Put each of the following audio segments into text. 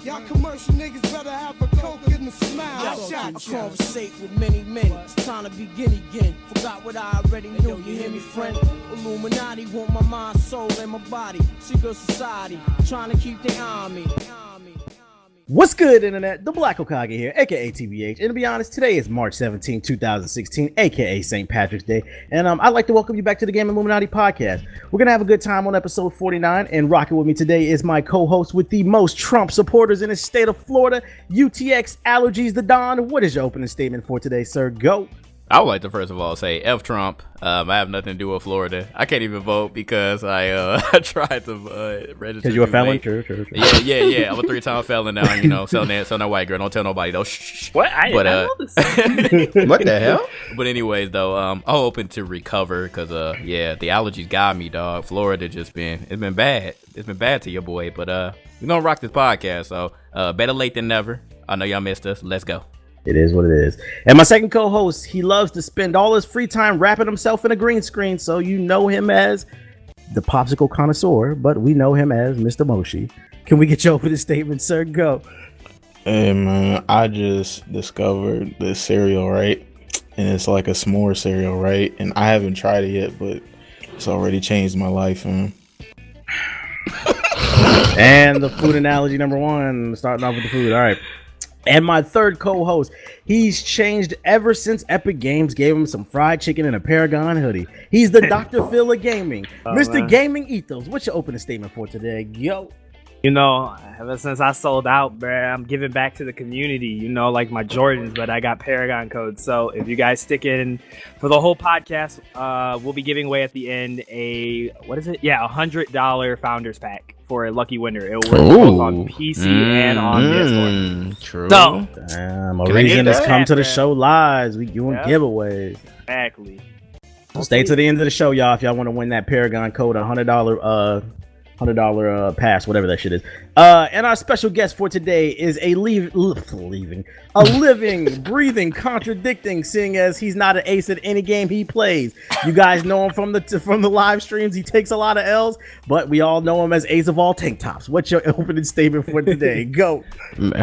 Y'all commercial niggas better have a coke and a smile. I conversate with many men. It's time to begin again. Forgot what I already knew. You hear me, friend? Illuminaughty want my mind, soul, and my body. Secret society trying to keep their eye on me. What's good, internet? The Black Okage here, aka TBH. And to be honest, today is March 17, 2016, aka St. Patrick's Day. And I'd like to welcome you back to the Game Illuminaughty podcast. We're going to have a good time on episode 49. And rocking with me today is my co-host with the most Trump supporters in the state of Florida, UTX Allergies the Don. What is your opening statement for today, sir? Go. I would like to first of all say F Trump. I have nothing to do with Florida. I can't even vote because I tried to register. Because you're a felon? True. Yeah. I'm a 3-time felon now. You know, selling that white girl. Don't tell nobody though. Shh. What? I didn't know this. What the hell? But anyways, though, I'm hoping to recover because the allergies got me, dog. Florida it's been bad. It's been bad to your boy. But we're gonna rock this podcast. So better late than never. I know y'all missed us. Let's go. It is what it is. And my second co-host, he loves to spend all his free time wrapping himself in a green screen, so you know him as the popsicle connoisseur, but we know him as Mr. Moshi. Can we get you over the statement, sir? Go. Hey man, I just discovered this cereal, right? And it's like a s'more cereal, right? And I haven't tried it yet, but it's already changed my life, man. And the food analogy number one, starting off with the food. All right. And my third co-host, he's changed ever since Epic Games gave him some fried chicken and a Paragon hoodie. He's the Dr. Phil of gaming, Mr. Man. Gaming Ethos. What's your opening statement for today? Yo. You know, ever since I sold out, bruh, I'm giving back to the community, you know, like my Jordans, but I got Paragon codes. So if you guys stick in for the whole podcast, we'll be giving away at the end a $100 Founders Pack for a lucky winner. It will work both on PC and on PS4. True. So, Damn, a reason to come to the show live. We doing giveaways. Exactly. So stay to the end of the show, y'all, if y'all want to win that Paragon code, $100 pass, whatever that shit is. And our special guest for today is a living, breathing, contradicting, seeing as he's not an ace at any game he plays. You guys know him from the live streams. He takes a lot of L's, but we all know him as Ace of All Tank Tops. What's your opening statement for today? Go.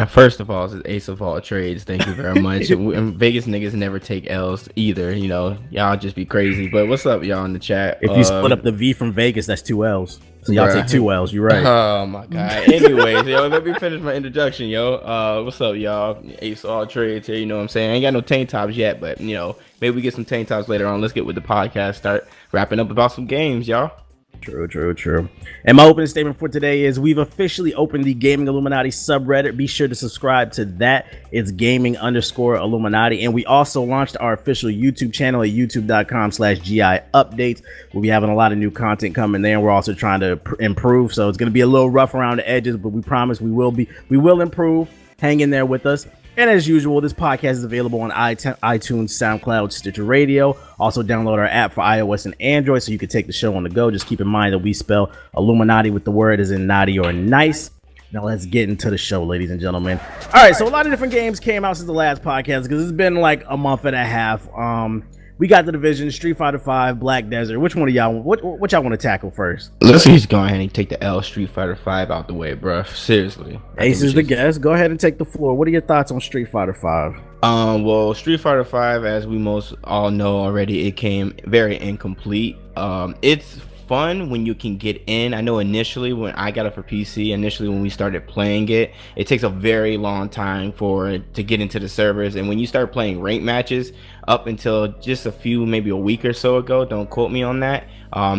First of all, it's Ace of All Trades. Thank you very much. Vegas niggas never take L's either. You know, y'all just be crazy. But what's up, y'all in the chat? If you split up the V from Vegas, that's 2 L's. So y'all take 2 L's. You're right. Oh my god. Anyways, yo, let me finish my introduction, yo. What's up, y'all? Ace of All Trades here. You know what I'm saying? I ain't got no tank tops yet, but you know, maybe we get some tank tops later on. Let's get with the podcast. Start wrapping up about some games, y'all. True. And my opening statement for today is we've officially opened the Gaming Illuminaughty subreddit. Be sure to subscribe to that. It's gaming_Illuminaughty. And we also launched our official YouTube channel at youtube.com/GI updates. We'll be having a lot of new content coming there. And we're also trying to improve. So it's going to be a little rough around the edges, but we promise we will improve. Hang in there with us. And as usual, this podcast is available on iTunes, SoundCloud, Stitcher Radio. Also, download our app for iOS and Android so you can take the show on the go. Just keep in mind that we spell Illuminaughty with the word as in naughty or nice. Now let's get into the show, ladies and gentlemen. All right, so a lot of different games came out since the last podcast because it's been like a month and a half. We got The Division, Street Fighter 5, Black Desert. Which one of y'all? What y'all want to tackle first? Let's just go ahead and take the L Street Fighter 5 out the way, bro. Seriously. Ace is the guest. Go ahead and take the floor. What are your thoughts on Street Fighter 5? Well, Street Fighter 5, as we most all know already, it came very incomplete. It's fun when you can get in. I know initially when I got it for PC, when we started playing it, it takes a very long time to get into the servers. And when you start playing ranked matches, up until just maybe a week or so ago, don't quote me on that,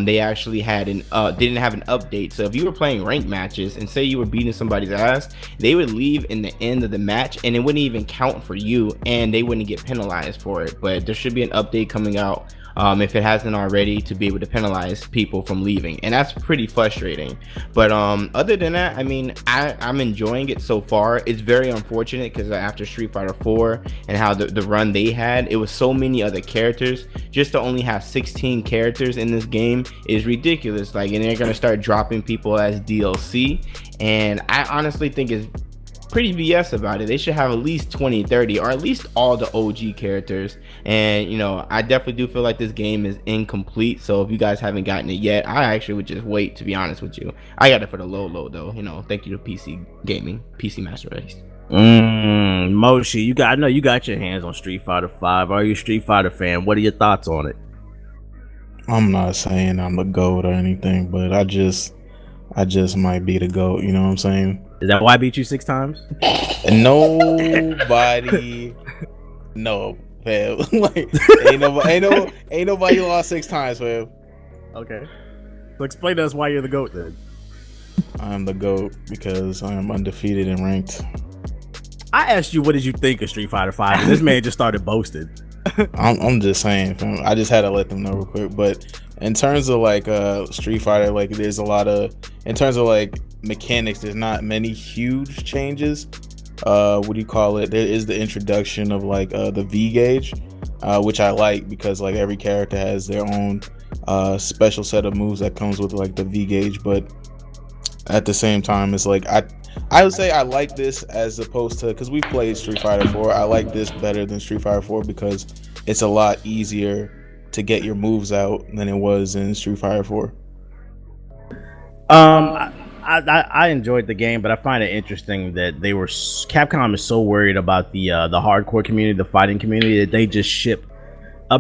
they actually didn't have an update. So if you were playing ranked matches and say you were beating somebody's ass, they would leave in the end of the match and it wouldn't even count for you and they wouldn't get penalized for it. But there should be an update coming out, if it hasn't already, to be able to penalize people from leaving, and that's pretty frustrating. But other than that, I mean, I'm enjoying it so far. It's very unfortunate because after Street Fighter 4 and how the run they had, it was so many other characters. Just to only have 16 characters in this game is ridiculous. Like, and they're gonna start dropping people as DLC, and I honestly think it's pretty BS about it. They should have at least 20, 30, or at least all the OG characters. And you know, I definitely do feel like this game is incomplete. So if you guys haven't gotten it yet, I actually would just wait, to be honest with you. I got it for the low though. You know, thank you to PC Gaming, PC Master Race. Moshi, I know you got your hands on Street Fighter 5. Are you a Street Fighter fan? What are your thoughts on it? I'm not saying I'm the GOAT or anything, but I just might be the GOAT, you know what I'm saying? Is that why I beat you 6 times? Nobody no, fam. Like ain't nobody lost 6 times, fam. Okay. So explain to us why you're the GOAT then. I'm the GOAT because I am undefeated and ranked. I asked you what did you think of Street Fighter 5, and this man just started boasting. I'm just saying, fam. I just had to let them know real quick. But in terms of like Street Fighter, like there's a lot of, in terms of like mechanics, there's not many huge changes. What do you call it? There is the introduction of like the V gauge, which I like because like every character has their own special set of moves that comes with like the V gauge. But at the same time, it's like I would say I like this as opposed to, because we've played Street Fighter 4. I like this better than Street Fighter 4 because it's a lot easier to get your moves out than it was in Street Fighter 4. I enjoyed the game, but I find it interesting that Capcom is so worried about the hardcore community, the fighting community, that they just ship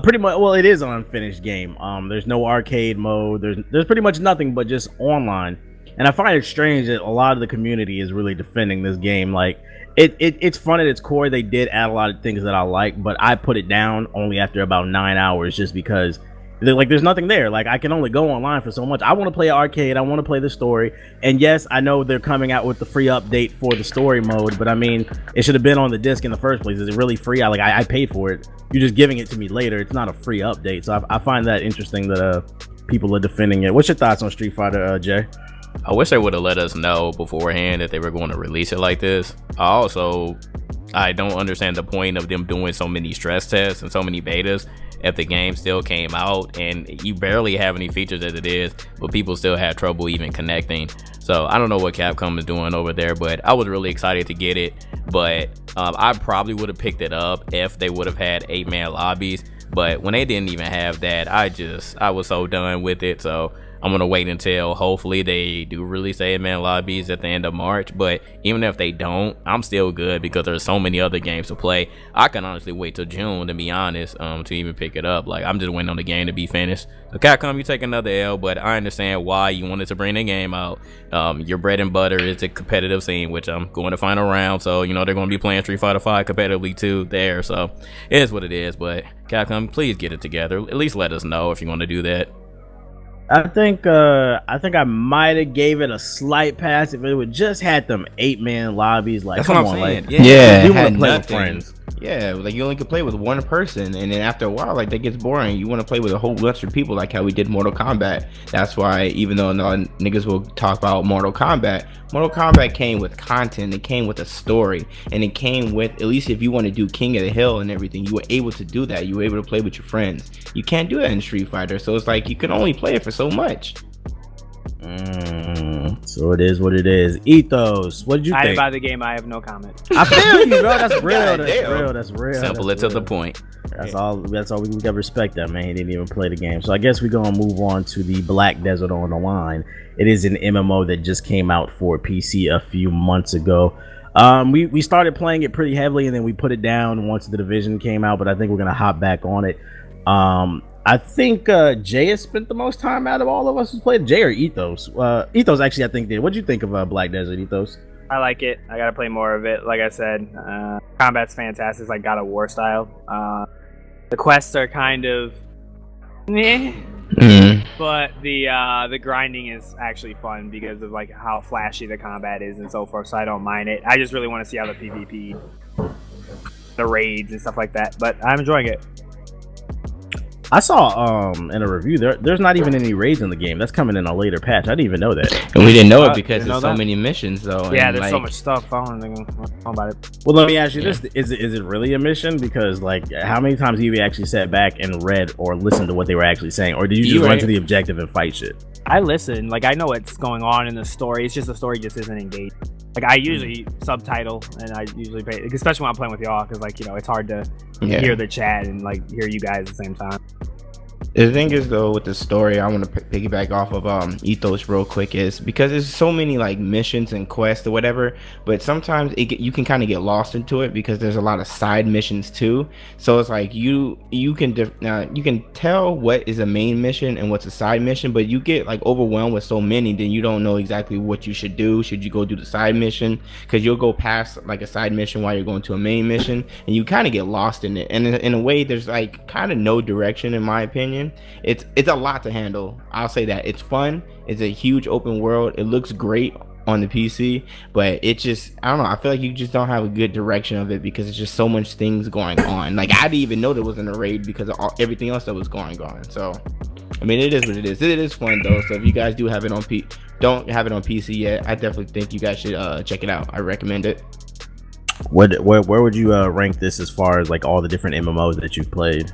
pretty much. Well, it is an unfinished game. There's no arcade mode. There's pretty much nothing but just online. And I find it strange that a lot of the community is really defending this game. Like, it's fun at its core. They did add a lot of things that I like, but I put it down only after about 9 hours just because there's nothing there. Like, I can only go online for so much. I want to play arcade. I want to play the story. And yes, I know they're coming out with the free update for the story mode, but I mean, it should have been on the disc in the first place. Is it really free? I paid for it. You're just giving it to me later. It's not a free update. So I find that interesting that people are defending it. What's your thoughts on Street Fighter, Jay? I wish they would have let us know beforehand that they were going to release it like this. I don't understand the point of them doing so many stress tests and so many betas if the game still came out and you barely have any features as it is, but people still have trouble even connecting. So I don't know what Capcom is doing over there, but I was really excited to get it. But I probably would have picked it up if they would have had 8-man lobbies. But when they didn't even have that, I was so done with it. So I'm going to wait until hopefully they do release 8-man lobbies at the end of March. But even if they don't, I'm still good because there's so many other games to play. I can honestly wait till June, to be honest, to even pick it up. Like, I'm just waiting on the game to be finished. So Capcom, you take another L, but I understand why you wanted to bring the game out. Your bread and butter is the competitive scene, which I'm going to final round. So, you know, they're going to be playing Street Fighter 5 competitively too there. So it is what it is. But Capcom, please get it together. At least let us know if you're going to do that. I think I might have gave it a slight pass if it would just had them 8-man lobbies. Like, that's come what I'm on, saying. like, Yeah, you want to play with friends. Yeah, like you only can play with one person, and then after a while, like that gets boring. You want to play with a whole bunch of people, like how we did Mortal Kombat. That's why, even though niggas will talk about Mortal Kombat came with content, it came with a story, and it came with, at least if you want to do King of the Hill and everything, you were able to do that. You were able to play with your friends. You can't do that in Street Fighter, so it's like you can only play it for so much. So it is what it is. Ethos, what did you think? I didn't buy the game. I have no comment. I feel you, bro. That's real. That's real. Simple and to the point. That's all. That's all. We gotta respect that, man. He didn't even play the game. So I guess we're gonna move on to the Black Desert on the Line. It is an MMO that just came out for PC a few months ago. We started playing it pretty heavily, and then we put it down once the Division came out. But I think we're gonna hop back on it. I think Jay has spent the most time out of all of us who's played. Jay or Ethos? Ethos actually, I think, did. What'd you think of Black Desert, Ethos? I like it. I gotta play more of it. Like I said, combat's fantastic. It's like God of War style. The quests are kind of meh, but the grinding is actually fun because of like how flashy the combat is and so forth. So I don't mind it. I just really want to see how the PvP, the raids and stuff like that. But I'm enjoying it. I saw in a review there's not even any raids in the game. That's coming in a later patch. I didn't even know that. And we didn't know it because Didn't know there's so that. many missions though. Yeah, and, there's so like, much stuff. I don't know about it. Well, let me ask you this: is it really a mission? Because like, how many times have you actually sat back and read or listened to what they were actually saying, or did you just run to the objective and fight shit? I listen. Like, I know what's going on in the story. It's just the story just isn't engaged. Like, I usually subtitle, and I usually pay, especially when I'm playing with y'all, because like, you know, it's hard to hear the chat and like hear you guys at the same time. The thing is though, with the story, I want to piggyback off of Ethos real quick, is because there's so many like missions and quests or whatever, but sometimes you can kind of get lost into it because there's a lot of side missions too. So it's like you can tell what is a main mission and what's a side mission, but you get like overwhelmed with so many, then you don't know exactly what you should do. Should you go do the side mission? Because you'll go past like a side mission while you're going to a main mission, and you kind of get lost in it. And in a way, there's like kind of no direction in my opinion. It's a lot to handle. I'll say that. It's fun. It's a huge open world. It looks great on the PC, but it just, I don't know, I feel like you just don't have a good direction of it because it's just so much things going on. Like, I didn't even know there wasn't a raid because of everything else that was going on. So I mean, it is what it is. It is fun though. So if you guys do have it on don't have it on PC yet, I definitely think you guys should check it out. I recommend it. Where would you rank this as far as like all the different MMOs that you've played?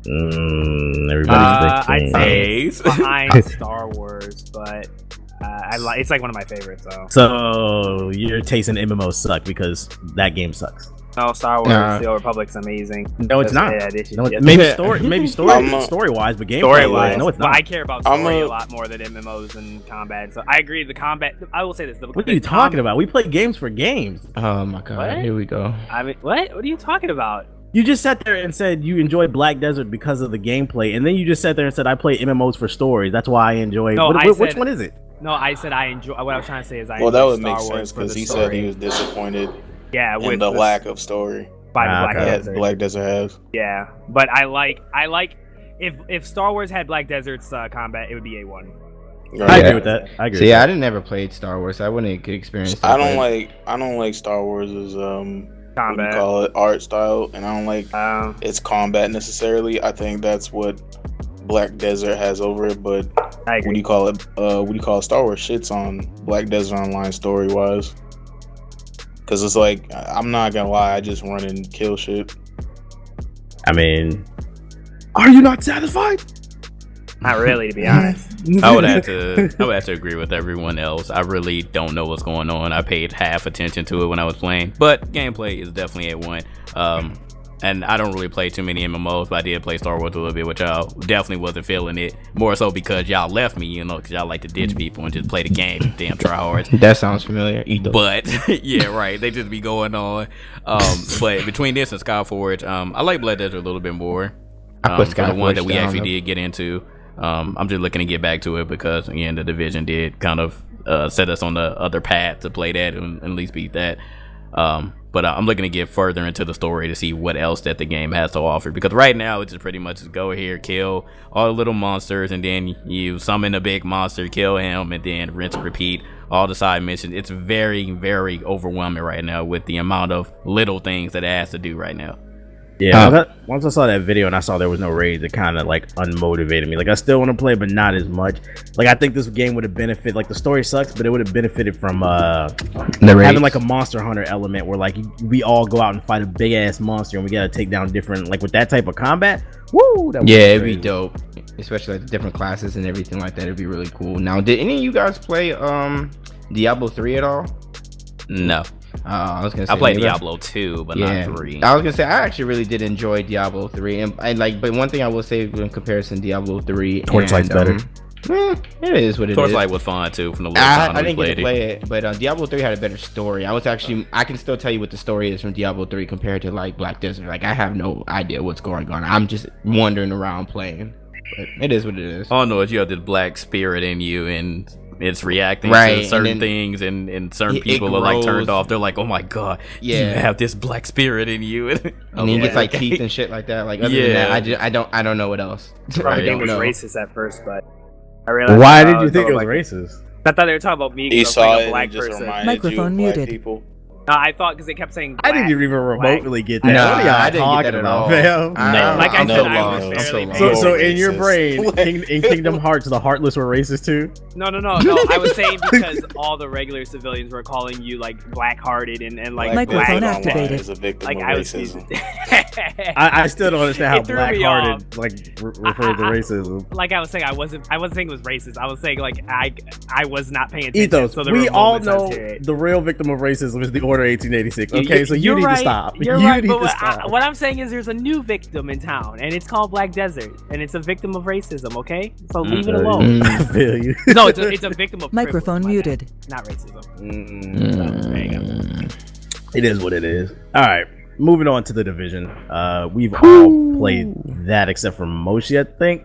Everybody's thinking. I'd say behind Star Wars, but it's like one of my favorites. So your taste in MMOs suck because that game sucks. No, Star Wars: The Old Republic's amazing. No, it's not. No, maybe story wise, but gameplay wise, no, it's not. But I care about story a lot more than MMOs and combat. So I agree. The combat. I will say this. What are you talking about? We play games for games. Oh my god! What? Here we go. I mean, what? What are you talking about? You just sat there and said you enjoy Black Desert because of the gameplay, and then you just sat there and said I play MMOs for stories. That's why I enjoy. No, which one is it? No, I said I enjoy. What I was trying to say is Well, that would make sense because he said he was disappointed. Yeah, with the lack of story. By Black Desert. Black Desert has. Yeah, but I like if Star Wars had Black Desert's combat, it would be A1. Right. I agree with that. I agree. So yeah, I didn't never played Star Wars. So I wouldn't get experience. I don't like Star Wars' combat. What do you call it, art style, and I don't like its combat necessarily. I think that's what Black Desert has over it. But what do you call it? Star Wars shits on Black Desert Online story wise. Because it's like, I'm not gonna lie, I just run and kill shit. I mean, are you not satisfied? Not really, to be honest. I would have to agree with everyone else. I really don't know what's going on. I paid half attention to it when I was playing, but gameplay is definitely A1. And I don't really play too many MMOs, but I did play Star Wars a little bit, which y'all definitely wasn't feeling it. More so because y'all left me, because y'all like to ditch people and just play the game, damn tryhards. That sounds familiar. But yeah, right. They just be going on. But between this and Skyforge, I like Blood Desert a little bit more. I put the one that we actually did get into. I'm just looking to get back to it because again, the Division did kind of set us on the other path to play that and at least beat that. But I'm looking to get further into the story to see what else that the game has to offer. Because right now, it's just pretty much just go here, kill all the little monsters, and then you summon a big monster, kill him, and then rinse and repeat all the side missions. It's very, very overwhelming right now with the amount of little things that it has to do right now. Yeah, once I saw that video and I saw there was no raids, it kind of like unmotivated me. Like, I still want to play, but not as much. Like, I think this game would have benefited. Like, the story sucks, but it would have benefited from having like a Monster Hunter element where like we all go out and fight a big ass monster and we gotta take down different, like with that type of combat. Woo! It'd be dope, especially like the different classes and everything like that. It'd be really cool. Now, did any of you guys play Diablo 3 at all? No. I was gonna say I played Diablo 2, but not 3. I was gonna say I actually really did enjoy Diablo 3, and but one thing I will say in comparison, Diablo 3, Torchlight's better. It is what it is. Torchlight was fun too from the little time I didn't get to play it. But Diablo 3 had a better story. I can still tell you what the story is from Diablo 3 compared to like Black Desert. Like, I have no idea what's going on. I'm just wandering around playing. But it is what it is. All I know is you have this black spirit in you, and it's reacting to certain things, and certain people are like turned off. They're like, oh my god, you have this black spirit in you. And then he gets like teeth and shit like that. Like, other than that, I don't know what else. The game was racist at first, but I realized. Why did you think it was racist? I thought they were talking about me because I was like a black person. Microphone muted. I thought because it kept saying I black, didn't even remotely get that. Nah, what are y'all I didn't get talking that at about, all. fam? Like I I'm said, so I was lost. barely I'm paying So You're in your racist. brain, in Kingdom Hearts, the Heartless were racist too? No. I was saying because all the regular civilians were calling you like black-hearted and like Microphone black. activated. Is a victim Like of I was. racism. I still don't understand how It threw me black-hearted like refers to racism. Like I was saying, I wasn't saying it was racist. I was saying like I was not paying attention. Ethos, So there we were all moments I was know hearing it. the real victim of racism is the Order 1886. Okay, so you You're need right, to stop. You're you right, need but to stop. what I'm saying is there's a new victim in town, and it's called Black Desert, and it's a victim of racism. Okay, so leave it alone. I feel you. No, it's a victim of Microphone privilege, muted. not racism. There you go. It is what it is. All right, moving on to the Division. We've all played that except for Moshi, I think.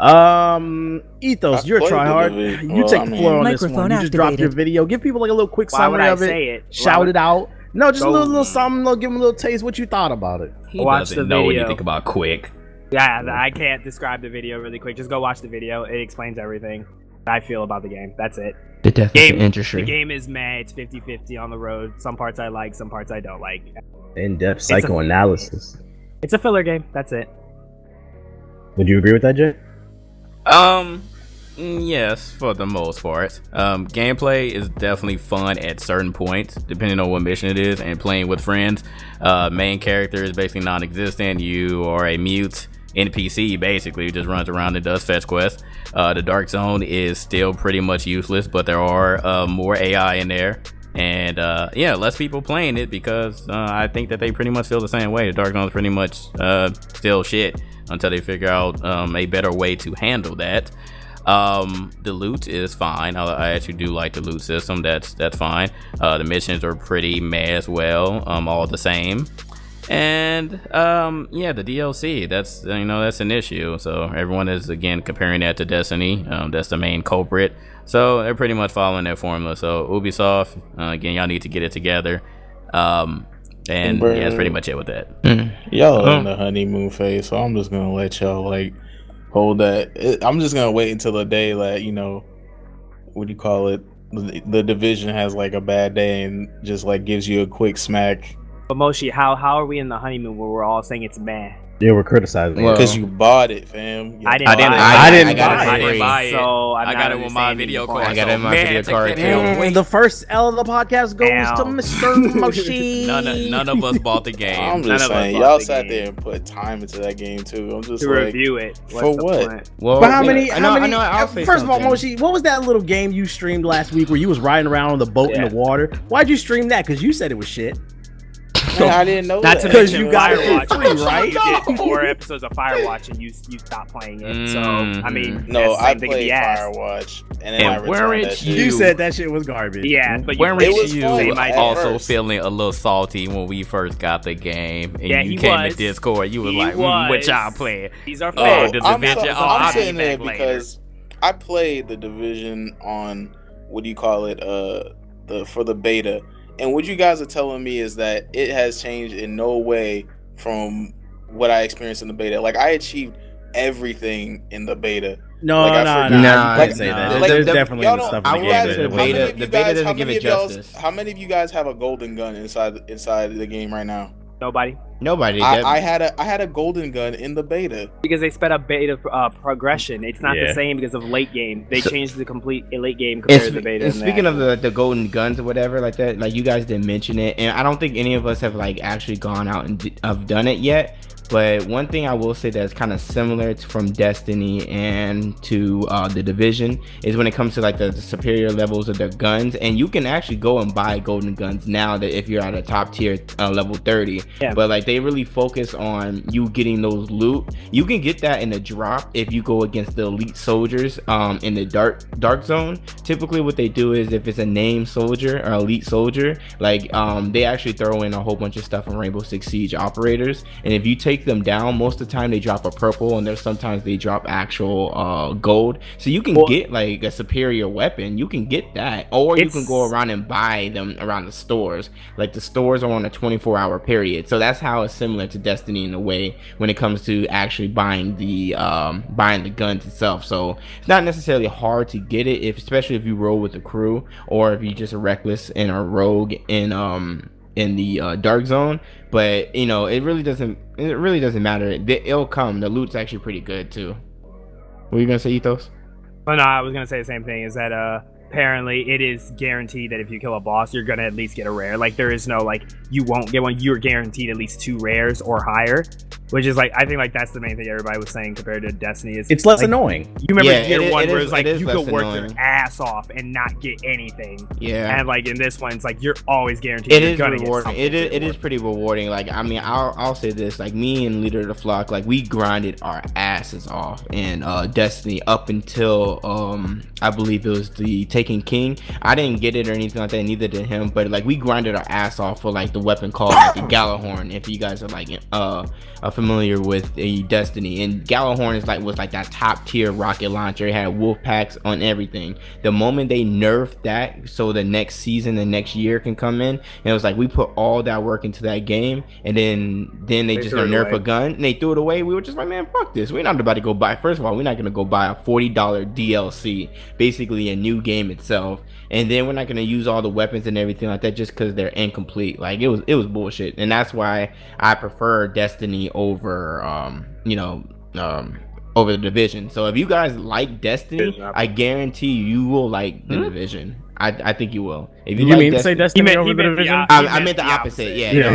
Ethos, I you're a played the tryhard. Division. You Well, take I the mean- floor on this Microphone one. You just drop your activated. video. Give people like a little quick Why would summary I of it. say it? Shout it out. No, just a Go. little something. Give them a little taste. What you thought about it. He Watch doesn't the know what you video. think about quick. Yeah, I can't describe the video really quick. Just go watch the video. It explains everything I feel about the game. That's it. The death of Game, the industry. The game is meh. It's 50-50 on the road. Some parts I like, some parts I don't like. In-depth psychoanalysis. It's a filler game. That's it. Would you agree with that, Jay? Yes, for the most part. Gameplay is definitely fun at certain points, depending on what mission it is, and playing with friends. Main character is basically non-existent. You are a mute NPC, basically, who just runs around and does fetch quests. The Dark Zone is still pretty much useless, but there are more AI in there. And yeah, less people playing it because I think that they pretty much feel the same way. The Dark Zone is pretty much still shit until they figure out a better way to handle that. The loot is fine. I actually do like the loot system. That's fine. The missions are pretty meh as well. All the same. And yeah, the DLC, that's an issue. So everyone is again comparing that to Destiny. That's the main culprit. So they're pretty much following that formula. So Ubisoft, again, y'all need to get it together. And yeah, that's pretty much it with that. Y'all are in the honeymoon phase, so I'm just gonna let y'all like hold that. I'm just gonna wait until the day that what do you call it? The Division has like a bad day and just like gives you a quick smack. But Moshi, how are we in the honeymoon where we're all saying it's meh? Yeah, we're criticizing. Well, Because you bought it, fam. I I didn't buy it. So I'm I not got it with my understanding video the card. point. I got it in my video card too. And the first L of the podcast goes Damn. to Mr. Moshi. None of us bought the game. I'm None just of us saying, bought y'all the sat game. there and put time into that game too. I'm just To like, review it. What's for the what? point? Well, But how many? I know, I'll say First of all, something. Moshi, what was that little game you streamed last week where you was riding around on the boat in Yeah. the water? Why'd you stream that? Because you said it was shit. man, I didn't know Not that. to Because mention you got it Firewatch. for free, right? You did 4 episodes of Firewatch and you stopped playing it. So I mean, No, that's the I same thing to played be asked. Firewatch, and then And I returned weren't that shit. You said that shit was garbage. Yeah, but you Weren't It was you fun same idea. also first. feeling a little salty when we first got the game and Yeah, you he came was. in Discord? You was He like, what was. y'all playing? These are Oh, fans. the I'm, Division. so, Oh, I'm I'll be saying that back later. because I played the Division on what do you call it? For the beta, and what you guys are telling me is that it has changed in no way from what I experienced in the beta. Like I achieved everything in the beta. No, Like, I no, forget- no. Nah, You like- can't say nah. that. Like, There's the- definitely y'all the don't- stuff I in the will game say that the it How wasn't. many beta- of you the beta guys- doesn't how give many it of y'all- justice. How many of you guys have a golden gun inside the game right now? Nobody. Nobody. I had a golden gun in the beta. Because they sped up beta progression. It's not Yeah. the same because of late game. They So- changed the complete late game compared to the beta. And and speaking that. of the golden guns or whatever like that, like you guys didn't mention it, and I don't think any of us have like actually gone out and have done it yet. But one thing I will say that's kind of similar from Destiny and to the Division is when it comes to like the superior levels of the guns, and you can actually go and buy golden guns now that if you're at a top tier level 30. Yeah. But like they really focus on you getting those loot. You can get that in the drop if you go against the elite soldiers in the dark zone. Typically what they do is if it's a named soldier or elite soldier, like they actually throw in a whole bunch of stuff from Rainbow Six Siege operators, and if you take take them down, most of the time they drop a purple, and there's sometimes they drop actual gold. So you can get like a superior weapon. You can get that, or you can go around and buy them around the stores. Like the stores are on a 24-hour period, so that's how it's similar to Destiny in a way when it comes to actually buying the guns itself. So it's not necessarily hard to get it, especially if you roll with the crew, or if you just are reckless and are rogue in the dark zone. But you know, it really doesn't matter. It'll come. The loot's actually pretty good too. What were you gonna say, Ethos? Well, no, I was gonna say the same thing. Is that apparently it is guaranteed that if you kill a boss, you're gonna at least get a rare. Like there is no like you won't get one. You're guaranteed at least 2 rares or higher, which is like I think like that's the main thing everybody was saying compared to Destiny. Is it's less like, annoying. You remember Gear 1 where it's like you could work annoying. your ass off and not get anything. Yeah. And like in this one, it's like you're always guaranteed. It is rewarding. It is pretty rewarding. Like I mean, I'll say this. Like me and Leader of the Flock, like we grinded our asses off in Destiny up until I believe it was the Taken King. I didn't get it or anything like that, neither did him. But like we grinded our ass off for like the weapon called like the Gallahorn. If you guys are like familiar with a Destiny, and Gallahorn is was like that top tier rocket launcher. It had wolf packs on everything. The moment they nerfed that, so the next season, the next year can come in, and it was like we put all that work into that game, and then they just gonna nerf a gun, and they threw it away. We were just like, man, fuck this. We're not about to go buy. First of all, we're not gonna go buy a $40 DLC, basically a new game itself, and then we're not gonna use all the weapons and everything like that just because they're incomplete. Like it was bullshit, and that's why I prefer Destiny over over the Division. So if you guys like Destiny, I guarantee you will like the Division. I think you will. If you mean to say Destiny over the Division? I meant the opposite. Yeah.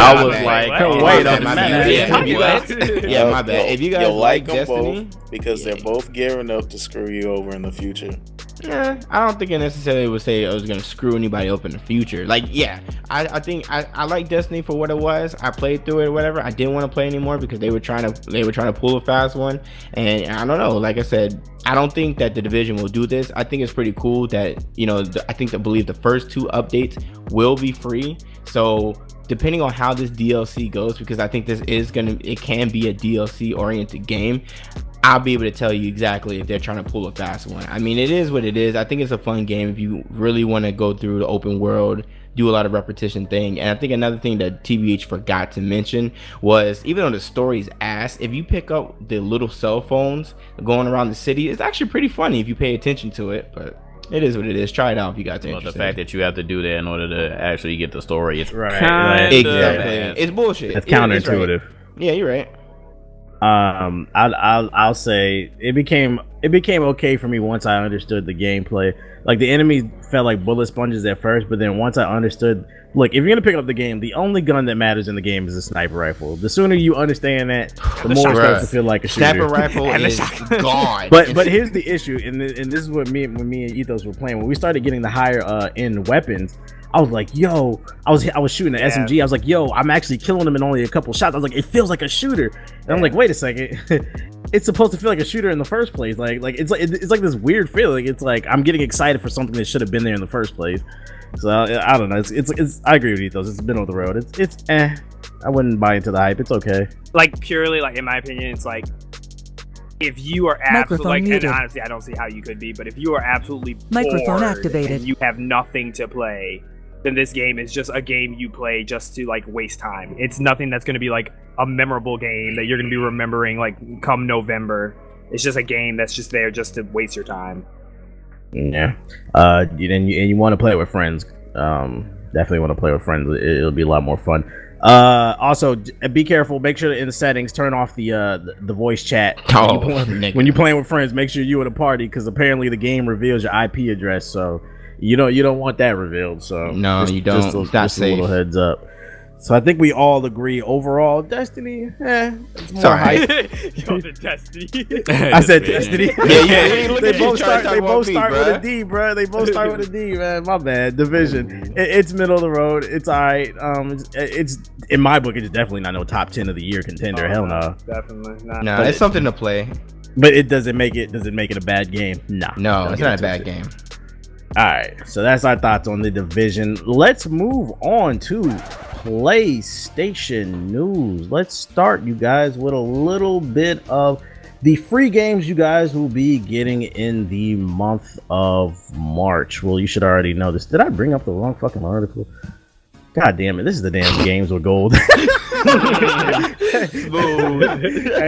I was like, wait a minute. Yeah, my bad. If you guys like Destiny, both because they're both gearing up to screw you over in the future. Yeah, I don't think it necessarily would say I was gonna screw anybody up in the future. Like, yeah, I think I like Destiny for what it was. I played through it or whatever. I didn't want to play anymore because they were trying to pull a fast one, and I don't know. Like I said, I don't think that the Division will do this. I think it's pretty cool that I believe the first 2 updates will be free. So depending on how this DLC goes, because I think it can be a DLC oriented game, I'll be able to tell you exactly if they're trying to pull a fast one. I mean, it is what it is. I think it's a fun game if you really want to go through the open world, do a lot of repetition thing. And I think another thing that TBH forgot to mention was, even though the story's ass, if you pick up the little cell phones going around the city, it's actually pretty funny if you pay attention to it. But it is what it is. Try it out if you guys are interested. The fact that you have to do that in order to actually get the story, it's exactly. It's bullshit. It's counterintuitive. Right. Yeah, you're right. I'll say it became okay for me once I understood the gameplay. Like the enemies felt like bullet sponges at first, but then once I understood, look, if you're gonna pick up the game, the only gun that matters in the game is a sniper rifle. The sooner you understand that, the more it starts to feel like a shooter. Sniper rifle is gone. But here's the issue, and this is what me and Ethos were playing when we started getting the higher end weapons. I was like, yo, I was shooting an SMG. I was like, yo, I'm actually killing them in only a couple shots. I was like, it feels like a shooter. And I'm like, wait a second. It's supposed to feel like a shooter in the first place. Like it's like this weird feeling. It's like I'm getting excited for something that should have been there in the first place. So I don't know. It's I agree with Ethos. It's been on the road. It's I wouldn't buy into the hype. It's okay. Like purely, like in my opinion, it's like if you are absolutely, and honestly, I don't see how you could be, but if you are absolutely microphone bored activated, and you have nothing to play, then this game is just a game you play just to like waste time. It's nothing that's going to be like a memorable game that you're going to be remembering like come November. It's just a game that's just there just to waste your time. Yeah. And you want to play it with friends. Definitely want to play with friends. It'll be a lot more fun. Also, be careful. Make sure that in the settings, turn off the voice chat when you're playing with friends. Make sure you in a party, because apparently the game reveals your IP address. So you don't want that revealed. So no, you don't. Just a little heads up. So I think we all agree overall, Destiny. It's more hype. Yo, the Destiny. I said Destiny. Yeah. They both start with a D, bro. They both start with a D, man. My bad. Division. It's middle of the road. It's alright. It's in my book. It's definitely not no top 10 of the year contender. Hell no. Definitely not. No, it's something to play. But it doesn't make it. Does it make it a bad game? No, it's not a bad game. All right, so that's our thoughts on the Division. Let's move on to PlayStation news. Let's start, you guys, with a little bit of the free games you guys will be getting in the month of March. Well, you should already know this. Did I bring up the wrong fucking article? God damn it, this is the damn games with gold. Hey,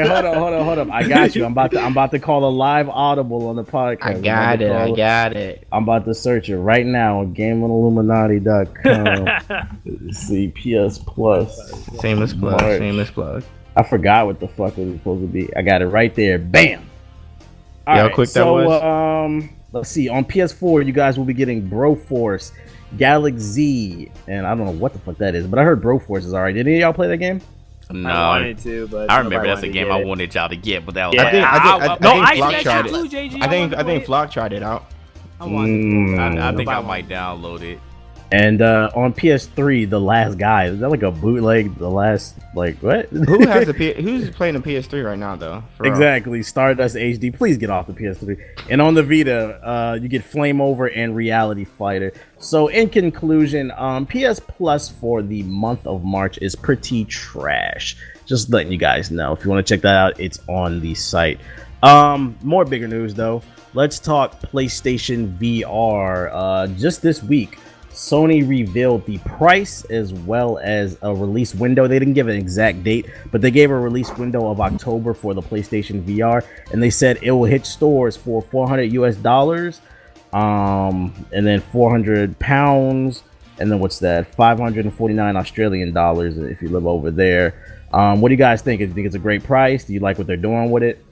hold up. I got you. I'm about to call a live audible on the podcast. I got it. I'm about to search it right now on GameOnIlluminati.com. Let's see, PS Plus. Shameless plug. March. Shameless plug. I forgot what the fuck it was supposed to be. I got it right there. Bam. All how right, quick that was? Let's see. On PS4, you guys will be getting Broforce, Galaxy, and I don't know what the fuck that is, but I heard Broforce is alright. Did any of y'all play that game? No, I wanted to, but I remember that's a game I wanted y'all to get, but that was I think Flock tried it. JG, I think Flock tried it out. I think I might download it. And on PS3, The Last Guy. Is that like a bootleg? The Last, like, what? Who's playing the PS3 right now, though? Exactly. Stardust HD. Please get off the PS3. And on the Vita, you get Flame Over and Reality Fighter. So in conclusion, PS Plus for the month of March is pretty trash. Just letting you guys know. If you want to check that out, it's on the site. More bigger news, though. Let's talk PlayStation VR. Just this week, Sony revealed the price as well as a release window. They didn't give an exact date, but they gave a release window of October for the PlayStation VR, and they said it will hit stores for $400 US, and then 400 pounds, and then what's that? 549 Australian dollars if you live over there. What do you guys think? Do you think it's a great price? Do you like what they're doing with it?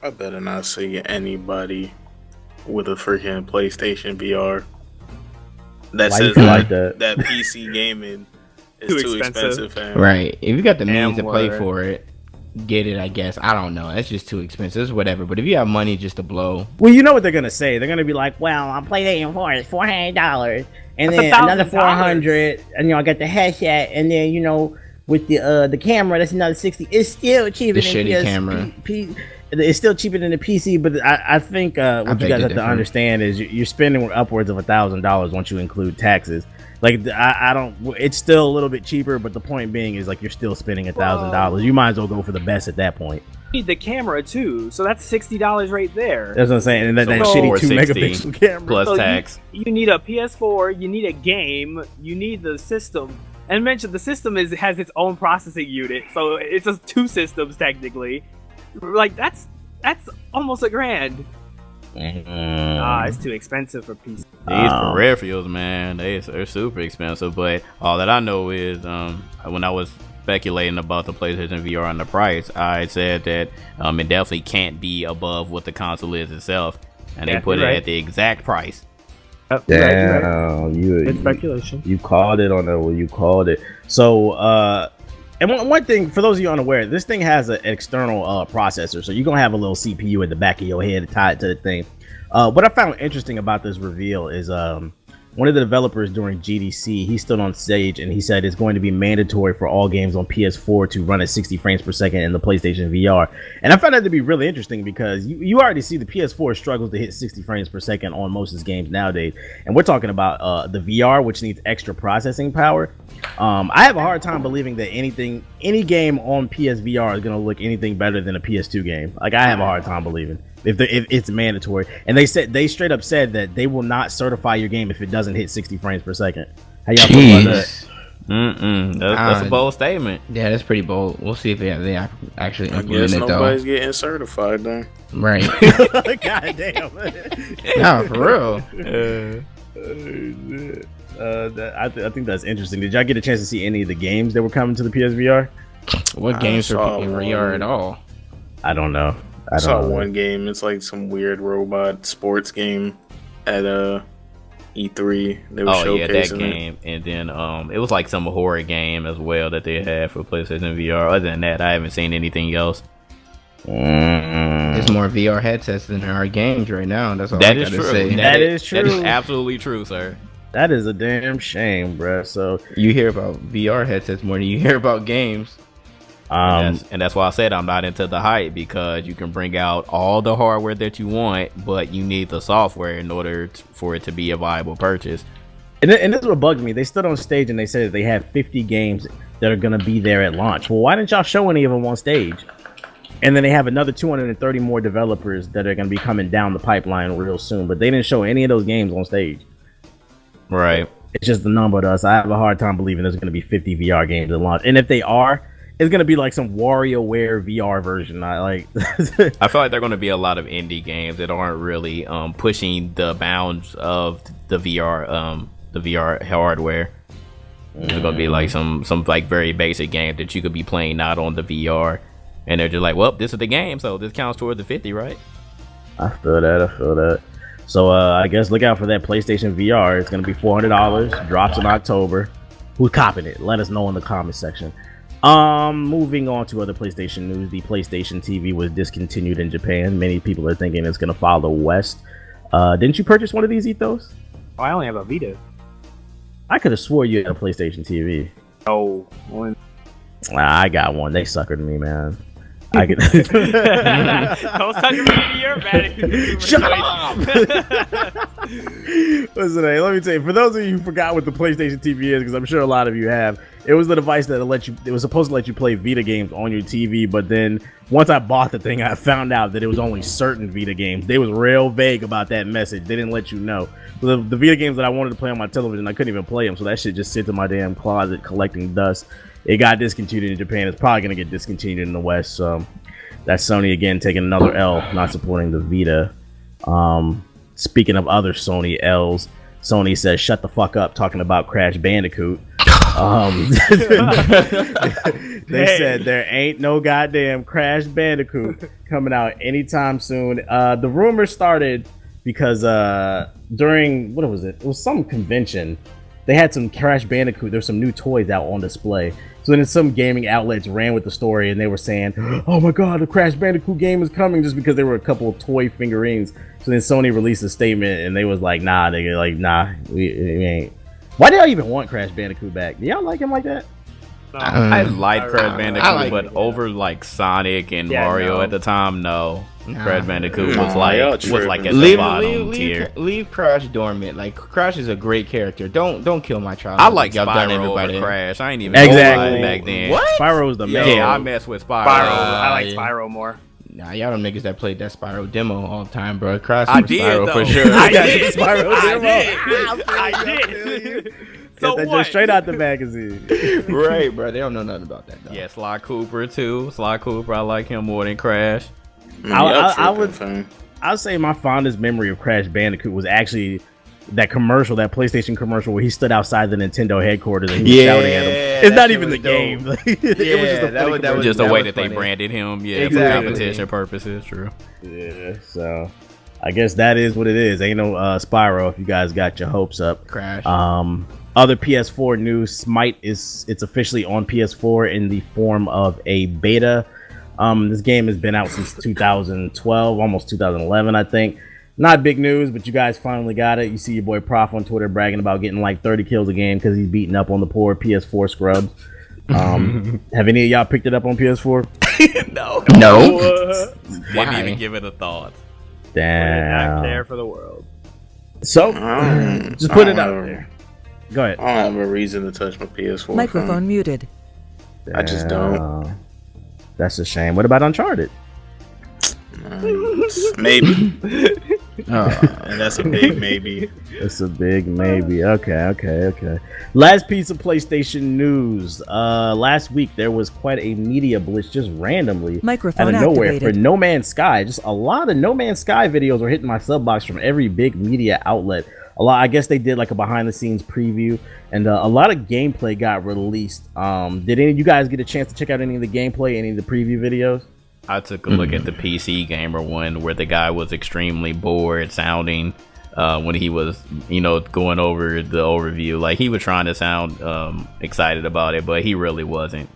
I better not see anybody with a freaking PlayStation VR. That says that PC gaming is too expensive, fam. Right. If you got the means to Word. play for it, get it, I guess. I don't know. That's just too expensive. It's whatever. But if you have money just to blow. Well, you know what they're going to say. They're going to be like, well, on PlayStation 4 it's $400. And That's then another $1,000. $400. And, I got the headset. And then, with the camera, that's another $60. It's still cheaper The than shitty PS camera. It's still cheaper than the PC, but I think what you guys have to understand is you're spending upwards of $1,000 once you include taxes. Like I don't. It's still a little bit cheaper, but the point being is like you're still spending $1,000. You might as well go for the best at that point. You need the camera too, so that's $60 right there. That's what I'm saying. And that So shitty 2 $460 megapixel camera plus So tax. You need a PS4, you need a game, you need the system. And mention the system has its own processing unit, so it's just 2 systems technically. Like that's almost $1,000. It's too expensive for PC. These peripherals, man, they're super expensive. But all that I know is, when I was speculating about the PlayStation VR and the price, I said that it definitely can't be above what the console is itself, and they put it at the exact price. Damn, It's speculation. You called it on the. You called it. So, and one thing for those of you unaware, this thing has an external processor, so you're gonna have a little CPU at the back of your head tied to the thing. What I found interesting about this reveal is one of the developers during GDC, he stood on stage and he said it's going to be mandatory for all games on PS4 to run at 60 frames per second in the PlayStation VR. And I found that to be really interesting because you already see the PS4 struggles to hit 60 frames per second on most of its games nowadays. And we're talking about the VR, which needs extra processing power. I have a hard time believing that any game on PSVR is going to look anything better than a PS2 game. Like, I have a hard time believing if it's mandatory. And they straight up said that they will not certify your game if it doesn't hit 60 frames per second. How y'all feel about that? That's a bold statement. Yeah, that's pretty bold. We'll see if they actually I implement guess it, though. nobody's getting certified then. Right. God damn. No, for real. I think that's interesting. Did y'all get a chance to see any of the games that were coming to the PSVR? What games are saw in one. VR at all? I don't know. I saw one game. It's like some weird robot sports game at E3. They were Oh yeah, that showcasing game, and then it was like some horror game as well that they had for PlayStation VR. Other than that, I haven't seen anything else. There's more VR headsets than there are games right now. That's all That I is gotta true. say. That is true. That is absolutely true, sir. That is a damn shame, bruh. So You hear about VR headsets more than you hear about games. And that's why I said I'm not into the hype, because you can bring out all the hardware that you want, but you need the software in order for it to be a viable purchase. And this is what bugged me. They stood on stage and they said that they have 50 games that are going to be there at launch. Well, why didn't y'all show any of them on stage? And then they have another 230 more developers that are going to be coming down the pipeline real soon. But they didn't show any of those games on stage. Right. It's just the number to us. I have a hard time believing there's going to be 50 VR games at launch. And if they are, it's going to be like some WarioWare VR version. I feel like there are going to be a lot of indie games that aren't really pushing the bounds of the VR hardware. There's going to be like some like very basic game that you could be playing not on the VR. And they're just like, well, this is the game, so this counts toward the 50, right? I feel that. So I guess look out for that PlayStation VR. It's going to be $400. Drops in October. Who's copping it? Let us know in the comment section. Moving on to other PlayStation news. The PlayStation TV was discontinued in Japan. Many people are thinking it's going to follow West. Didn't you purchase one of these, Ethos? Oh, I only have a Vita. I could have swore you had a PlayStation TV. Oh, I got one. They suckered me, man. I could. Don't suck me into your bad. Shut up! Listen, hey, let me tell you. For those of you who forgot what the PlayStation TV is, because I'm sure a lot of you have, it was the device that let you. It was supposed to let you play Vita games on your TV, but then once I bought the thing, I found out that it was only certain Vita games. They was real vague about that message. They didn't let you know. So the Vita games that I wanted to play on my television, I couldn't even play them. So that shit just sits in my damn closet collecting dust. It got discontinued in Japan. It's probably going to get discontinued in the West. So that's Sony again taking another L, not supporting the Vita. Speaking of other Sony L's, Sony says shut the fuck up talking about Crash Bandicoot. They said there ain't no goddamn Crash Bandicoot coming out anytime soon. The rumor started because during, what was it? It was some convention. They had some Crash Bandicoot. There's some new toys out on display. So then some gaming outlets ran with the story and they were saying, oh my god, the Crash Bandicoot game is coming, just because there were a couple of toy figurines. So then Sony released a statement and they was like, nah, we ain't. Why do y'all even want Crash Bandicoot back? Do y'all like him like that? I liked Crash Bandicoot, but over like Sonic and Mario at the time, no. Crash Bandicoot was like at the bottom tier. Leave Crash dormant. Like, Crash is a great character. Don't kill my child. I like Spyro over Crash. I ain't even back then. What? Spyro's the man. Yeah, I mess with Spyro. I like Spyro more. Nah, y'all them niggas that played that Spyro demo all the time, bro. Crash I did, Spyro though. for sure. I did. Spyro demo. I did. So that just straight out the magazine. Right, bro. They don't know nothing about that, though. Yeah, Sly Cooper too. Sly Cooper, I like him more than Crash. I would say my fondest memory of Crash Bandicoot was actually that commercial, that PlayStation commercial where he stood outside the Nintendo headquarters and he was shouting at him. It's not even the game. It was just a way that they branded him, for competition purposes. True. Yeah, so I guess that is what it is. Ain't no Spyro if you guys got your hopes up. Crash. Other PS4 news: Smite it's officially on PS4 in the form of a beta. This game has been out since 2012, almost 2011, I think. Not big news, but you guys finally got it. You see your boy Prof on Twitter bragging about getting like 30 kills a game because he's beating up on the poor PS4 scrubs. Have any of y'all picked it up on PS4? No. Didn't even give it a thought. Damn. Not care for the world. So, just put it out there. Go ahead. I don't have a reason to touch my PS4. Microphone muted. I just don't. That's a shame. What about Uncharted? Maybe. And that's a big maybe. It's a big maybe. Okay. Last piece of PlayStation news. Last week there was quite a media blitz just randomly Microphone out of nowhere activated. for No Man's Sky. Just a lot of No Man's Sky videos were hitting my sub box from every big media outlet. I guess they did like a behind the scenes preview, and a lot of gameplay got released. Did any of you guys get a chance to check out any of the gameplay, any of the preview videos? I took a look at the PC Gamer one where the guy was extremely bored sounding when he was, going over the overview. Like, he was trying to sound excited about it, but he really wasn't.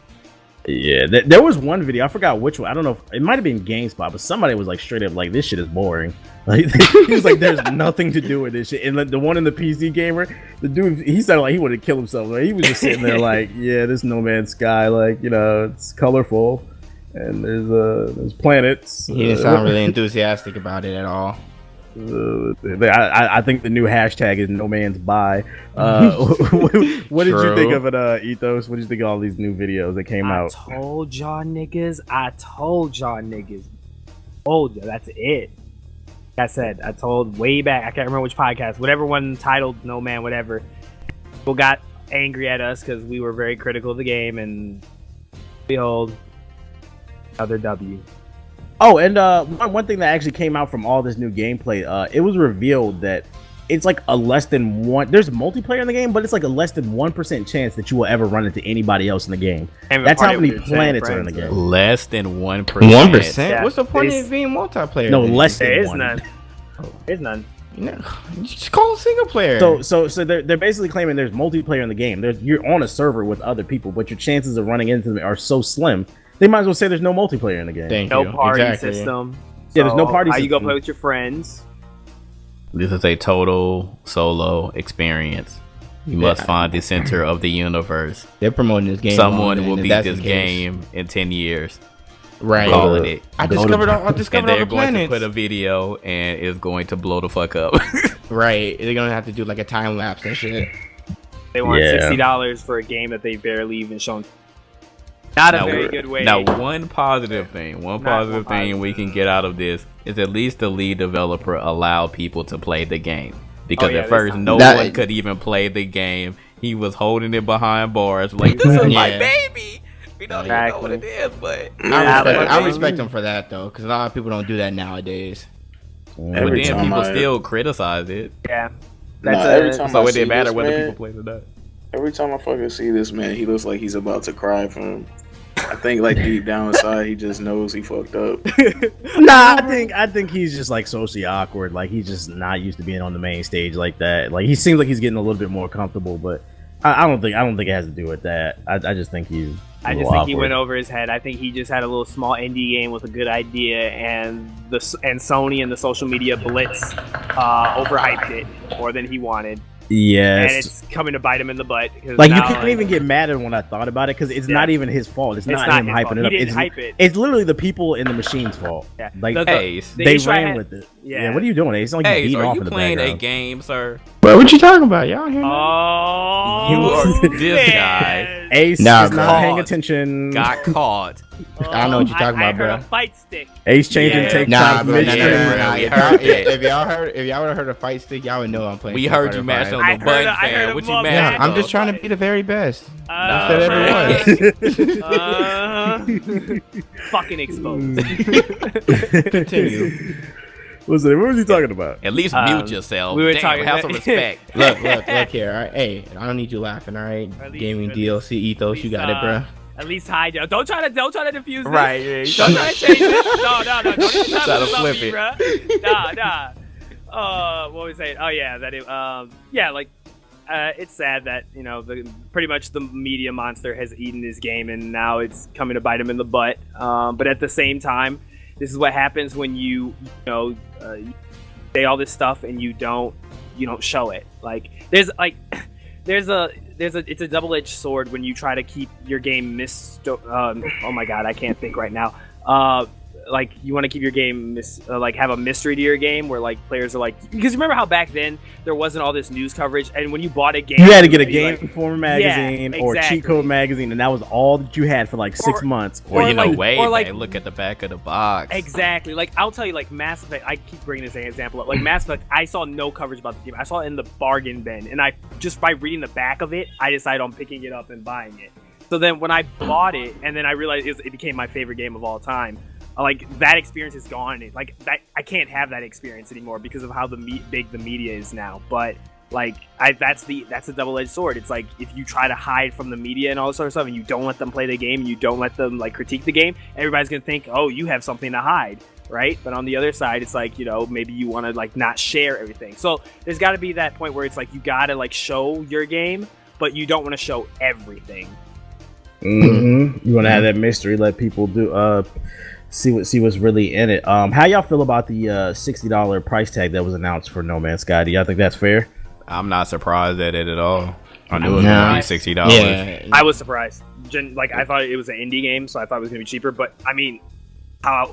Yeah, there was one video, I forgot which one. I don't know if it might have been GameSpot, but somebody was like straight up like, this shit is boring. Like, he was like, there's nothing to do with this shit. And the one in the PC Gamer, the dude, he sounded like he wanted to kill himself. Like, he was just sitting there like, yeah, this No Man's Sky, like, it's colorful and there's planets. He didn't sound really enthusiastic about it at all. I think the new hashtag is no man's buy. What did you think of it, Ethos? What did you think of all these new videos that came out? I told y'all niggas. Told you, that's it. Like I said, I told way back, I can't remember which podcast, whatever one titled No Man, whatever. People got angry at us because we were very critical of the game, and behold, another W. Oh, and one thing that actually came out from all this new gameplay, it was revealed that it's like a less than one. There's multiplayer in the game, but it's like a less than 1% chance that you will ever run into anybody else in the game. That's how many planets are in the game. Less than 1%. 1%. Yeah. What's the point of it being multiplayer? No, less than There is 1. none. There's none. No, just call it single player. So they're basically claiming there's multiplayer in the game. You're on a server with other people, but your chances of running into them are so slim. They might as well say there's no multiplayer in the game. No party system. Yeah, there's no party system. How you go system. play with your friends? This is a total solo experience. You must find the center of the universe. They're promoting this game. Someone will beat this game in 10 years. Right. Calling it. I discovered all And the they're going to planets. put a video and it's going to blow the fuck up. Right. They're gonna have to do like a time lapse and shit. They want Yeah. $60 for a game that they barely even shown. Not a very good way. Now, one positive thing we can get out of this is at least the lead developer allowed people to play the game. Because at first, no one could even play the game. He was holding it behind bars. Like, this is my baby. We don't even know what it is, but... I respect them for that, though. Because a lot of people don't do that nowadays. But then people still criticize it. Yeah. Every time So I it see didn't matter this whether man, people played or not. Every time I fucking see this man, he looks like he's about to cry from. I think like deep down inside, he just knows he fucked up. Nah, I think he's just like socially awkward. Like he's just not used to being on the main stage like that. Like he seems like he's getting a little bit more comfortable, but I don't think it has to do with that. I just think he's. I just think he went over his head. I think he just had a little small indie game with a good idea, and Sony and the social media blitz overhyped it more than he wanted. Yes. And it's coming to bite him in the butt. Like you can't even get mad at him when I thought about it because it's not even his fault. It's not him hyping it up. He didn't hype it. It's literally the people in the machine's fault. Yeah. Like Ace, they ran with it. Yeah. What are you doing, Ace? It's like Ace, you are off you in the playing a background. game, sir? Bro, what you talking about? Y'all hear me? Oh, You are this guy. Ace is not paying attention. Got caught. I don't know what you're talking about, I heard bro. a fight stick. Ace changing TikTok Nah, bro. midstream. If y'all would have heard a fight stick, y'all would know I'm playing. We heard you mash on I the heard button, a- I heard fam. a What you mother- mad? Yeah, I'm just trying to be the very best. Nah, Fucking exposed. Continue. What was he talking about? At least mute yourself. we were Damn, talking have about- some respect. Look here. All right, hey, I don't need you laughing. All right, At least- gaming at least- DLC ethos, you got it, bro. At least hide. Don't try to diffuse this. Right, yeah, Don't try to change this. No. Don't even try Try to to flip me, it. bruh. Nah. What was I saying? Oh yeah, that it. It's sad that pretty much the media monster has eaten this game, and now it's coming to bite him in the butt. But at the same time, this is what happens when you say all this stuff and you don't show it. Like it's a double-edged sword when you try to keep your game oh my god, I can't think right now. Like you want to keep your game have a mystery to your game where like players are like, because remember how back then there wasn't all this news coverage, and when you bought a game You had to get a you'd be Game like, Informer magazine or exactly. Cheat Code magazine, and that was all that you had for like 6 months. Or Or like- wait, or like- man, look at the back of the box. Exactly. Like I'll tell you, like Mass Effect. I keep bringing this example up. Like Mass Effect, I saw no coverage about the game. I saw it in the bargain bin, and I just by reading the back of it, I decided on picking it up and buying it. So then when I bought it, and then I realized it became my favorite game of all time. Like that experience is gone. Like that, I can't have that experience anymore because of how big the media is now. But like, that's a double-edged sword. It's like if you try to hide from the media and all this sort of stuff, and you don't let them play the game, and you don't let them like critique the game, everybody's gonna think, oh, you have something to hide, right? But on the other side, it's like maybe you want to like not share everything. So there's got to be that point where it's like you gotta like show your game, but you don't want to show everything. Mm-hmm. You want to have that mystery, let people do see what's really in it. How y'all feel about the $60 price tag that was announced for No Man's Sky? Do y'all think that's fair? I'm not surprised at it at all. I knew it was gonna be $60. Yeah, I was surprised. I thought it was an indie game, so I thought it was gonna be cheaper. But I mean,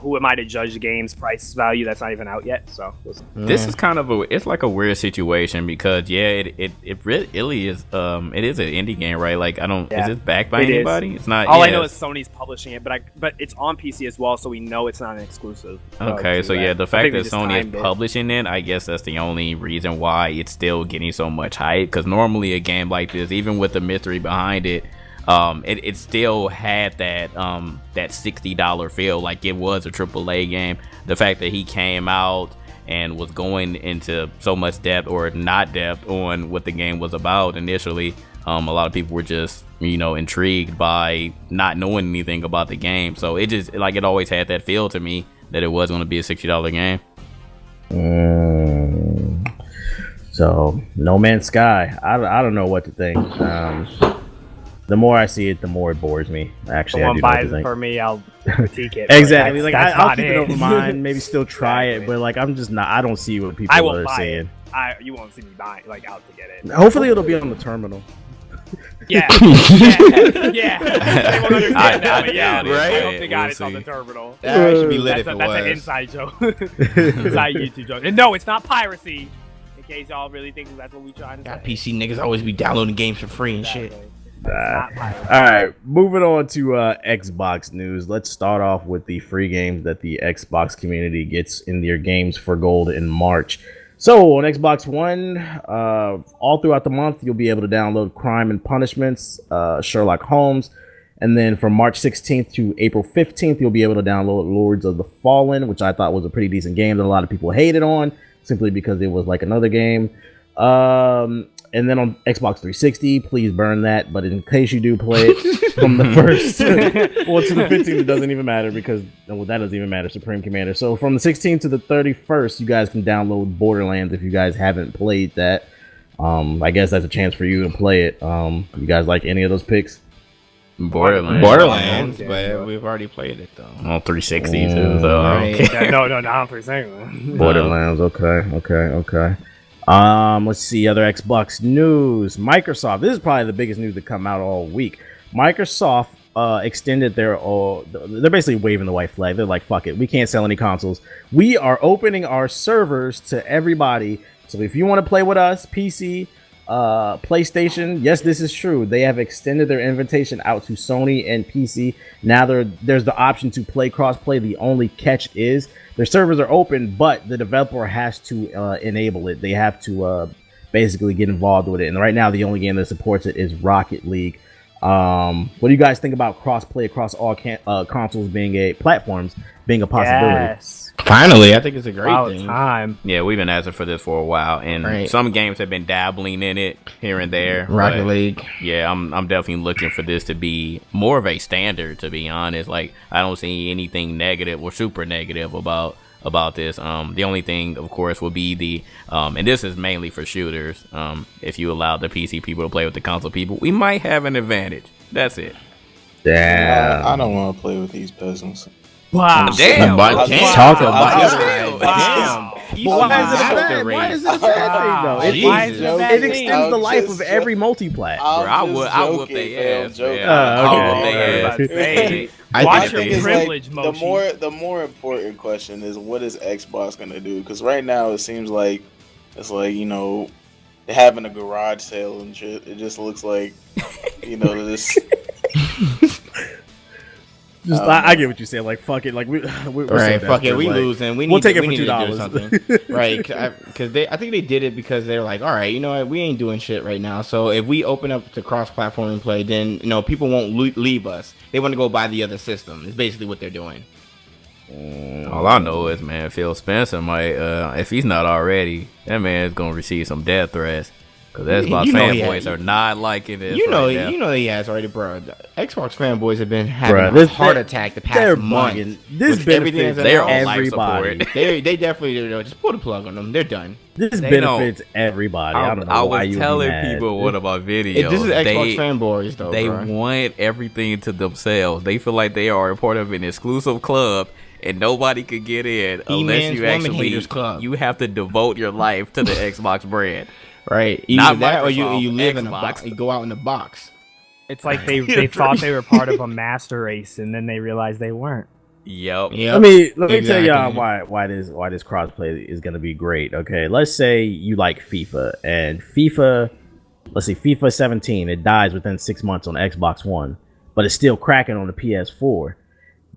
who am I to judge the game's price value that's not even out yet? So This is kind of it's like a weird situation because it really is it is an indie game, right? Like is it backed by anybody? It's not. All I know is Sony's publishing it, but it's on PC as well, so we know it's not an exclusive. Okay, so the fact that Sony is publishing it, I guess that's the only reason why it's still getting so much hype. Because normally a game like this, even with the mystery behind it, it still had that $60 feel, like it was a AAA game. The fact that he came out and was going into so much depth or not depth on what the game was about initially, a lot of people were just intrigued by not knowing anything about the game. So it just it always had that feel to me that it was going to be a $60 game. So No Man's Sky, I don't know what to think. The more I see it, the more it bores me. Actually, someone buys it for me, I'll critique it. Exactly. I'll keep it over mind. Maybe still try it, but I'm just not. I don't see what people are saying. You won't see me buying out to get it. Hopefully, it'll be on the terminal. Yeah. They won't understand that, but yeah, right? I hope they got it on the terminal. That should be lit if it was. That's an inside joke. Inside YouTube joke. And no, it's not piracy. In case y'all really think that's what we trying to say. PC niggas always be downloading games for free and shit. All right, moving on to Xbox news. Let's start off with the free games that the Xbox community gets in their games for gold in March. So on Xbox One, all throughout the month, you'll be able to download Crime and Punishments, Sherlock Holmes. And then from March 16th to April 15th, you'll be able to download Lords of the Fallen, which I thought was a pretty decent game that a lot of people hated on, simply because it was like another game. And then on Xbox 360, please burn that. But in case you do play it from the 1st, well, to the 15th, it doesn't even matter because, that doesn't even matter, Supreme Commander. So from the 16th to the 31st, you guys can download Borderlands if you guys haven't played that. I guess that's a chance for you to play it. You guys like any of those picks? Borderlands, but we've already played it though. On 360 too, so right. No, not for saying Borderlands, okay. Let's see other Xbox news. Microsoft. This is probably the biggest news to come out all week. Microsoft extended they're basically waving the white flag. They're like, fuck it, we can't sell any consoles. We are opening our servers to everybody. So if you want to play with us, PC, PlayStation, yes, this is true. They have extended their invitation out to Sony and PC. Now there's the option to play crossplay. The only catch is their servers are open, but the developer has to enable it. They have to basically get involved with it. And right now, the only game that supports it is Rocket League. What do you guys think about crossplay across all consoles being a possibility? Yes. Finally, I think it's a great thing. Time. Yeah, we've been asking for this for a while, and some games have been dabbling in it here and there. Rocket League. Yeah, I'm definitely looking for this to be more of a standard, to be honest. Like, I don't see anything negative or super negative about this. The only thing, of course, will be the and this is mainly for shooters. If you allow the PC people to play with the console people, we might have an advantage. That's it. Damn. I don't want to play with these peasants. Wow. Damn. Talk about Damn. Why is it a bad thing, though? It extends the life of every multiplat. I would they ass. Watch your privilege, Moshi. The more important question is, what is Xbox gonna do? Because right now it seems like it's like, they're having a garage sale and shit. It just looks like, this. I get what you're saying. Like, fuck it. Like, we're right. Fuck it. We losing. We'll take it for $2. Right. Because I think they did it because they're like, all right, you know what? We ain't doing shit right now. So if we open up to cross-platform play, then people won't leave us. They want to go buy the other system. It's basically what they're doing. All I know is, man, Phil Spencer might, if he's not already, that man is gonna receive some death threats. Because Xbox fanboys are not liking this. You know he has already, bro. Xbox fanboys have been having a heart attack the past month. This benefits everybody. They definitely just pull the plug on them. They're done. This benefits everybody. I don't know why you telling people what about video. This is Xbox fanboys, though. They want everything to themselves. They feel like they are a part of an exclusive club. And nobody could get in unless you you have to devote your life to the Xbox brand. Right. Either that or you live in a box. You go out in the box. It's like they thought they were part of a master race and then they realized they weren't. Yep. Yep. Let me tell Exactly. y'all why this crossplay is gonna be great. Okay, let's say you like FIFA and FIFA 17. It dies within 6 months on Xbox One, but it's still cracking on the PS4.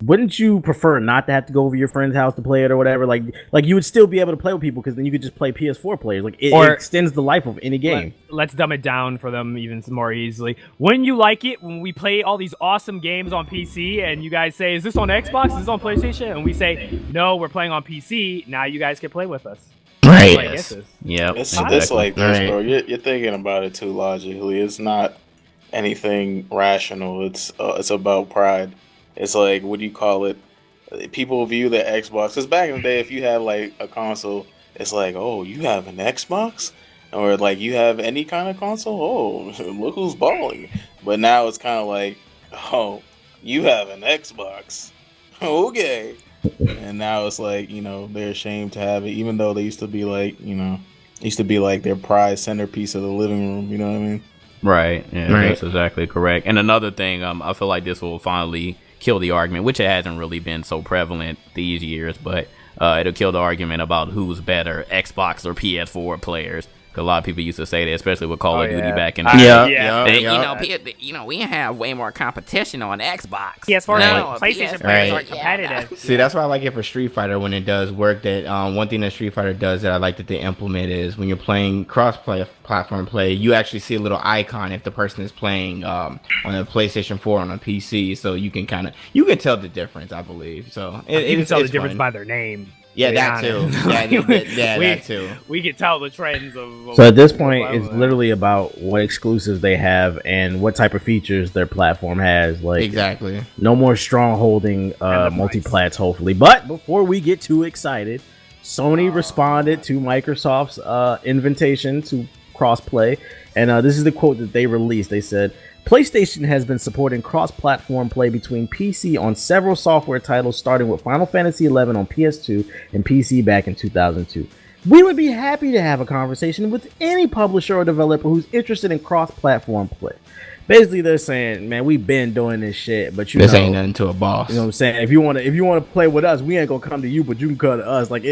Wouldn't you prefer not to have to go over to your friend's house to play it or whatever? Like you would still be able to play with people because then you could just play PS4 players. Like it extends the life of any game. Let's dumb it down for them even more easily. Wouldn't you like it when we play all these awesome games on PC and you guys say, "Is this on Xbox? Is this on PlayStation?" And we say, "No, we're playing on PC." Now you guys can play with us. Right. Like, yes. Yep. It's exactly. like this, Right. bro. You're thinking about it too logically. It's not anything rational. It's about pride. It's like, what do you call it? People view the Xbox, because back in the day, if you had like a console, it's like, oh, you have an Xbox, or like you have any kind of console. Oh, look who's balling. But now it's kind of like, oh, you have an Xbox, okay. And now it's like, they're ashamed to have it, even though they used to be like, their prize centerpiece of the living room. You know what I mean? Right. Yeah, Right. that's exactly correct. And another thing, I feel like this will finally kill the argument, which it hasn't really been so prevalent these years, but it'll kill the argument about who's better, Xbox or PS4 players. 'Cause a lot of people used to say that, especially with Call of Duty back in the day. Yeah. And, we have way more competition on Xbox. PS4 No, and PlayStation PS4 players Right. aren't competitive. See, that's why I like it for Street Fighter when it does work. That one thing that Street Fighter does that I like that they implement is when you're playing cross-play platform play, you actually see a little icon if the person is playing on a PlayStation 4 on a PC, so you can tell the difference, I believe. So You can tell the it's difference fun. by their name. Yeah, to be that too. honest. That too. We can tell the trends of. So at this point, it's literally about what exclusives they have and what type of features their platform has. Like Exactly. no more strong-holding multi-plats, hopefully. But before we get too excited, Sony responded to Microsoft's invitation to crossplay, and this is the quote that they released. They said, PlayStation has been supporting cross-platform play between PC on several software titles, starting with Final Fantasy XI on PS2 and PC back in 2002. We would be happy to have a conversation with any publisher or developer who's interested in cross-platform play. Basically, they're saying, man, we've been doing this shit, but This ain't nothing to a boss. you know what I'm saying? If you want to play with us, we ain't gonna come to you, but you can come to us. Like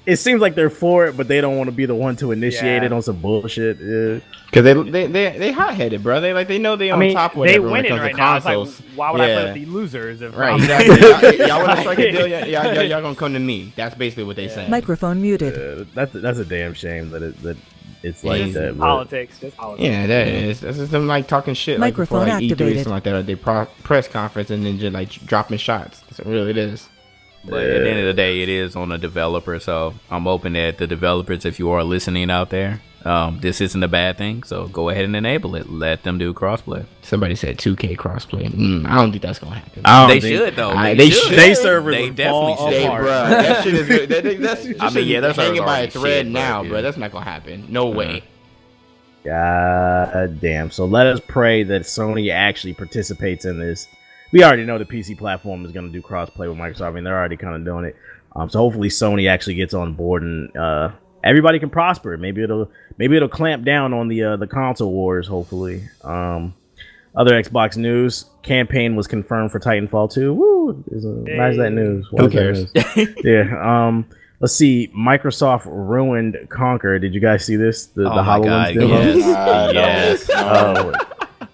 it seems like they're for it, but they don't want to be the one to initiate it on some bullshit. Yeah. Because they hot-headed, bro. They know they on top with they everyone when win it it comes right to now. It's consoles. like, why would I play with the losers? If Right, I'm- exactly. y'all want to strike a deal? Y'all gonna come to me. That's basically what they say. Microphone muted. That's a damn shame that it's like Just that. but- Politics, just politics. Yeah, that is. That's just them like talking shit like before Microphone like E3 or activated. something like that, or they press conference and then just like dropping shots. That's what really it is. But at the end of the day, it is on the developer, so I'm hoping that the developers, if you are listening out there, this isn't a bad thing, so go ahead and enable it. Let them do crossplay. Somebody said 2K crossplay. I don't think that's gonna happen. They should, though. They should. They servers They would definitely fall should. apart. Bro, that shit is good. That's I mean, yeah, that's hanging by a already thread shit, now, but, bro. yeah. That's not gonna happen. No way. God damn. So let us pray that Sony actually participates in this. We already know the PC platform is going to do crossplay with Microsoft. I mean, they're already kind of doing it. So hopefully Sony actually gets on board and everybody can prosper. Maybe it'll clamp down on the console wars. Hopefully. Other Xbox news: campaign was confirmed for Titanfall 2. Woo! Why is that news? Why Who is that cares? news? Yeah. Let's see. Microsoft ruined Conquer. Did you guys see this? The Oh my HoloLens God, demo? yes. Oh,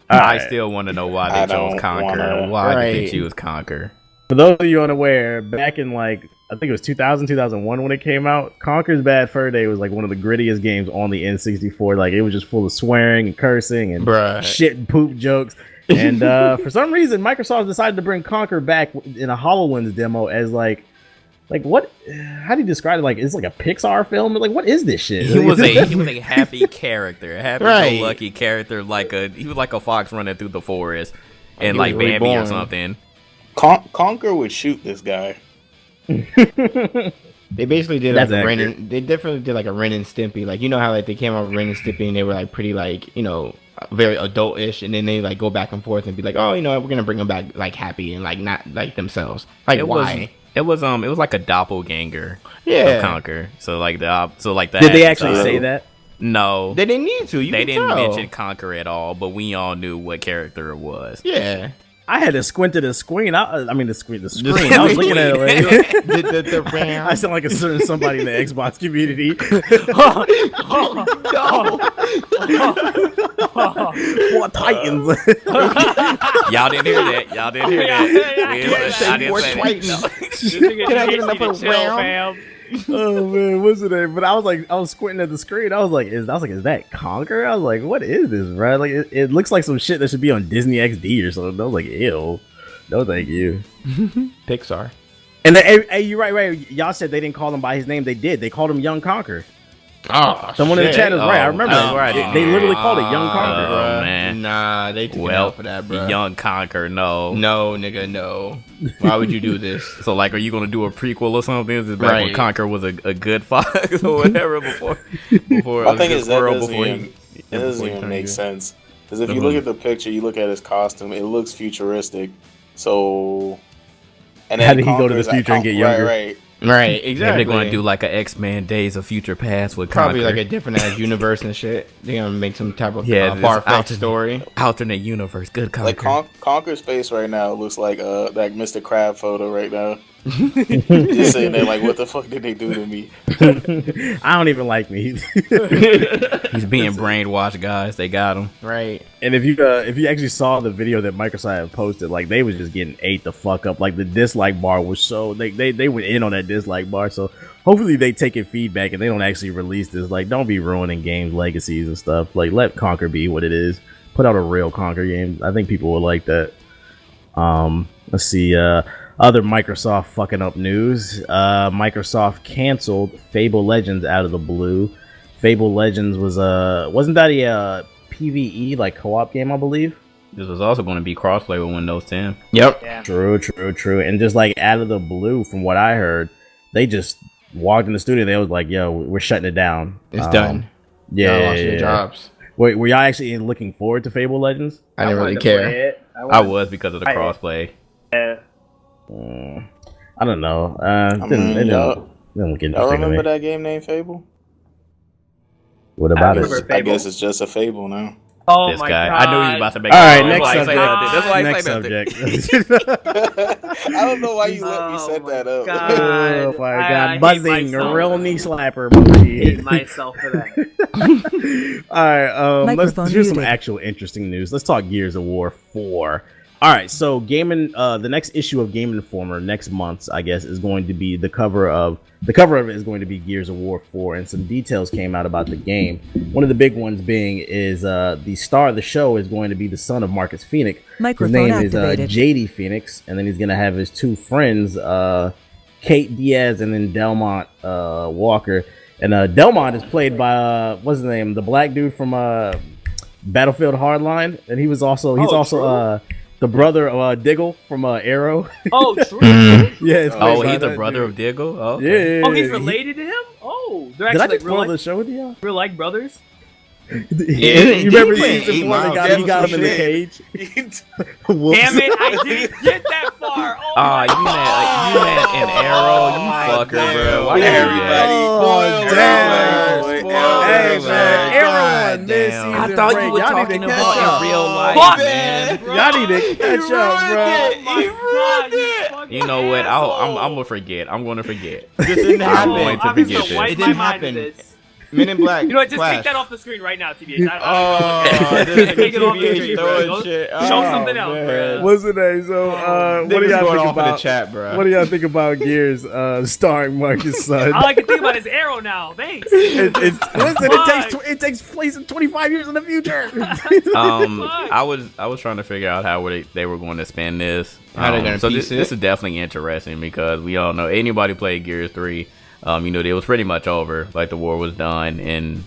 I alright. still want to know why I they chose don't Conquer. wanna- Why did they Right. choose Conquer? For those of you unaware, back in I think it was 2000, 2001 when it came out, Conquer's Bad Fur Day was like one of the grittiest games on the N64. Like it was just full of swearing and cursing and Bruh. shit and poop jokes. And for some reason, Microsoft decided to bring Conquer back in a HoloLens demo as like what? How do you describe it? Like it's like a Pixar film. Like what is this shit? He was a happy character, a Right. happy-go-lucky character. He was like a fox running through the forest, and He like was Bambi or reborn. something. Conquer would shoot this guy. They basically did That's like a Ren accurate. and, they definitely did like a Ren and Stimpy. Like you know how like they came out with Ren and Stimpy and they were like pretty like very adult-ish, and then they like go back and forth and be like, oh, we're gonna bring them back like happy and like not like themselves. Like why? It was like a doppelganger Yeah. of Conquer. So like that. Did they actually say that? No, They didn't need to. they can didn't tell. mention Conquer at all. But we all knew what character it was. Yeah. I had to squint to the screen. I mean the screen. I was looking at it like the I sound like a certain somebody in the Xbox community. What Titans? Y'all didn't hear that. Y'all didn't hear that. I didn't say that. Can I get another round? Oh man, what's the name? But I was squinting at the screen. I was like, is that Conquer? I was like, what is this, bro? Like, it looks like some shit that should be on Disney XD or something. I was like, ew. No, thank you. Pixar. And then, hey, you're right. Y'all said they didn't call him by his name. They did. They called him Young Conquer. Oh, someone in the chat is right. I remember that. They literally called it Young Conquer. Oh man, nah, they took it out for that, bro. Young Conquer, no, nigga, no. Why would you do this? So, like, are you gonna do a prequel or something? Is it back when Conquer was a good fox or whatever before? I think it doesn't even make sense. Because if you look at the picture, you look at his costume, it looks futuristic. So, and then how did he go to the future and get younger? Right, exactly. They're gonna do like a X-Men Days of Future Past with probably Conquer. like a different ass universe and shit. They're gonna make some type of far-fetched story, alternate universe. Good Conquer. Like Conquer's face right now looks like that Mr. Crab photo right now. Just sitting there like, what the fuck did they do to me? I don't even like me. He's being brainwashed, guys. They got him right. And if you actually saw the video that Microsoft had posted, like, they was just getting ate the fuck up. Like, the dislike bar was so they went in on that dislike bar. So hopefully they take it feedback and they don't actually release this. Like, don't be ruining games legacies and stuff. Like, let Conquer be what it is. Put out a real Conquer game. I think people will like that. Let's see. Other Microsoft fucking up news. Microsoft canceled Fable Legends out of the blue. Fable Legends wasn't that a PvE like co-op game, I believe? This was also going to be crossplay with Windows 10. Yep. Yeah. True. And just like out of the blue, from what I heard, they just walked in the studio. They was like, "Yo, we're shutting it down. It's done." Yeah, lost your jobs. Were y'all actually looking forward to Fable Legends? I didn't really care. I was because of the crossplay. Yeah. I don't know. Didn't look interesting. I remember to me. that game named Fable. What about I guess it's just a Fable now. Oh This my guy. God. I knew he was about to make. All right, That's next why subject. I don't know why you let me set that up. Oh my I God, hate buzzing, myself. real knee slapper. I hate myself for that. All right, here's some muted. actual interesting news. Let's talk Gears of War 4. All right, so the next issue of Game Informer next month, I guess, is going to be the cover of it is going to be Gears of War 4, and some details came out about the game. One of the big ones being is the star of the show is going to be the son of Marcus Phoenix. Microphone His name activated. is JD Phoenix, and then he's gonna have his two friends, Kate Diaz and then Delmont Walker. And Delmont is played by what's his name, the black dude from Battlefield Hardline, and he's also the brother of Diggle from Arrow. Oh, true. Yeah. He's the brother of Diggle. Oh, okay. Yeah. Oh, he's related to him? Oh, they're Did I actually just like spoil the show with y'all? real like brothers? You remember played season 8 1? Mile. He got him in the cage. Whoops. Damn it, I didn't get that far. Oh, my You meant an arrow, you fucker, bro. Why you do that? Oh, damn. Hey, man. Everyone this damn. season I thought break. you were Y'all need talking to catch about up. in real life, Fuck, man. Y'all need to catch up, bro. Oh my God, you fucking You know what? asshole. I'm gonna forget. I'm gonna forget. This didn't I'm happen. going to I'm just forget gonna this. wipe It my didn't mind to happen. this. Men in Black. You know what? Just Flash. take that off the screen right now, TBH. Take it off the screen, bro. shit. Show something else, bro. What's the name? So, what do Niggas y'all going think off in the about? chat, bro. What do y'all think about Gears starring Marcus' son? All I can think about is Arrow now. Thanks. It takes place in 25 years in the future. I was trying to figure out how they were going to spin this. How they gonna so piece this it? is definitely interesting because we all know anybody played Gears 3. It was pretty much over. Like, the war was done and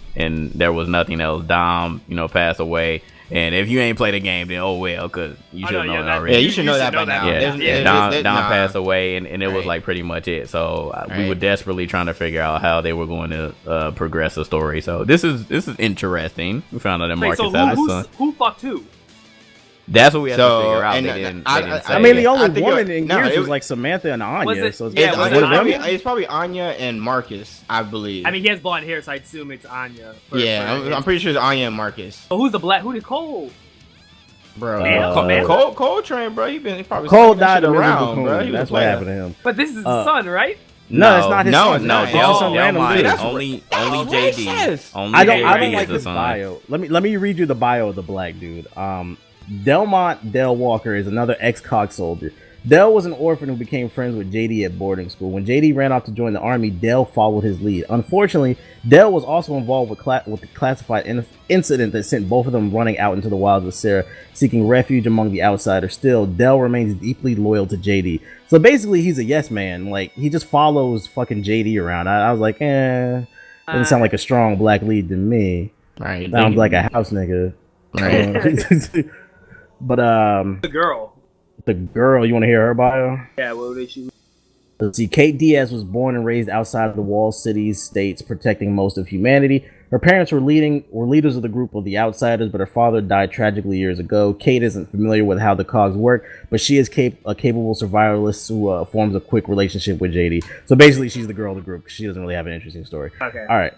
there was nothing else. Dom, passed away. And if you ain't played the game, then oh well, because you should have known that already. Yeah, you should know that by now. Dom passed away, and it was like pretty much it. So we were desperately trying to figure out how they were going to progress the story. So this is interesting. We found out that Wait, Marcus so had a son. who fucked who? That's what we had to So, figure out. and They didn't I say. I mean, the I only think woman it- in no, Gears it- was like Samantha and Anya. Was it- So it's, yeah, was it Anya? It's probably Anya and Marcus, I believe. I mean, he has blonde hair, so I assume it's Anya. I'm pretty sure it's Anya and Marcus. So who's the black? Who did Cole? bro. Coltrane, bro. He probably Cole died shit of around, bro. He was That's a what player. happened to him. But this is his son, right? No, it's not his son. No, It's just some random dude. only JD. racist. Only I don't JD like is the his son. bio. Let me read you the bio of the black dude. Delmont Del Walker is another ex-COG soldier. Del was an orphan who became friends with JD at boarding school. When JD ran off to join the army, Del followed his lead. Unfortunately, Del was also involved with the classified incident that sent both of them running out into the wilds of Sarah, seeking refuge among the outsiders. Still, Del remains deeply loyal to JD. So basically, he's a yes man. Like, he just follows fucking JD around. I was like, doesn't sound like a strong black lead to me. Right. Sounds like a house nigga. Right. But The girl. the girl, you want to hear her bio? Yeah, what did she? Let's see. Kate Diaz was born and raised outside of the walled cities, states, protecting most of humanity. Her parents were leaders of the group of the Outsiders, but her father died tragically years ago. Kate isn't familiar with how the cogs work, but she is a capable survivalist who forms a quick relationship with JD. So basically, she's the girl of the group. She doesn't really have an interesting story. Okay. All right.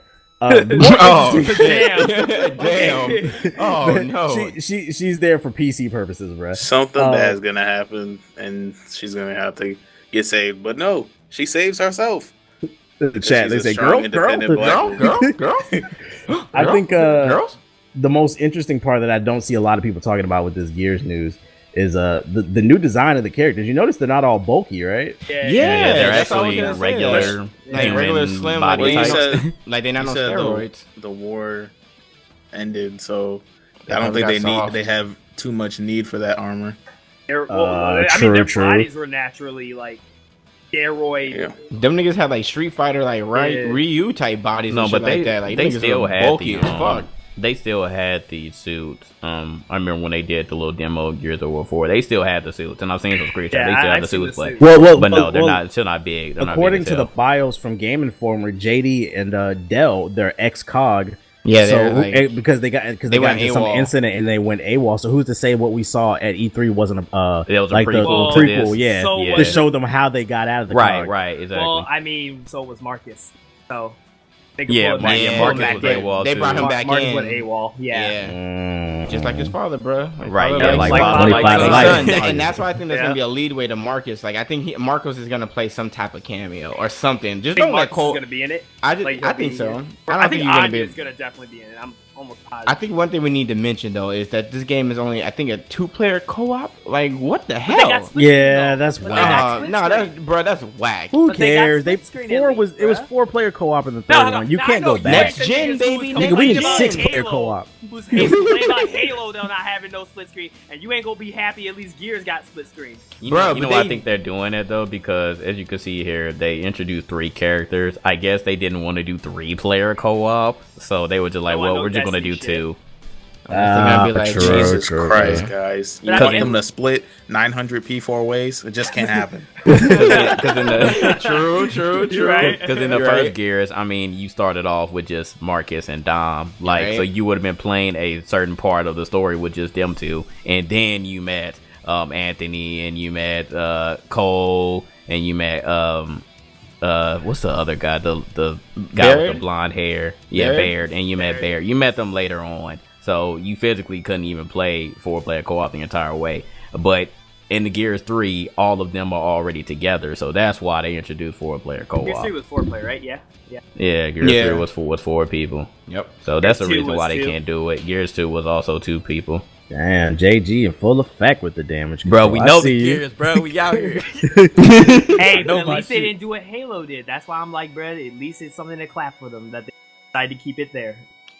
Damn. Oh no. She's there for PC purposes, bruh. Something bad's gonna happen, and she's gonna have to get saved. But no, she saves herself. The chat, they She's a say, strong, girl. independent black woman. I think girls. the most interesting part that I don't see a lot of people talking about with this Gears news is the new design of the characters. You notice they're not all bulky, right? Yeah, they're that's all I was actually gonna say. regular, Like human regular slim, body like, types. like they're not on steroids. The war ended, so Yeah, I don't think got soft. they have too much need for that armor. I mean, their bodies were naturally like steroid. Yeah. Them niggas had like Street Fighter, like Yeah. Ryu type bodies. No, and but shit they like that. Like they niggas still were had bulky the as fuck. they still had the suits. I remember when they did the little demo of Gears of War 4. They still had the suits, and I've seen some screenshots. Yeah, they still I've have the seen suits, the but suits. but no, they're still not big. They're According not big to the as hell. bios from Game Informer, JD and Dell, they're ex-COG. Yeah, So they're like, because they got they into went some AWOL. incident and they went AWOL. So who's to say what we saw at E3 wasn't a It was a like prequel the to prequel? this. Yeah, So to was- show them how they got out of the COG. Right, exactly. Well, I mean, so was Marcus. So they could Yeah, pull it back. yeah, Pull it Marcus back was in. AWOL they too. brought him back Marcus in. went AWOL. Yeah. Just like his father, bro. Like, Right, father, yeah, like like Father, Father, like like Son. Son. And that's why I think there's Yeah. gonna be a leadway to Marcus. Like I think Marcos is gonna play some type of cameo or something. Just I think don't let Marcus Cole. is gonna be in it. I Like, he'll think be- so. I think he's gonna Anya be. is gonna definitely be in it. I'm almost I positive. think one thing we need to mention though is that this game is only, I think, a 2-player co-op. Like what the But they hell? got split Yeah, screen, though. that's But they whack. got split No, screen. that's whack. Who But they got cares? split They screen at four least, was it was bruh. 4-player co-op in the third No, one. You I can't know go back. Next gen, baby, Nigga, we need about 6-player Halo, co-op. Who's playing about Halo though, not having no split screen, and you ain't gonna be happy. At least Gears got split screen. You Bro, know, but why I they- think they're doing it though, because as you can see here, they introduced 3 characters. I guess they didn't want to do 3-player co-op, so they were just like, They want well, no we're just gonna Destiny do shit. 2. Gonna be like, true, Jesus true, Christ, true. guys! You But I want mean- them to split 900p 4 ways? It just can't happen. Because in the True. Right? Because in the You're first right. Gears, I mean, you started off with just Marcus and Dom, like Right. so you would have been playing a certain part of the story with just them two, and then you met Anthony, and you met Cole, and you met what's the other guy, the guy with Baird? the blonde hair, yeah, Baird? Baird, and you met Baird. You met them later on, so you physically couldn't even play 4-player co-op the entire way, but. In the Gears 3, all of them are already together, so that's why they introduced 4-player co-op. Gears 3 was 4-player, right? Yeah. Yeah, Gears Yeah. 3 was 4 people. Yep. So that's the Gears 2 reason was why they 2. can't do it. Gears 2 was also 2 people. Damn, JG in full effect with the damage. Bro, we control. I know the see you. Gears, bro. We out here. Hey, but know at my least they shit. didn't do what Halo did. That's why I'm like, bro, at least it's something to clap for them that they decided to keep it there.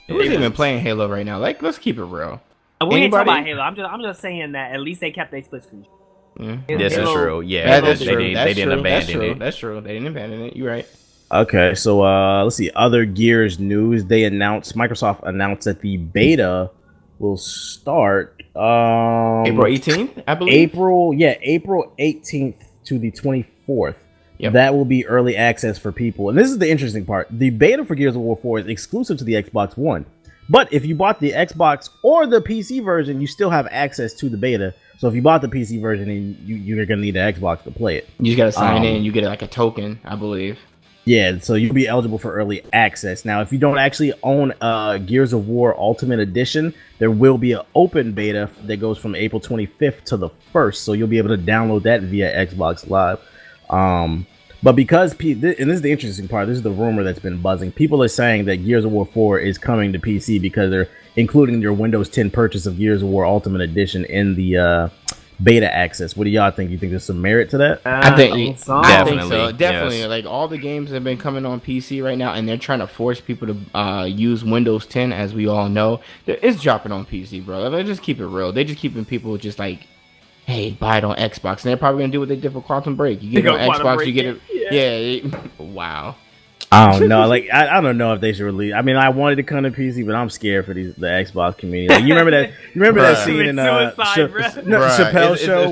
Who's even playing Halo right now? Like, let's keep it real. We ain't talking Anybody? about Halo. I'm just saying that at least they kept their split screen. This is Halo- true. Yeah, That's they, true. Did, That's they didn't true. abandon That's true. it. That's true. They didn't abandon it. You're right. Okay, so let's see. Other Gears news. Microsoft announced that the beta will start April 18th, I believe. April 18th to the 24th. Yep. That will be early access for people. And this is the interesting part. The beta for Gears of War 4 is exclusive to the Xbox One. But if you bought the Xbox or the PC version, you still have access to the beta. So if you bought the PC version, then you're going to need an Xbox to play it. You just gotta sign in. You get like a token, I believe. Yeah, so you'll be eligible for early access. Now, if you don't actually own Gears of War Ultimate Edition, there will be an open beta that goes from April 25th to the 1st, so you'll be able to download that via Xbox Live. But because, and this is the interesting part, this is the rumor that's been buzzing, people are saying that Gears of War 4 is coming to PC because they're including your Windows 10 purchase of Gears of War Ultimate Edition in the beta access. What do y'all think? You think there's some merit to that? I think so. Definitely. Definitely. Yes. Like all the games have been coming on PC right now, and they're trying to force people to use Windows 10, as we all know. It's dropping on PC, bro. Let's just keep it real. They're just keeping people just like, hey, buy it on Xbox, and they're probably gonna do what they did for Quantum Break. You get it on Xbox, you get it. Yeah. Wow. I don't know. Like I don't know if they should release. I mean, I wanted to come to PC, but I'm scared for the Xbox community. Like, you remember that? You remember that scene in Chappelle's show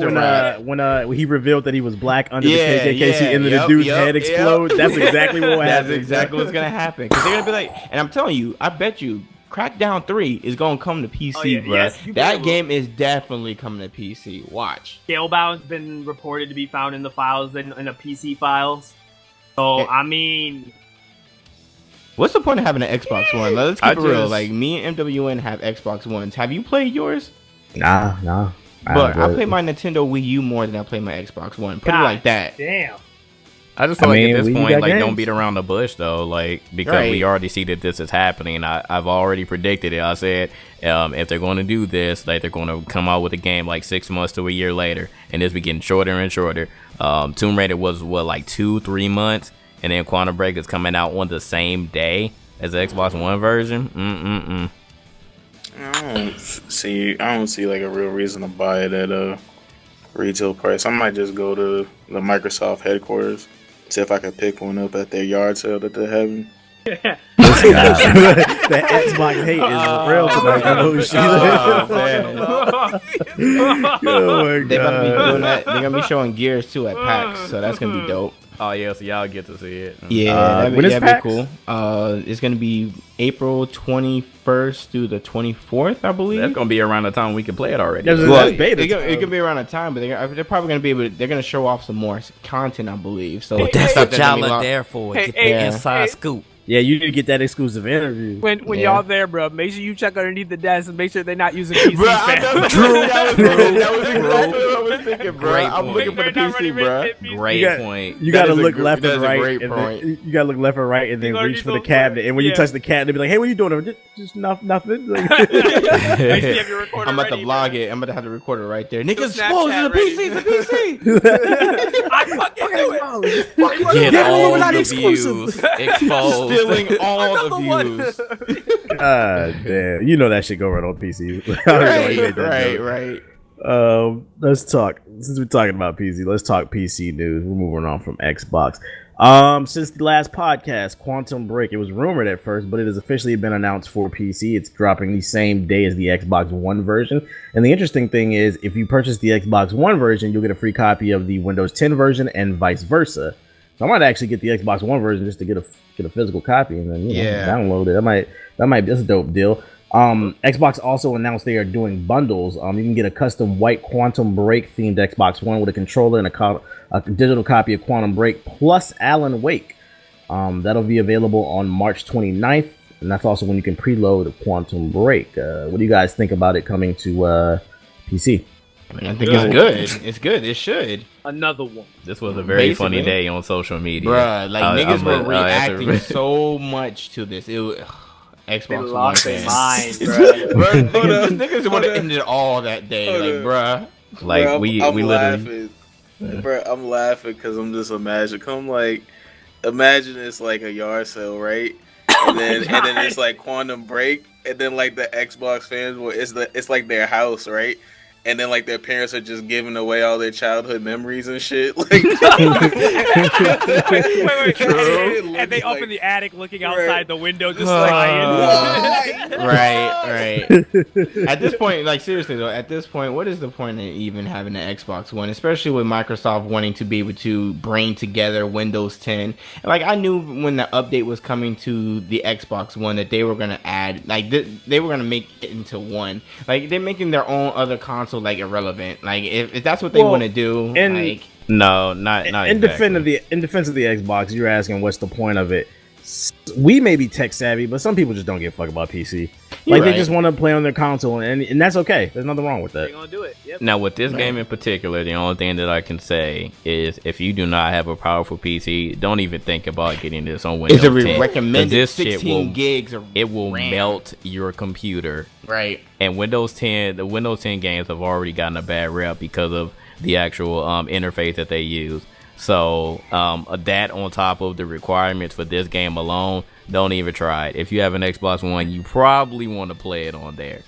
when he revealed that he was black under the KKK, and then the dude's head explodes. That's exactly what happened. That's exactly what's gonna happen. Because they're gonna be like, and I'm telling you, I bet you, Crackdown 3 is gonna come to PC, bro. Yes, that game is definitely coming to PC. Watch. Scalebound's been reported to be found in the files in the PC files. So I mean, what's the point of having an Xbox One? Let's keep it real. Like, me and MWN have Xbox Ones. Have you played yours? Nah. But I play my Nintendo Wii U more than I play my Xbox One. Put it like that. Damn. I just feel like at this point, like, don't beat around the bush, though, like, because we already see that this is happening. I've already predicted it. I said, if they're going to do this, like, they're going to come out with a game like 6 months to a year later, and it's be getting shorter and shorter. Tomb Raider was, like 2-3 months, and then Quantum Break is coming out on the same day as the Xbox One version. I don't see like a real reason to buy it at a retail price. I might just go to the Microsoft headquarters, see if I can pick one up at their yard sale that they're having. The Xbox hate is real tonight. Oh my god! They're gonna be doing that. They're gonna be showing Gears too at PAX, so that's gonna be dope. Oh yeah, so y'all get to see it. Yeah, that'd be cool. It's gonna be April 21st through the 24th, I believe. That's gonna be around the time we can play it already. It could be around the time, but they're probably gonna be able. They're gonna show off some more content, I believe. So that's what y'all are there for. Get the inside scoop. Yeah, you need to get that exclusive interview. When y'all there, bro, make sure you check underneath the desk and make sure they're not using PC. Bro, that was exactly what I was thinking, bro. I'm looking for the PC, bro. Great point. You gotta look left and right. You gotta look left and right, and then reach for the cabinet. And when you touch the cabinet, be like, "Hey, what are you doing?" Just nothing. I'm about to vlog it. I'm about to have the recorder right there. Niggas, exposing the PC. I fucking knew it. Get all the views exposed. Stealing all the views. God damn. You know that shit go right on PC. Right. Let's talk. Since we're talking about PC, let's talk PC news. We're moving on from Xbox. Since the last podcast, Quantum Break, it was rumored at first, but it has officially been announced for PC. It's dropping the same day as the Xbox One version. And the interesting thing is, if you purchase the Xbox One version, you'll get a free copy of the Windows 10 version and vice versa. So I might actually get the Xbox One version just to get a physical copy and then download it. That's a dope deal. Xbox also announced they are doing bundles. You can get a custom white Quantum Break themed Xbox One with a controller and a digital copy of Quantum Break plus Alan Wake. That'll be available on March 29th, and that's also when you can preload Quantum Break. What do you guys think about it coming to PC? I think it's good. It's good. It should. Another one. This was a very funny day on social media. Bruh, like niggas were reacting so much to this. It was, Xbox One fans. Mind, bruh. Niggas would have ended all that day. Like, bruh. Like, I'm we literally... Bruh, I'm laughing because I'm just imagine it's like a yard sale, right? And then it's like Quantum Break, and then like the Xbox fans, it's like their house, right? And then, like, their parents are just giving away all their childhood memories and shit. Like, wait. And they up in the attic looking outside the window just crying. Right. At this point, like, seriously, though, what is the point of even having an Xbox One? Especially with Microsoft wanting to be able to bring together Windows 10. And, like, I knew when the update was coming to the Xbox One that they were going to add, like, they were going to make it into one. Like, they're making their own other console, like, irrelevant. Like, if that's what they want to do, and like... No, not in exactly. defense of the Xbox, you're asking what's the point of it. We may be tech savvy, but some people just don't give a fuck about PC. Like they just want to play on their console, and that's okay. There's nothing wrong with that. They're gonna do it. Yep. Now, with this game in particular, the only thing that I can say is if you do not have a powerful PC, don't even think about getting this on Windows 10. It's a recommended this 16 gigs of it will RAM. melt your computer. Right. And Windows 10, the Windows 10 games have already gotten a bad rep because of the actual interface that they use. So that on top of the requirements for this game alone, don't even try it. If you have an Xbox One, you probably want to play it on there.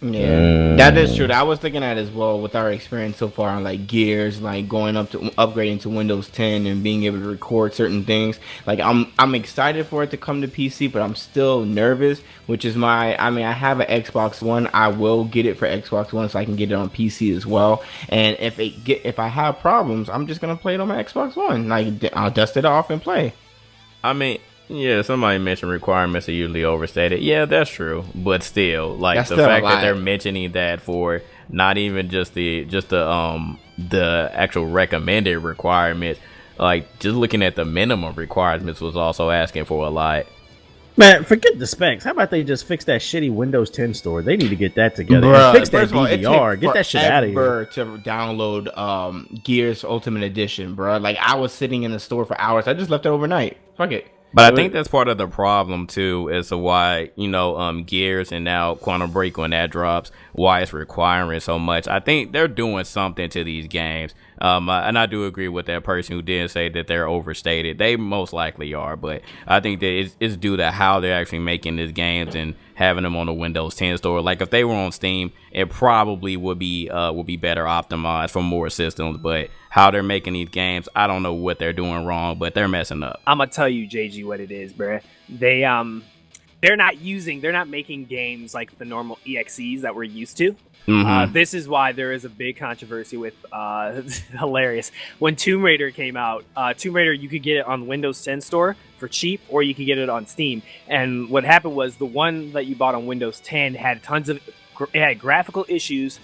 Yeah, that is true. I was thinking that as well with our experience so far on like Gears, like going up to upgrading to Windows 10 and being able to record certain things. Like I'm excited for it to come to PC, but I'm still nervous, which is I have an Xbox One. I will get it for Xbox One so I can get it on PC as well. And if I have problems, I'm just gonna play it on my Xbox One. Like I'll dust it off and play. I mean, yeah, somebody mentioned requirements are usually overstated. Yeah, that's true. But still, like That's the still fact a that lot. they're mentioning that for not even just the actual recommended requirements, like just looking at the minimum requirements was also asking for a lot. Man, forget the specs. How about they just fix that shitty Windows 10 store? They need to get that together. Bruh, And fix that first of all, it DVR. took Get that shit out of here. forever to download Gears Ultimate Edition, bro. Like I was sitting in the store for hours. I just left it overnight. Fuck it. But I think that's part of the problem too, as to why Gears and now Quantum Break when that drops, why it's requiring so much. I think they're doing something to these games, and I do agree with that person who did say that they're overstated. They most likely are, but I think that it's due to how they're actually making these games and having them on the Windows 10 store. Like if they were on Steam, it probably would be better optimized for more systems. But how they're making these games, I don't know what they're doing wrong, but they're messing up. I'm gonna tell you, JG, what it is, bruh. They're not making games like the normal EXEs that we're used to. Mm-hmm. This is why there is a big controversy with hilarious. When Tomb Raider came out, Tomb Raider, you could get it on Windows 10 store for cheap, or you could get it on Steam. And what happened was the one that you bought on Windows 10 had it had graphical issues.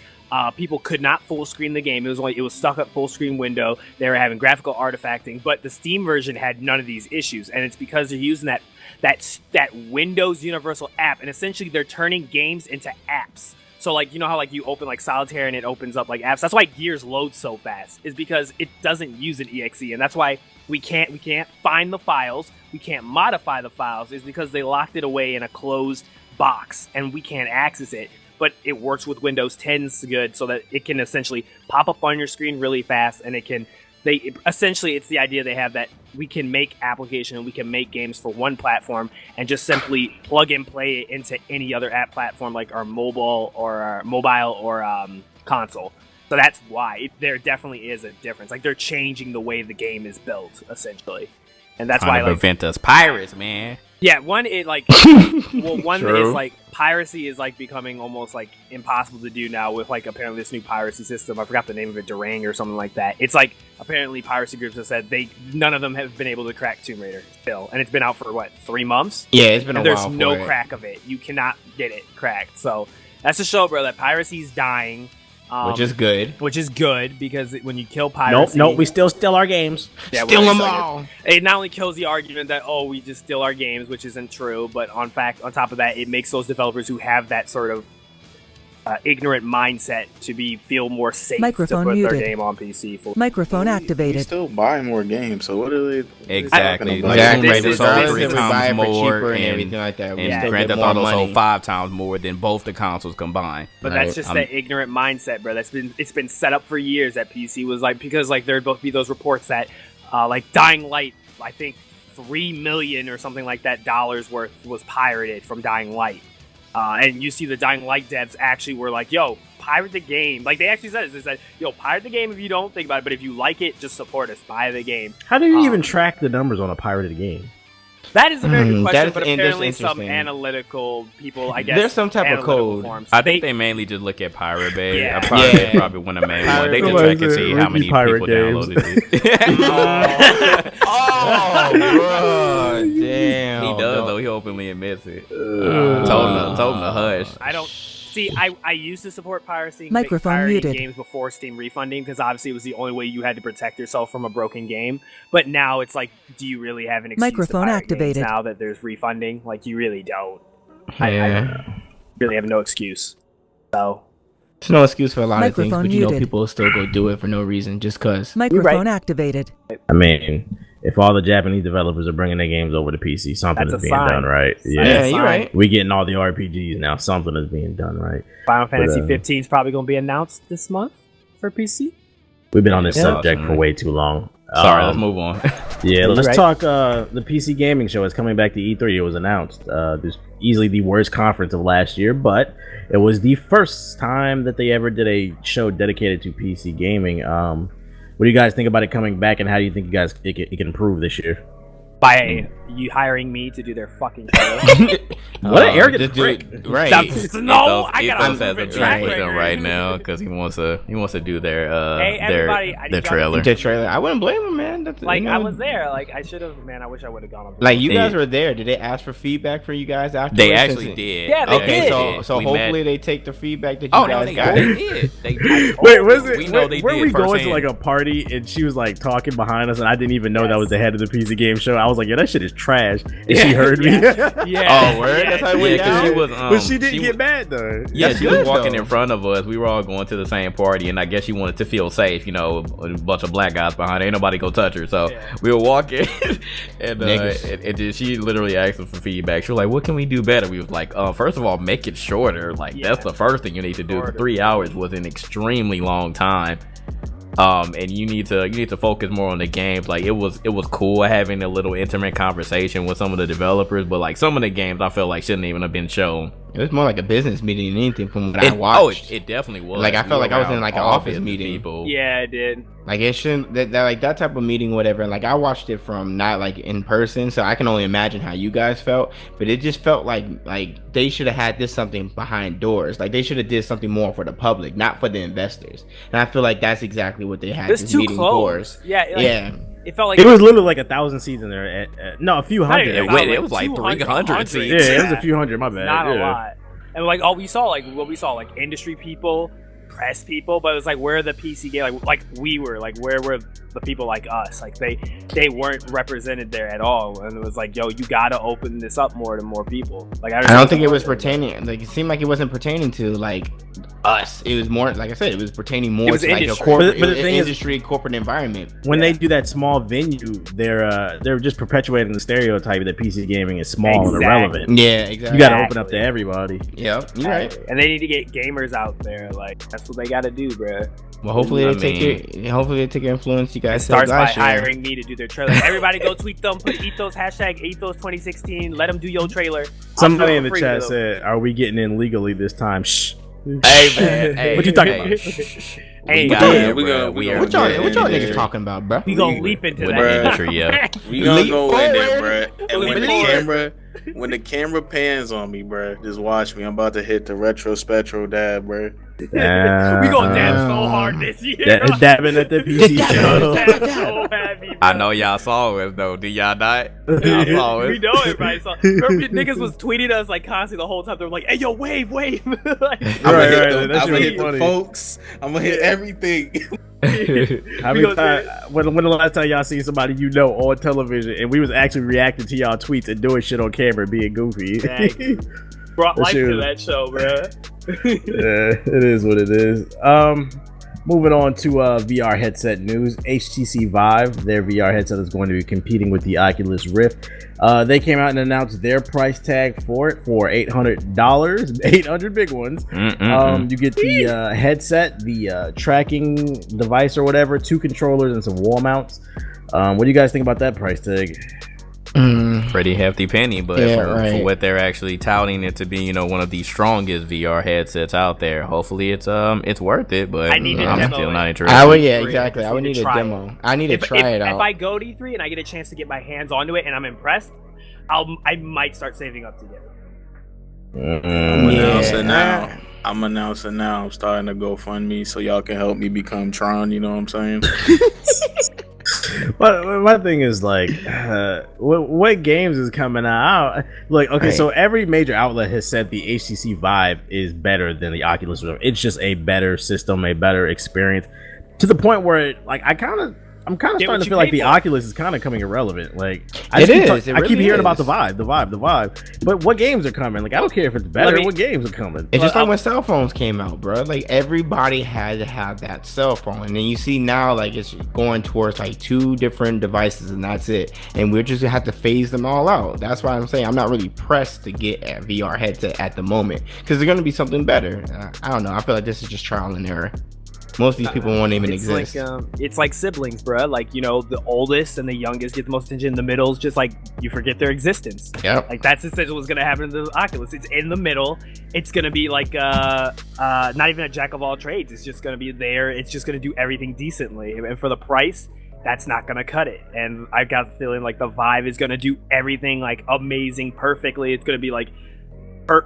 People could not full screen the game. It was stuck at full screen window. They were having graphical artifacting, but the Steam version had none of these issues, and it's because they're using that Windows Universal app, and essentially they're turning games into apps. So like, you know how like you open like Solitaire and it opens up like apps? That's why Gears loads so fast, is because it doesn't use an EXE, and that's why we can't find the files, we can't modify the files, is because they locked it away in a closed box and we can't access it. But it works with Windows 10's good, so that it can essentially pop up on your screen really fast, and essentially it's the idea they have that we can make application and we can make games for one platform and just simply plug and play it into any other app platform like our mobile or console. So that's why there definitely is a difference. Like they're changing the way the game is built essentially, and that's why prevent us pirates, man. Yeah, one is like piracy is like becoming almost like impossible to do now with like apparently this new piracy system. I forgot the name of it, Durang or something like that. It's like apparently piracy groups have said none of them have been able to crack Tomb Raider still, and it's been out for 3 months. Yeah, it's been a while. There's no crack of it. You cannot get it cracked. So that's to show, bro, that piracy is dying. Which is good. Which is good, because when you kill piracy... Nope, we still steal our games. Yeah, steal them all! It not only kills the argument that, we just steal our games, which isn't true, but on top of that, it makes those developers who have that sort of ignorant mindset to feel more safe Microphone to put muted. their game on PC. Microphone We activated. still buy more games, so what are they? Exactly. Like, Tomb this Raider is- sold this 3 is- times more, and everything like that. We and still Grand get Theft more Auto sold money. 5 times more than both the consoles combined. But Right. that's just that ignorant mindset, bro. It's been set up for years that PC was like, because like there'd both be those reports that like Dying Light, I think $3 million or something like that dollars worth was pirated from Dying Light. And you see the Dying Light devs actually were like, yo, pirate the game. Like they actually said it. They said, yo, pirate the game if you don't think about it, but if you like it, just support us, buy the game. How do you even track the numbers on a pirated game? That is a very good question, that but is- apparently that's some interesting. analytical people, I guess. There's some type of analytical code. forms. I think they mainly just look at Pirate Bay. Yeah. Probably one of the main ones. They just Pirate check and see how many Pirate people games. downloaded it. Oh, bro, damn. He does though. He openly admits it. Told him to hush. I don't See, I used to support piracy, Microphone pirating muted. games before Steam refunding because obviously it was the only way you had to protect yourself from a broken game. But now it's like, do you really have an excuse Microphone to pirate games activated. now that there's refunding? Like, you really don't. Yeah. I really have no excuse. So There's no excuse for a lot of things, Microphone but you know muted. people will still go do it for no reason just cause. Microphone activated. I mean, if all the Japanese developers are bringing their games over to PC, something That's is a being sign. done right. Yeah, you're right. We getting all the RPGs now. Something is being done right. Final Fantasy But, 15 is probably going to be announced this month for PC. We've been on this Yeah. subject for way too long. Sorry, let's move on. Yeah, let's right. talk. The PC gaming show is coming back to E3. It was announced. This easily the worst conference of last year, but it was the first time that they ever did a show dedicated to PC gaming. What do you guys think about it coming back, and how do you think you guys it can improve this year? By you hiring me to do their fucking show. What an arrogant prick! Right. No, I got Ethos has a beef with them right now because he wants to do their Hey, everybody, I need their y'all to trailer. The trailer. I wouldn't blame him, man. That's, Like, you know, I was there. Like, I should have, man, I wish I would have gone up. Like, you guys Hey. were there. Did they ask for feedback for you guys after? They actually did. Yeah, they Okay, did. so We hopefully met- they take the feedback that you Oh guys no, got. they did. They did. Wait, was it? We know wait, they were did we going to firsthand. like a party and she was like talking behind us, and I didn't even know that was the head of the PC game show. I was like, "Yeah, that shit is trash," and she heard me. Yeah. Oh, word? That's how it Yeah, went because down? she was. But she didn't she get was- mad though. Yeah, That's she was good, walking though. in front of us. We were all going to the same party, and I guess she wanted to feel safe. You know, a bunch of black guys behind her. Ain't nobody go touch her. So we were walking, and Niggas. she literally asked us for feedback. She was like, "What can we do better?" We was like, "First of all, make it shorter. Like that's the first thing you need to do. The 3 hours was an extremely long time." And you need to focus more on the games. Like it was cool having a little intimate conversation with some of the developers, but like some of the games I felt like shouldn't even have been shown. It was more like a business meeting than anything from what I watched. It definitely was. Like, I felt We like I was were in, like, an around all office business meeting. People. Yeah, it did. Like it shouldn't that type of meeting, whatever. Like I watched it from not like in person, so I can only imagine how you guys felt. But it just felt like they should have had this something behind doors. Like they should have did something more for the public, not for the investors. And I feel like that's exactly what they had It's this too meeting close. for. Yeah, like, Yeah. It felt like It was literally like 1,000 seats in there. No, a few hundred. even- It was like 300 seats. Yeah, it was a few hundred. My bad. not a yeah. lot. And like what we saw, like industry people, press people, but it was like where the PC game, like we were, like where were the people like us? Like they weren't represented there at all, and it was like, yo, you gotta open this up more to more people. Like I don't think it was pertaining. Like it seemed like it wasn't pertaining to like us. It was more, like I said, it was pertaining more was to like a industry. corporate, But the thing is- industry, corporate environment. When they do that small venue, they're just perpetuating the stereotype that PC gaming is small and Exactly. irrelevant. Yeah, exactly. You got to open up to everybody. Yeah, you're right. And they need to get gamers out there. Like that's what they gotta do, bruh. Well, hopefully I they take mean- it. Hopefully they take your influence. You It guys starts said by last year. hiring me to do their trailer. Everybody go tweet them, put Ethos, hashtag Ethos 2016. Let them do your trailer. Somebody I'll in do the it for free chat to them. said, "Are we getting in legally this time?" Shh. Hey man, hey, What you talking hey. about? Hey, We got yeah, it, we bro. gonna- We we are What y'all Yeah, niggas yeah. talking about, bro? We gonna leap into with that. the industry, yeah. We gonna Leap go in there, forward. bruh. And when the camera pans on me, bruh, just watch me. I'm about to hit the retro spectro dab, bruh. We gonna dance so hard this year. Dabbing at the PC show. Dance so heavy, bro. I know y'all saw us though. Did y'all not? Y'all saw We it. know it, right? So remember, niggas was tweeting us like constantly the whole time. They were like, "Hey, yo, wave!" Like, I'm gonna Right, hit, that I'm shit gonna was hit funny. the folks. I'm gonna hit everything. How many times? When the last time y'all seen somebody you know on television and we was actually reacting to y'all tweets and doing shit on camera, being goofy? Dang. brought That life shit to was- that show, bro. Yeah, it is what it is. Moving on to VR headset news. HTC Vive, their VR headset is going to be competing with the Oculus Rift. They came out and announced their price tag for it for $800, 800 big ones. You get the headset, the tracking device or whatever, 2 controllers and some wall mounts. What do you guys think about that price tag? Pretty hefty penny, but Yeah, for right. what they're actually touting it to be, you know, one of the strongest VR headsets out there. Hopefully, it's worth it. But I need to I'm demo still it. not interested. I would, yeah, Free. exactly. I would need a try demo. it. I need to try it out. If I go to E3 and I get a chance to get my hands onto it and I'm impressed, I might start saving up to get it. I'm announcing now. I'm announcing now. I'm starting to GoFundMe so y'all can help me become Tron. You know what I'm saying? But my thing is like, what games is coming out? Like, okay, Right. so every major outlet has said the HTC Vive is better than the Oculus Rift. It's just a better system, a better experience, to the point where like I'm kind of Get starting what to you feel like pay the for. Oculus is kind of coming irrelevant. Like I It just keep is. It I keep really hearing about is. the Vive. But what games are coming? Like I don't care if it's better. What games are coming? It's just like when cell phones came out, bro. Like everybody had to have that cell phone, and then you see now, like it's going towards like 2 different devices, and that's it. And we're just gonna have to phase them all out. That's why I'm saying I'm not really pressed to get a VR headset at the moment because there's gonna be something better. I don't know. I feel like this is just trial and error. Most of these people won't even exist. It's like siblings, bro. Like, you know, the oldest and the youngest get the most attention. The middle's just like you forget their existence. Yep. Like that's essentially what's gonna happen to the Oculus. It's in the middle. It's gonna be like not even a jack of all trades. It's just gonna be there. It's just gonna do everything decently. And for the price, that's not gonna cut it. And I got the feeling like the Vive is gonna do everything like amazing, perfectly. It's gonna be like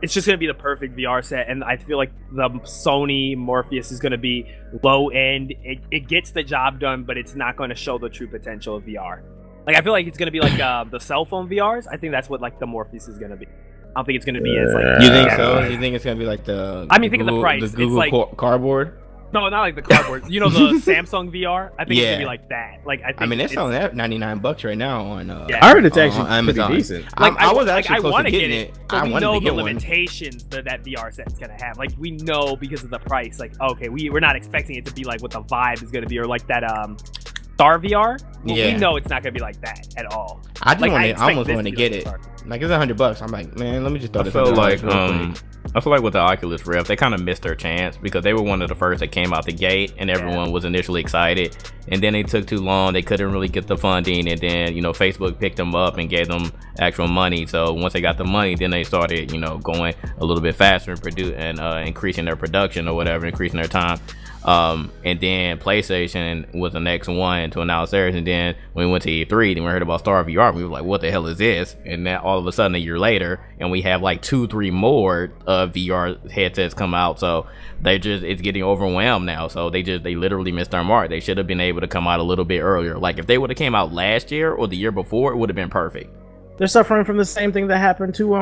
it's just going to be the perfect VR set, and I feel like the Sony Morpheus is going to be low end. It gets the job done, but it's not going to show the true potential of VR. Like I feel like it's going to be like the cell phone VRs. I think that's what like the Morpheus is going to be. I don't think it's going to be as like. You think so? You think it's gonna be like the? I mean, think of the price. The It's Google like- Cardboard. No, not like the cardboard. You know the Samsung VR. I think it's Yeah. gonna be like that. Like I think. I mean, they're selling that $99 right now on. Yeah. I heard it's actually on pretty Amazon. decent. I was actually close want to to getting get it. but I we wanted know to the get one. limitations that VR set's gonna have. Like we know because of the price. Like okay, we're not expecting it to be like what the Vive is gonna be, or like that Star VR. Well, Yeah. we know it's not gonna be like that at all. I just Like, wanted, I expect almost this wanted to be get like it. Star. Like it's $100. I'm like, man, let me just throw I this. feel like real quick. I feel like with the Oculus Rift, they kind of missed their chance because they were one of the first that came out the gate, and everyone was initially excited. And then they took too long; they couldn't really get the funding, and then Facebook picked them up and gave them actual money. So once they got the money, then they started going a little bit faster and increasing their production or whatever, increasing their time. And then PlayStation was the next one to announce theirs, and then when we went to E3, then we heard about Star VR. We were like, "What the hell is this?" And then all of a sudden, a year later, and we have like 2-3 more VR headsets come out. So it's getting overwhelmed now. So they literally missed their mark. They should have been able to come out a little bit earlier. Like if they would have came out last year or the year before, it would have been perfect. They're suffering from the same thing that happened to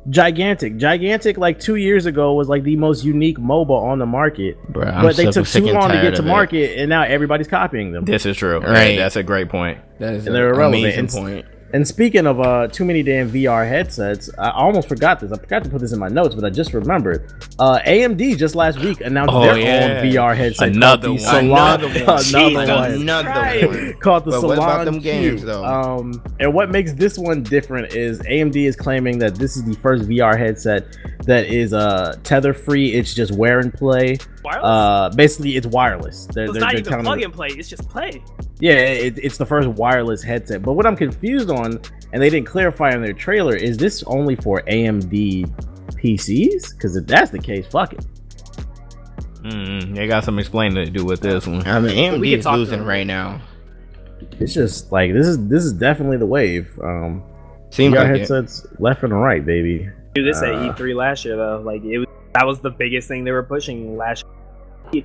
Gigantic like 2 years ago was like the most unique mobile on the market. Bruh, but they took sick too and long to tired get to of it. market, and now everybody's copying them. This is true. Right. That's a great point. That is And an they're irrelevant. amazing point. And speaking of too many damn VR headsets, I almost forgot this. I forgot to put this in my notes, but I just remembered. AMD just last week announced their own VR headset. Another called the one. Salon, Another one. called the But Salon what about them Q. games, though? And what makes this one different is AMD is claiming that this is the first VR headset that is tether free. It's just wear and play. Wireless? Basically, it's wireless. It's not even plug and play. It's just play. Yeah, it's the first wireless headset. But what I'm confused on, and they didn't clarify in their trailer, is this only for AMD PCs? Because if that's the case, fuck it. They got some explaining to do with this one. I mean, We AMD can is talk to losing them. right now. It's just like this is definitely the wave. Seems VR like it. headsets left and right, baby. Do this at E3 last year though. Like that was the biggest thing they were pushing last year.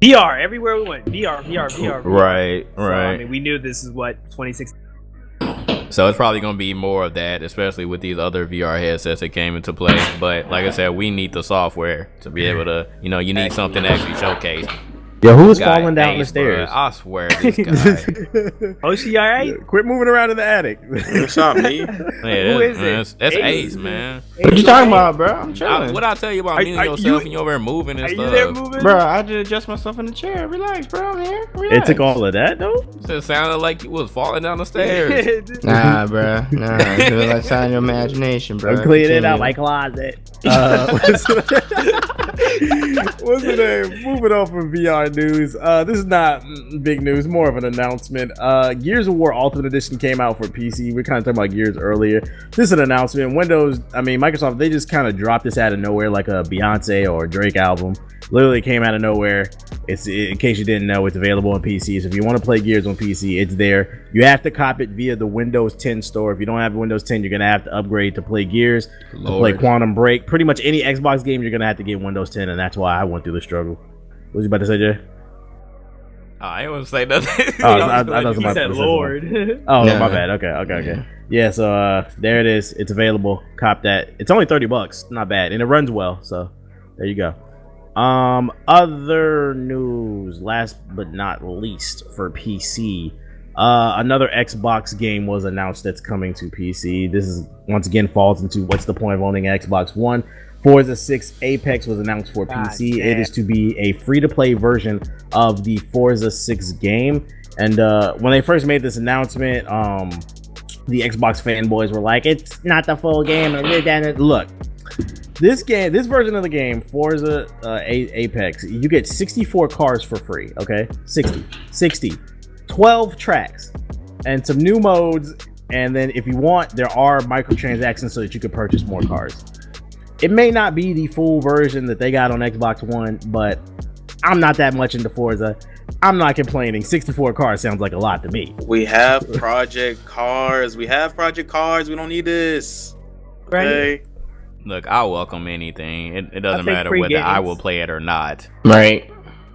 VR everywhere we went. VR. Right. So, I mean, we knew this is what 2016. So it's probably gonna be more of that, especially with these other VR headsets that came into play. But like I said, we need the software to be able to, you need something to actually showcase. Yo, who's Guy falling down the Ace, stairs? bruh. I swear, this guy. Oh, she all right? Quit moving around in the attic. What's up, me? Yeah, Who is it? That's Ace? Ace, man. What you talking about, bro? I'm chilling. What I tell you about Are- muting are yourself you- and you over there moving and Are stuff? you there moving? Bro, I just adjust myself in the chair. Relax, bro. I'm here. It Relax. took all of that though. It sounded like you was falling down the stairs. Nah, bro. Nah, it was like sign your imagination, bro. I'm cleaning it out Continue. my closet. What's the name? Moving on from VR news. This is not big news, more of an announcement. Gears of War Ultimate Edition came out for PC. We kind of talked about Gears earlier. This is an announcement. Microsoft, they just kind of dropped this out of nowhere like a Beyonce or Drake album. Literally came out of nowhere. It's, in case you didn't know, it's available on PC. So if you want to play Gears on PC, it's there. You have to cop it via the Windows 10 store. If you don't have Windows 10, you're gonna have to upgrade to play Gears, to play Quantum Break. Pretty much any Xbox game, you're gonna have to get Windows 10, and that's why I went through the struggle. What was you about to say, Jay? I ain't want to say nothing. Oh, I was You about said to say Lord. something. Oh, No, my no. bad. Okay. Yeah, so there it is. It's available. Cop that. It's only $30. Not bad, and it runs well. So there you go. Other news, last but not least, for PC. Another Xbox game was announced that's coming to PC. This is once again falls into what's the point of owning an Xbox One. Forza 6 Apex was announced for PC. damn. It is to be a free-to-play version of the Forza 6 game. And when they first made this announcement, the Xbox fanboys were like, "It's not the full game." And look, this version of the game, Forza Apex, you get 64 cars for free. Okay, 60, 12 tracks, and some new modes. And then if you want, there are microtransactions so that you can purchase more cars. It may not be the full version that they got on Xbox One, but I'm not that much into Forza. I'm not complaining. 64 cars sounds like a lot to me. We have Project Cars. We don't need this. Okay. Look, I'll welcome anything. It doesn't take matter free whether I games. will play it or not. Right.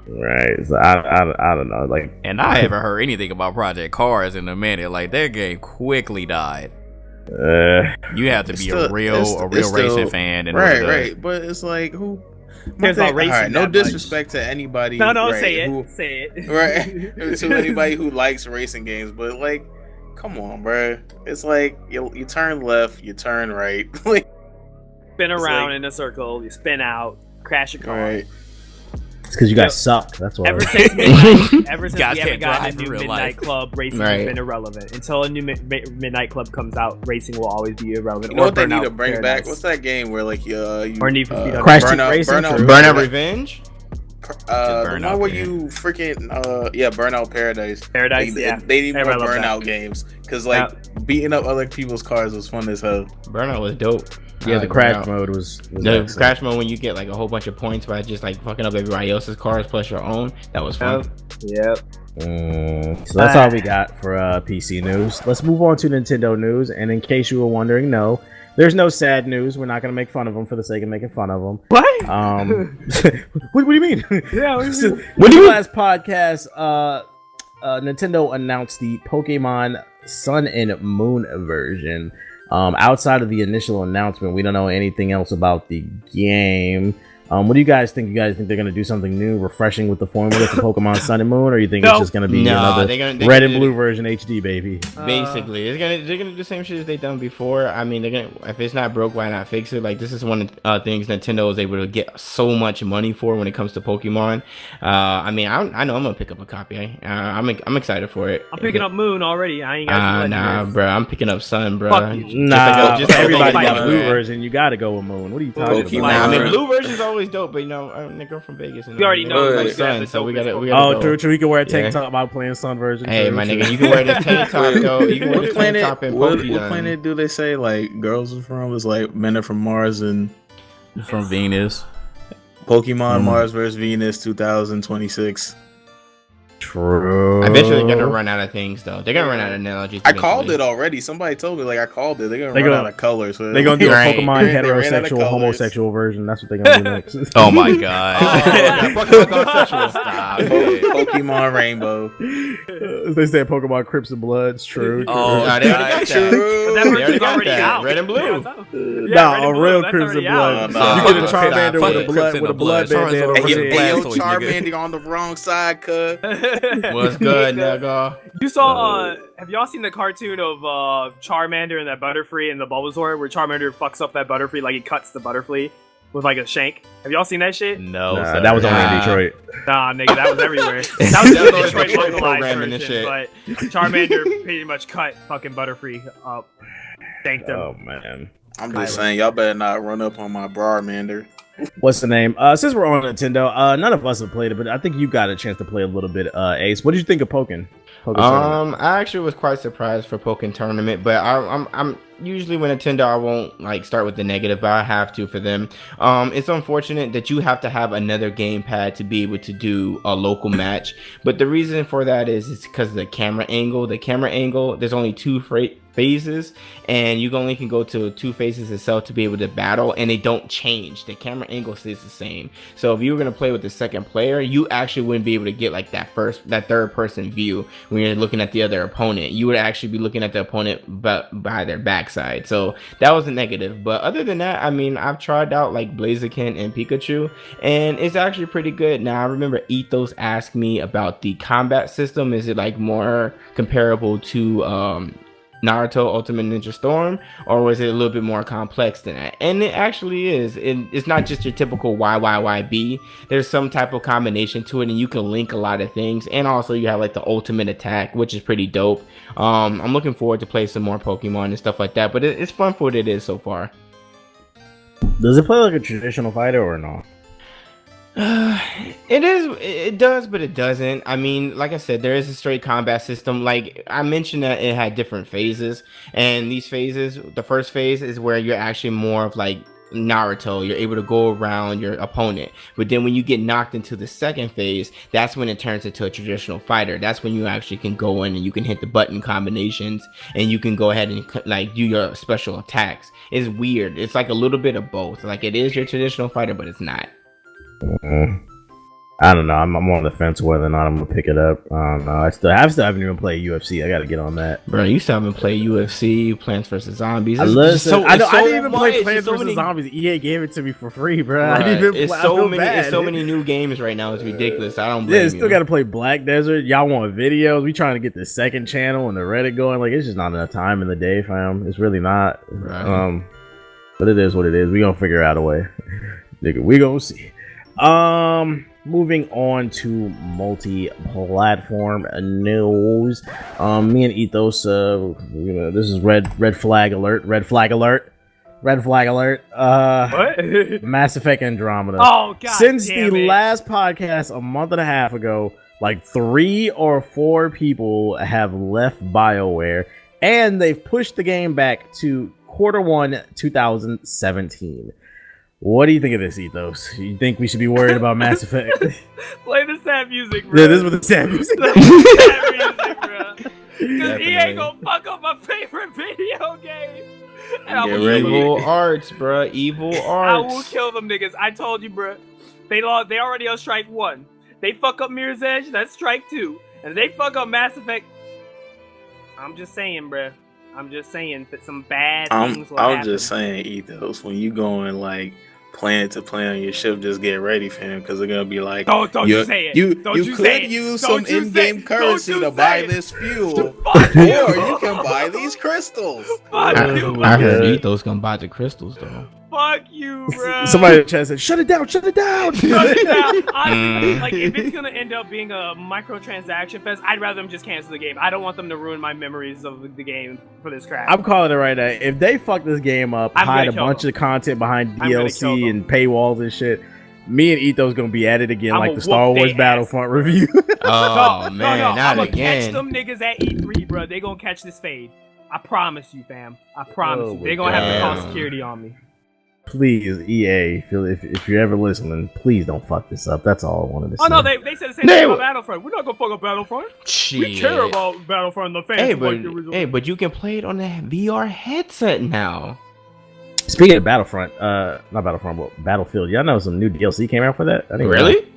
Right. So I don't know. Like, And I haven't heard anything about Project Cars in a minute. Like, their game quickly died. You have to be a real racing fan. In order to- Right. But it's like, who? Cares about racing no that disrespect to anybody. No, right, say it. who- Say it. Right. To anybody who likes racing games, but like, come on, bro. It's like you turn left, you turn right. Like, Spin around like- in a circle, you spin out, crash a car. right. it's because you guys suck. That's why. Ever since midnight, ever since Guys we haven't can't gotten a drive in new real Midnight life. Club, racing Right. has been irrelevant. Until a new Midnight Club comes out, racing will always be irrelevant. You know Or what they need Burnout to bring Paradise. back? What's that game where like you Or Need for Speed Crash Team Burnout, Racing? Burnout, Burnout Revenge. the Burnout one where Paradise. you freaking Burnout Paradise. Paradise, They, yeah. they need more Everyone loves Burnout games because like beating up other people's cars was fun as hell. Burnout was dope. Yeah, I the like crash Burnout. mode was The excellent. crash mode when you get like a whole bunch of points by just like fucking up everybody else's cars plus your own. That was fun. Yep. So that's all we got for PC news. Let's move on to Nintendo news. And in case you were wondering, no, there's no sad news. We're not going to make fun of them for the sake of making fun of them. What? What do you mean? Yeah, What do you last podcast? Nintendo announced the Pokemon Sun and Moon version. Outside of the initial announcement, we don't know anything else about the game. What do you guys think? You guys think they're gonna do something new, refreshing with the formula for Pokemon Sun and Moon, or you think it's No. just gonna be No, another they're red gonna and do blue version HD, baby? Basically, they're gonna do the same shit as they done before. I mean, they're gonna if it's not broke, why not fix it? Like this is one of things Nintendo is able to get so much money for when it comes to Pokemon. I mean, I know I'm gonna pick up a copy. I'm excited for it. I'm picking up Moon already. I ain't got Nah, bro. I'm picking up Sun, bro. Fuck you. Nah, just like everybody got Pokemon, blue man. version. You gotta go with Moon. What are you talking Pokemon. about? Nah, I mean, Bro. blue version's always dope, but you know, nigga from Vegas. And We already know Right. like you got Sun, the so we dopest gotta. Oh, go. true. You can wear a tank Yeah. top while playing Sun version. Hey, true, my true. nigga, you can wear this tank top though. You can wear What this tank planet? top and What Pokemon. planet do they say like girls are from? It's like men are from Mars and From Venus. Pokemon Mars vs Venus 2026. True. Eventually, they're gonna run out of things though. They're gonna run out of analogies. I called eventually. it already. Somebody told me like I called it. They're gonna They run gonna- out of colors. So They're gonna do a Right. Pokemon They ran out of heterosexual, colors. homosexual version. That's what they're gonna do next. Oh my god. Stop. Pokemon Rainbow. They say Pokemon Crips and Bloods. True. Oh, Nah, they already got that. True. That They already version's got already that. out. Red and blue. Yeah, Nah, Red a and Blue, real that's Crimson already Blood. out. Nah, You get a fuck Charmander that. with a Fuck blood Crimson with a and blood Blood. bandana Charizard over Hey, his yo, head. hey, yo, Blastoise, nigga. Charmander on the wrong side, cuz. What's good, nigga? You saw, have y'all seen the cartoon of Charmander and that Butterfree and the Bulbasaur, where Charmander fucks up that Butterfree, like he cuts the Butterfree with like a shank? Have y'all seen that shit? No, Nah, sir. that was only in Nah. Detroit. Nah, nigga, that was everywhere. That was That the was Detroit Detroit localized programming and version, shit. but Charmander pretty much cut fucking Butterfree up. Thanked him. Oh man. I'm just saying, y'all better not run up on my Charmander. What's the name? Since we're on Nintendo, none of us have played it, but I think you got a chance to play a little bit. Ace, what did you think of Pokken? Tournament? I actually was quite surprised for Pokemon Tournament, but I'm usually with Nintendo I won't like start with the negative, but I have to for them. It's unfortunate that you have to have another gamepad to be able to do a local match, but the reason for that is because of the camera angle. The camera angle, there's only two phases, and you only can go to 2 phases itself to be able to battle, and they don't change. The camera angle stays the same. So if you were going to play with the second player, you actually wouldn't be able to get like that third person view when you're looking at the other opponent. You would actually be looking at the opponent but by their backside. So that was a negative. But other than that, I mean, I've tried out like Blaziken and Pikachu, and it's actually pretty good. Now I remember Ethos asked me about the combat system. Is it like more comparable to Naruto Ultimate Ninja Storm, or was it a little bit more complex than that? And it actually is. It's not just your typical YYYB. There's some type of combination to it, and you can link a lot of things. And also you have like the ultimate attack, which is pretty dope. I'm looking forward to play some more Pokemon and stuff like that, but it's fun for what it is so far. Does it play like a traditional fighter or no? It does, but it doesn't. I mean, like I said, there is a straight combat system. Like I mentioned that it had different phases, and these phases, the first phase is where you're actually more of like Naruto. You're able to go around your opponent, but then when you get knocked into the second phase, that's when it turns into a traditional fighter. That's when you actually can go in and you can hit the button combinations, and you can go ahead and like do your special attacks. It's weird. It's like a little bit of both. Like it is your traditional fighter, but it's not. I don't know. I'm on the fence whether or not I'm gonna pick it up. I don't know. I still haven't even played UFC. I gotta get on that, bro. You still haven't played UFC, Plants vs Zombies. I didn't even play Plants vs Zombies. EA gave it to me for free, bro. Right. I didn't even. It's so many new games right now. It's ridiculous. I don't blame you. Still gotta play Black Desert. Y'all want videos? We trying to get the second channel and the Reddit going. Like it's just not enough time in the day, fam. It's really not. Right. But it is what it is. We gonna figure out a way, nigga. We gonna see. Moving on to multi-platform news. Me and Ethos, this is red flag alert. What? Mass Effect Andromeda. Oh god! Since the last podcast a month and a half ago, like 3 or 4 people have left BioWare, and they've pushed the game back to Q1 2017. What do you think of this, Ethos? You think we should be worried about Mass Effect? Play the sad music, bro. Yeah, this is what the sad music is. Because he ain't gonna fuck up my favorite video game. Evil arts, bro. Evil arts. I will kill them niggas. I told you, bro. They already on strike 1. They fuck up Mirror's Edge, that's strike 2. And if they fuck up Mass Effect, I'm just saying, bro. I'm just saying that some bad things will happen. I'm just saying, Ethos, when you going like plan to play on your ship, just get ready, fam, because they're gonna be like, don't you say it. You could use some in-game currency to buy this fuel, or you can buy these crystals. I heard Ethos gonna buy the crystals though. Fuck you, bro. Somebody in the chat said, "Shut it down! Shut it down!" Shut it down. Honestly, like if it's gonna end up being a microtransaction fest, I'd rather them just cancel the game. I don't want them to ruin my memories of the game for this crap. I'm calling it right now. If they fuck this game up, hide a bunch of content behind DLC and paywalls and shit, me and Ethos gonna be at it again, like the Star Wars Battlefront review. Oh man, not I'm gonna again. catch them niggas at E3, bro. They gonna catch this fade. I promise you, fam. I promise you. They gonna have to call security on me. Please, EA, if you're ever listening, please don't fuck this up. That's all I wanted to say. Oh no, they said the same thing about Battlefront. We're not gonna fuck up Battlefront. Shit. We care about Battlefront. The fans. Hey, but you can play it on the VR headset now. Speaking of Battlefront, not Battlefront, but Battlefield. Y'all know some new DLC came out for that? I think really?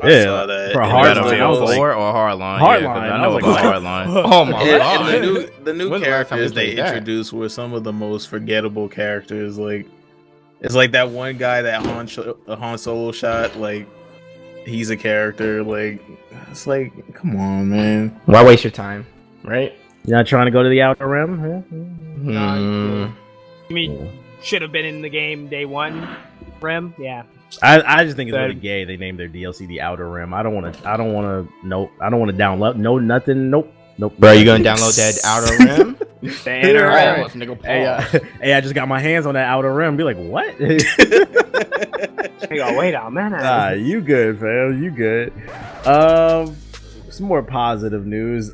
I saw that. For Battlefield 4 or Hardline? Hardline. I know about Hardline. Oh my god! And the new characters they introduced were some of the most forgettable characters. Like, it's like that one guy that Han Solo shot. Like, he's a character. Like, it's like, come on, man. Why waste your time, right? You're not trying to go to the Outer Rim? You mean should have been in the game day 1? Rim? Yeah. I just think it's really gay. They named their DLC the Outer Rim. I don't want to download. No, nothing. Nope. Bro, you gonna download that Outer Rim? Hey, I just got my hands on that Outer Rim. Be like, what? Hey, wait a minute. You good, fam? You good? Some more positive news.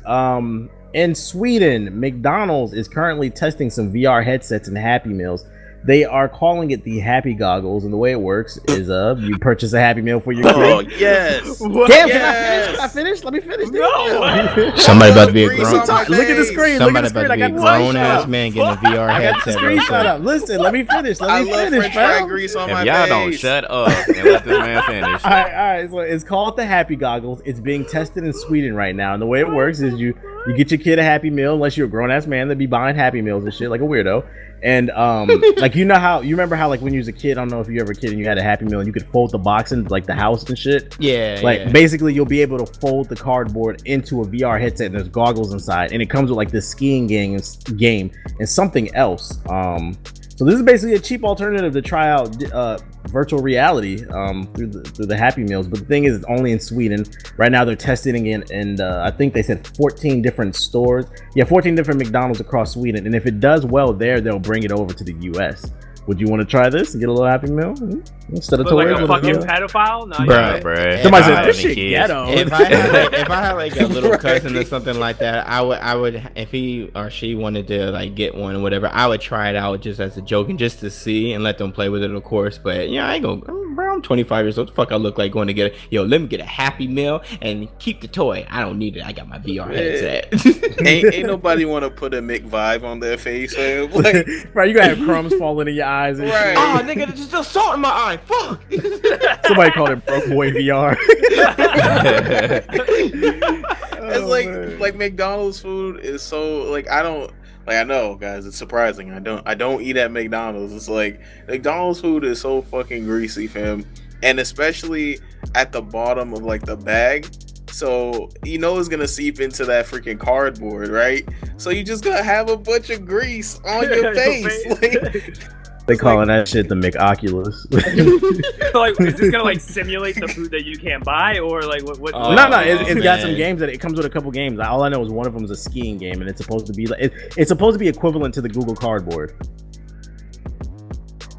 In Sweden, McDonald's is currently testing some VR headsets and Happy Meals They are calling it the Happy Goggles, and the way it works is you purchase a Happy Meal for your kid. Oh yes. Damn, can I finish? Let me finish. No. Somebody about to be a Grease grown. on my Look at the face. screen. Somebody Look at about the to screen. be I a got grown ass man getting a VR I got the headset. real screenshot quick. up. Listen, let me finish. I Let me love finish, French fry fam. grease on If my y'all face. don't shut up and let this man finish. All right. So it's called the Happy Goggles. It's being tested in Sweden right now, and the way it works is you get your kid a Happy Meal, unless you're a grown ass man that be buying Happy Meals and shit like a weirdo. And like you remember how like when you was a kid, I don't know if you ever a kid and you had a Happy Meal and you could fold the box into like the house and shit. Yeah. Like basically you'll be able to fold the cardboard into a VR headset and there's goggles inside, and it comes with like this skiing game and something else. So this is basically a cheap alternative to try out virtual reality through the Happy Meals. But the thing is, it's only in Sweden right now. They're testing it, and I think they said 14 different stores. Yeah, 14 different McDonald's across Sweden. And if it does well there, they'll bring it over to the US. Would you want to try this and get a little Happy Meal instead of Look toys? like a fucking pedophile? No, Bruh. Somebody If said I this had shit ghetto. If I had like a little cousin or something like that, I would if he or she wanted to like get one or whatever, I would try it out just as a joke and just to see and let them play with it, of course. But yeah, I ain't gonna. Bro, I'm 25 years old. What the fuck I look like going to get it? Yo, let me get a Happy Meal and keep the toy. I don't need it. I got my VR headset. ain't nobody want to put a McVibe on their face, man. Like, Right, you gotta have crumbs falling in your eyes and Right. shit. Oh, nigga, there's still salt in my eye. Fuck. Somebody called it broke boy VR. It's like McDonald's food is so like I know, guys, it's surprising. I don't eat at McDonald's. It's like McDonald's food is so fucking greasy, fam. And especially at the bottom of like the bag. So you know it's gonna seep into that freaking cardboard, right? So you just gotta have a bunch of grease on your face. Like, They calling that shit the McOculus. Like, is this gonna like simulate the food that you can't buy, or like what? No, it's got some games that it comes with a couple games. All I know is one of them is a skiing game, and it's supposed to be like it's supposed to be equivalent to the Google Cardboard,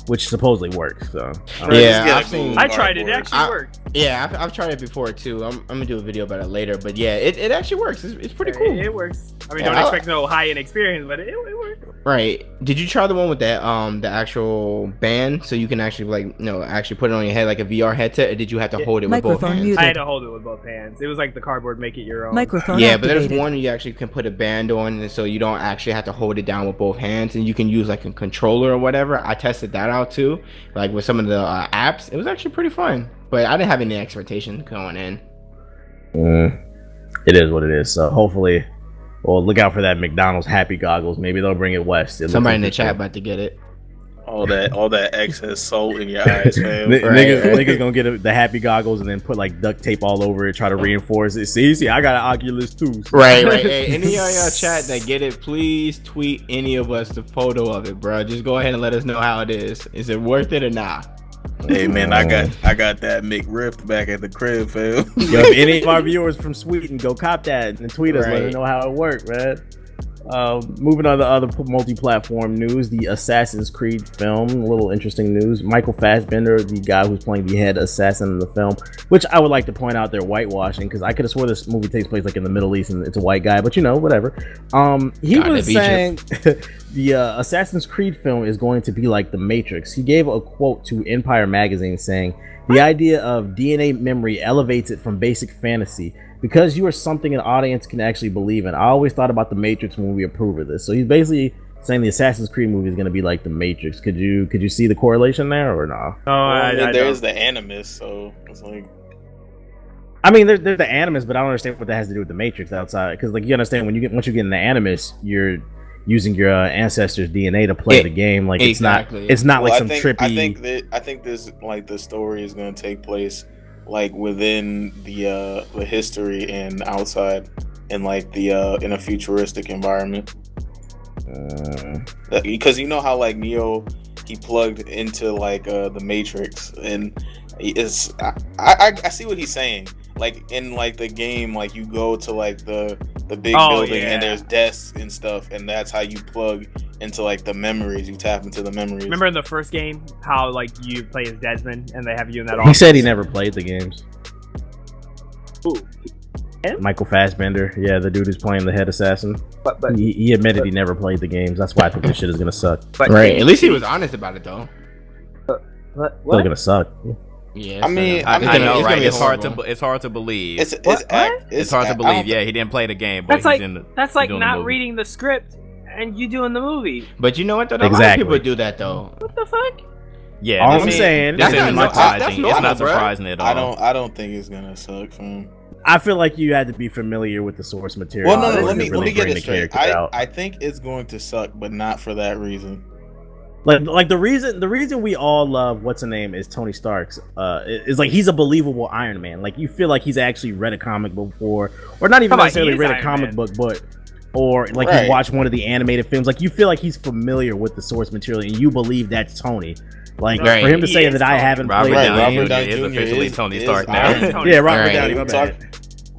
which supposedly works. So Yeah, I tried it. It actually worked. Yeah, I've tried it before too. I'm gonna do a video about it later, but yeah, it actually works. It's pretty cool. It works. I mean, Yeah, don't expect no high-end experience, but it works. Right? Did you try the one with that the actual band, so you can actually actually put it on your head like a VR headset, or did you have to hold it with both hands? I had to hold it with both hands. It was like the cardboard, make it your own. Microphone Yeah, but activated. there's one you actually can put a band on, and so you don't actually have to hold it down with both hands, and you can use like a controller or whatever. I tested that out too, like with some of the apps. It was actually pretty fun, but I didn't have any expectations going in. It is what it is. So hopefully, well, look out for that McDonald's Happy Goggles. Maybe they'll bring it west. Somebody in the chat about to get it. all that excess salt in your eyes, fam. Niggas gonna get the Happy Goggles and then put like duct tape all over it, try to reinforce it. See, I got an Oculus too. Right. Hey, any of y'all chat that get it, please tweet any of us the photo of it, bro. Just go ahead and let us know how it is. Is it worth it or not? Hey man, I got that McRift back at the crib, fam. Yo, if any of our viewers from Sweden, go cop that and tweet us, let Right. us know how it worked, man. Moving on to other multi-platform news, the Assassin's Creed film, a little interesting news. Michael Fassbender, the guy who's playing the head assassin in the film, which I would like to point out they're whitewashing, because I could have swore this movie takes place like in the Middle East and it's a white guy, but whatever. He was saying the Assassin's Creed film is going to be like The Matrix. He gave a quote to Empire magazine saying, "The idea of DNA memory elevates it from basic fantasy because you are something an audience can actually believe in. I always thought about The Matrix when we approve of this." So he's basically saying the Assassin's Creed movie is going to be like The Matrix. Could you see the correlation there or no? There's the Animus, so it's like. I mean, there's the Animus, but I don't understand what that has to do with The Matrix outside. Because like you understand once you get in the Animus, you're using your ancestors' DNA to play the game. Like exactly. it's not like some I trippy. I think this like the story is going to take place like within the history and outside, and like the in a futuristic environment. Because you know how like Neo, he plugged into like the Matrix, and it's I see what he's saying. Like in like the game, like you go to like the big building and there's desks and stuff, and that's how you plug into like the memories. You tap into the memories. Remember in the first game how like you play as Desmond and they have you in that office? He said he never played the games. Ooh. Michael Fassbender. Yeah, the dude who's playing the head assassin. But He admitted he never played the games. That's why I think this shit is gonna suck. Right. At least he was honest about it though. what? Still gonna suck. Yeah. I mean, I know, right? It's hard horrible. to believe. It's hard to believe. Yeah, he didn't play the game, but That's he's in the. That's like doing the not movie. reading the script and you doing the movie. But you know what? Though? A lot of Exactly. people do that though. What the fuck? Yeah, All this I'm is- saying- this That's isn't not- surprising. that's It's normal, not bruh. surprising at all. I don't think it's gonna suck for him. I feel like you had to be familiar with the source material. Well, no, in order let to me really get bring it the straight. characters out. I think it's going to suck, but not for that reason. Like the reason we all love what's the name is Tony Stark's is like he's a believable Iron Man. Like you feel like he's actually read a comic book before, or not even How about necessarily he's read a Iron comic Man? book, but or like Right. he's watched one of the animated films. Like you feel like he's familiar with the source material, and you believe that's Tony. Like Right. for him to He say is that I Tony. haven't Robert played. Downey Robert Jr. Downey is Jr. officially is- Tony is Stark Iron now. Tony Yeah, Robert Right. Downey. My Talk- bad.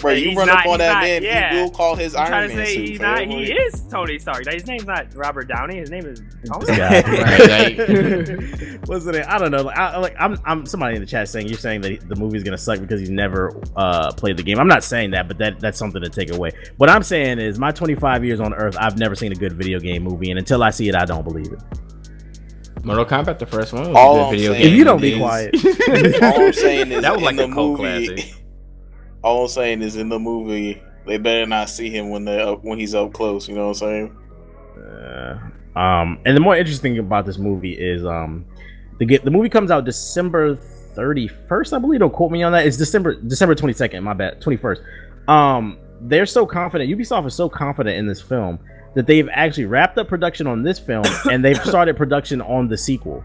Right, you He's run not- up on he's that not- man, yeah. he will call his I'm Iron trying to Man say suit. he's not. fam. He is Tony Stark. His name's not Robert Downey. His name is Tony. This guy. Right, What's the name? I don't know. I'm somebody in the chat saying you're saying that the movie's gonna suck because he's never played the game. I'm not saying that, but that's something to take away. What I'm saying is my 25 years on Earth, I've never seen a good video game movie, and until I see it, I don't believe it. Mortal Kombat, the first one, was All a I'm good video saying game. If you don't be is- quiet, All I'm saying is That was in like the a cult movie. classic. All I'm saying is in the movie, they better not see him when he's up close. You know what I'm saying? and the more interesting thing about this movie is the movie comes out December 31st, I believe. Don't quote me on that. It's December 22nd. My bad, 21st. They're so confident. Ubisoft is so confident in this film that they've actually wrapped up production on this film and they've started production on the sequel.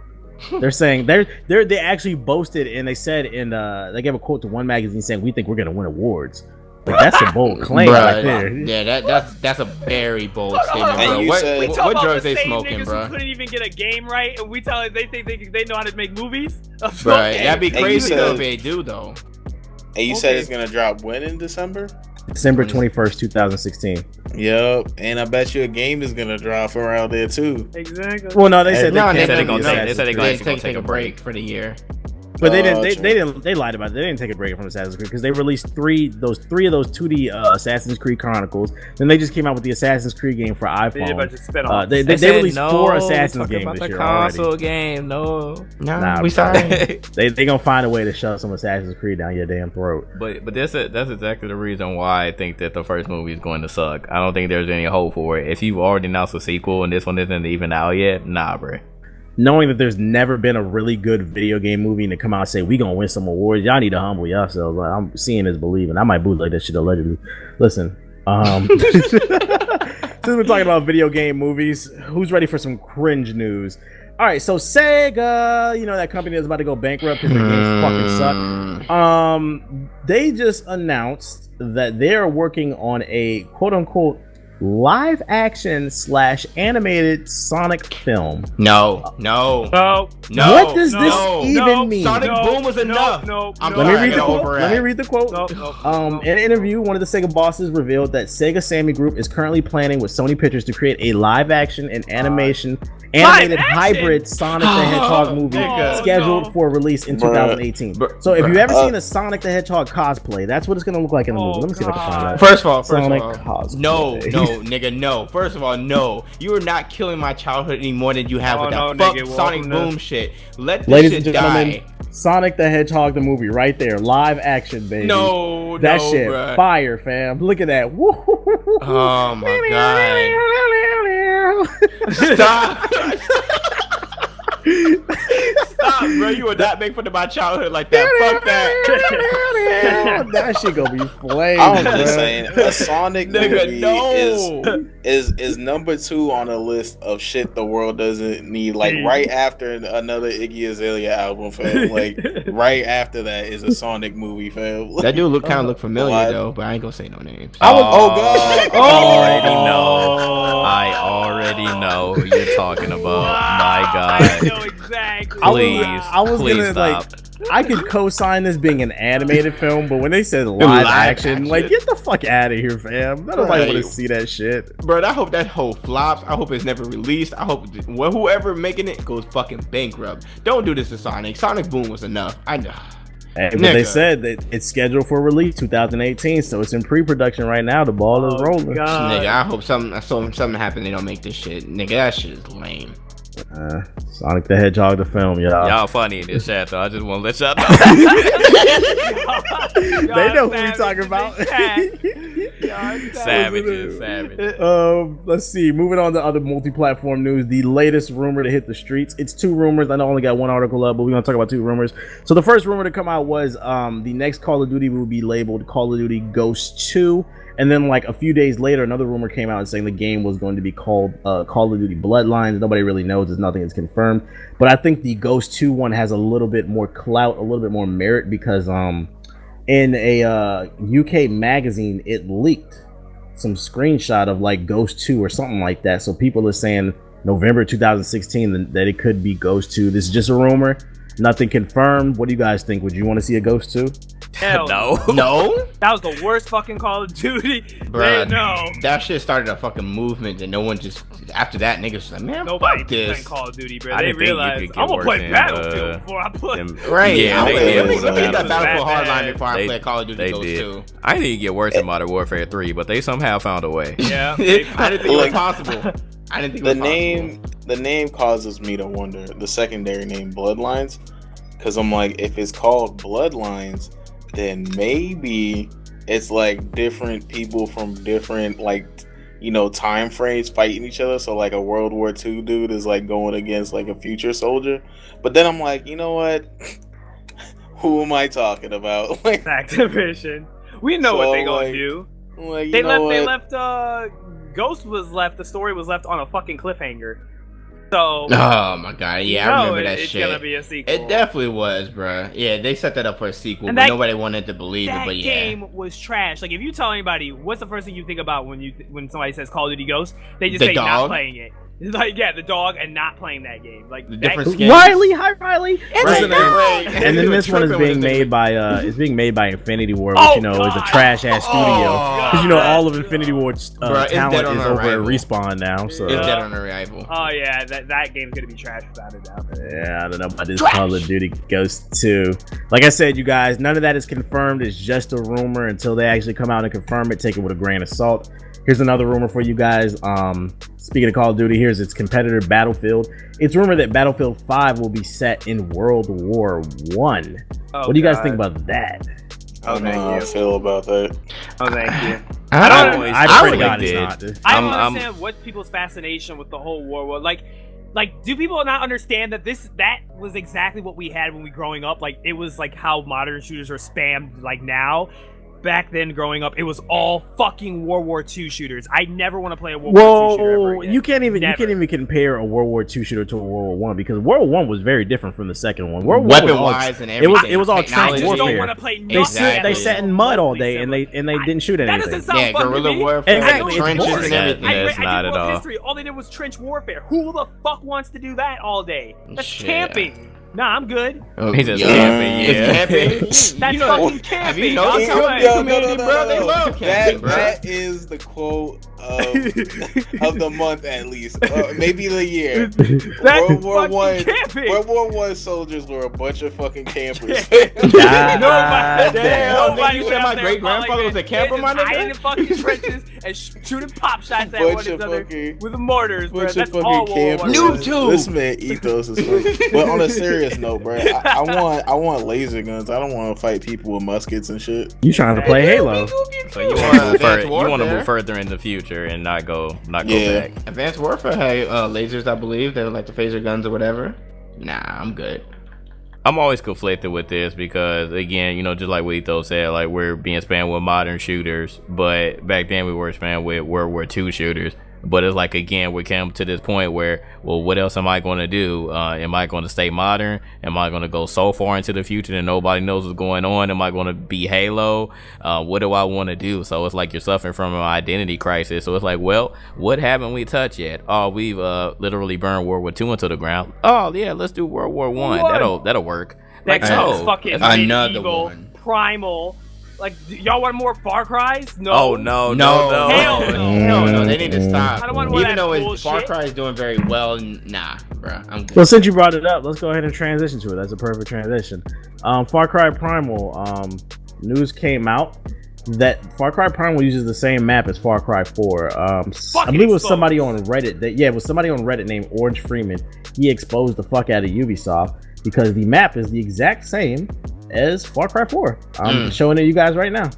They're saying they actually boasted and they said they gave a quote to one magazine saying we think we're gonna win awards. Like that's a bold claim Bruh, right there. Yeah, that's a very bold statement, And bro. you said- We What talk about drugs the they same smoking, niggas bro? who couldn't even get a game right, and we tell them they think they know how to make movies. Right, that'd be And you crazy though said- if they do though. And you said it's gonna drop when in December? December 21st, 2016. Yup. And I bet you a game is gonna drop around there too. Exactly. Well, no, they said No, they they canceled said the they Assassin's they said they Creed. gonna They actually take a break for the year. But they true. didn't. They lied about it. They didn't take a break from Assassin's Creed because they released three of those 2D Assassin's Creed Chronicles. Then they just came out with the Assassin's Creed game for They did a iPhone. bunch of spin-offs. They said released no, 4 Assassin's talking games about this the year console already. game. No, Nah, we sorry. They gonna find a way to shove some Assassin's Creed down your damn throat. but that's exactly the reason why I think that the first movie is going to suck. I don't think there's any hope for it. If you've already announced a sequel and this one isn't even out yet, nah, bro. Knowing that there's never been a really good video game movie and to come out and say we gonna win some awards, y'all need to humble yourselves. Like, I'm seeing is believing. I might bootleg that shit allegedly. Listen, since we're talking about video game movies, who's ready for some cringe news? All right, so Sega, you know that company that's about to go bankrupt because their games fucking suck. They just announced that they are working on a quote unquote live action / animated Sonic film. No. What does this even mean? Sonic Boom was enough. I'm Let me sorry, read the I quote. overreact. Let me read the quote. In an interview, one of the Sega bosses revealed that Sega Sammy Group is currently planning with Sony Pictures to create a live action and animated hybrid Sonic the Hedgehog movie scheduled for release in 2018. So if you've ever seen a Sonic the Hedgehog cosplay, that's what it's going to look like in the movie. Let me see if I can find that. First of all, Sonic cosplay. cosplay. No, nigga, no. First of all, no. You are not killing my childhood any more than you have with that fuck nigga, Sonic welcome Boom shit. Let this Ladies shit and gentlemen, die. Sonic the Hedgehog the movie right there, live action, baby. That shit bruh. fire, fam. Look at that. Oh my god. Stop. Stop, bro. You would not make fun of my childhood like that. Fuck that. That shit gonna be flamed. I'm just saying, a Sonic Nigga, movie no. is number 2 on a list of shit the world doesn't need. Like right after another Iggy Azalea album, fam. Like right after that is a Sonic movie, fam. That dude kind of look familiar What? though, but I ain't gonna say no names. Oh god! I already know who you're talking about. My God. I know exactly. I was Please gonna stop. I could co-sign this being an animated film, but when they said live action, like get the fuck out of here, fam. Nobody want to Right. see that shit. Bro, I hope that whole flops. I hope it's never released. I hope whoever making it goes fucking bankrupt. Don't do this to Sonic. Sonic Boom was enough. I know. But they said that it's scheduled for release 2018, so it's in pre-production right now. The ball is rolling. Nigga, I hope something happen. They don't make this shit. Nigga, that shit is lame. Sonic the Hedgehog the film, y'all. Y'all funny in this chat though. I just want to let y'all know. They know who we talking about. Savages. Let's see. Moving on to other multi-platform news. The latest rumor to hit the streets. It's 2 rumors. I know I only got 1 article up, but we're gonna talk about 2 rumors. So the first rumor to come out was the next Call of Duty will be labeled Call of Duty Ghosts 2. And then, like, a few days later, another rumor came out saying the game was going to be called Call of Duty Bloodlines. Nobody really knows. There's nothing that's confirmed. But I think the Ghost 2 one has a little bit more clout, a little bit more merit, because in a UK magazine, it leaked some screenshot of, like, Ghost 2 or something like that. So people are saying November 2016 that it could be Ghost 2. This is just a rumor. Nothing confirmed. What do you guys think? Would you want to see a Ghost 2? Hell no. That was the worst fucking Call of Duty. Bruh, no. That shit started a fucking movement, and no one just after that niggas was like, man, nobody fuck this. playing Call of Duty, bro. I They didn't think you realized could get I'm gonna worse play than, Battlefield before I play. Right? Yeah, they they did. did. That Battlefield Bad. Hardline before I played Call of Duty They Ghost did. 2. I didn't even get worse in Modern Warfare 3, but they somehow found a way. Yeah, I didn't think it was possible. I didn't think it was The name causes me to wonder. The secondary name, Bloodlines, because I'm like, if it's called Bloodlines, then maybe it's like different people from different, like, you know, time frames fighting each other. So like a World War II dude is like going against like a future soldier. But then I'm like, you know what? Who am I talking about? Like, Activision. We know what they gonna do. Like, They left. Ghost was left. The story was left on a fucking cliffhanger. So. Oh my god! Yeah, I remember that it's shit. It's gonna be a sequel. It definitely was, bruh. Yeah, they set that up for a sequel, And but nobody wanted to believe it. That But yeah, game was trash. Like, if you tell anybody, what's the first thing you think about when somebody says Call of Duty Ghost? They just The say not dog? playing it. It's like, yeah, the dog and not playing that game. Like the that, different skins. Riley, hi Riley. Right. And then this one is being made by Infinity War, which you know is a trash ass studio. Because you know all of Infinity War's talent is over at Respawn now. So It's dead on arrival. Oh yeah, that game's gonna be trash without a doubt. yeah, I don't know about this Call of Duty Ghost 2. Like I said, you guys, none of that is confirmed. It's just a rumor. Until they actually come out and confirm it, take it with a grain of salt. Here's another rumor for you guys. Speaking of Call of Duty, here's its competitor Battlefield. It's rumored that Battlefield 5 will be set in World War I. Oh, what do you guys think about that? I don't know how I feel about that. Oh, thank you. I pray to God it's not. I don't understand what people's fascination with the whole war. Like, do people not understand that that was exactly what we had when we growing up? Like, it was like how modern shooters are spammed. Like now. Back then, growing up, it was all fucking World War II shooters. I never want to play a World War II shooter ever again. You can't even compare a World War II shooter to a World War I because World War I was very different from the second one. Weapon-wise and everything. It was all trench warfare. Don't want to play nothing. They sat in mud all day and they didn't shoot anything. That doesn't sound fun guerrilla to me. warfare, exactly. trenches and everything. It's not at all. History. All they did was trench warfare. Who the fuck wants to do that all day? That's Shit. camping. Nah, I'm good. He just camping, It's camping. That's fucking camping. Have you noticed community, bro? They love camping, bro. That is the quote of the month, at least. Maybe the year. That's World War fucking camping. World War I soldiers were a bunch of fucking campers. Nobody You said my great grandfather was a camper, my nigga? Hiding in fucking trenches and shooting pop shots at Bunch one of another fucking- with mortars, bro. Bunch of That's fucking all World War campers. I. Noob tube. This man ethos is funny. But on a serious note, bro, I want laser guns. I don't want to fight people with muskets and shit. You trying to play Halo? So you want to move further in the future and not go back. Advanced Warfare had lasers, I believe. They were like the phaser guns or whatever. Nah, I'm good. I'm always conflicted with this because, again, you know, just like what Ethos said, like we're being spammed with modern shooters, but back then we were spammed with World War II shooters. But it's like, again, we came to this point where, well, what else am I going to do? Am I going to stay modern? Am I going to go so far into the future that nobody knows what's going on? Am I going to be Halo? What do I want to do? So it's like you're suffering from an identity crisis. So it's like, well, what haven't we touched yet? Oh, we've literally burned World War II into the ground. Oh, yeah, let's do World War I. That'll work. That so fucking another medieval, one. primal. Like, y'all want more Far Cries? No. Oh, no. Hell no. No, they need to stop. I don't want to Even though bullshit. Far Cry is doing very well, nah. bro. I'm good. Well, since you brought it up, let's go ahead and transition to it. That's a perfect transition. Far Cry Primal news came out that Far Cry Primal uses the same map as Far Cry 4. I believe it was somebody on Reddit. It was somebody on Reddit named Orange Freeman. He exposed the fuck out of Ubisoft because the map is the exact same as Far Cry 4. I'm showing it to you guys right now.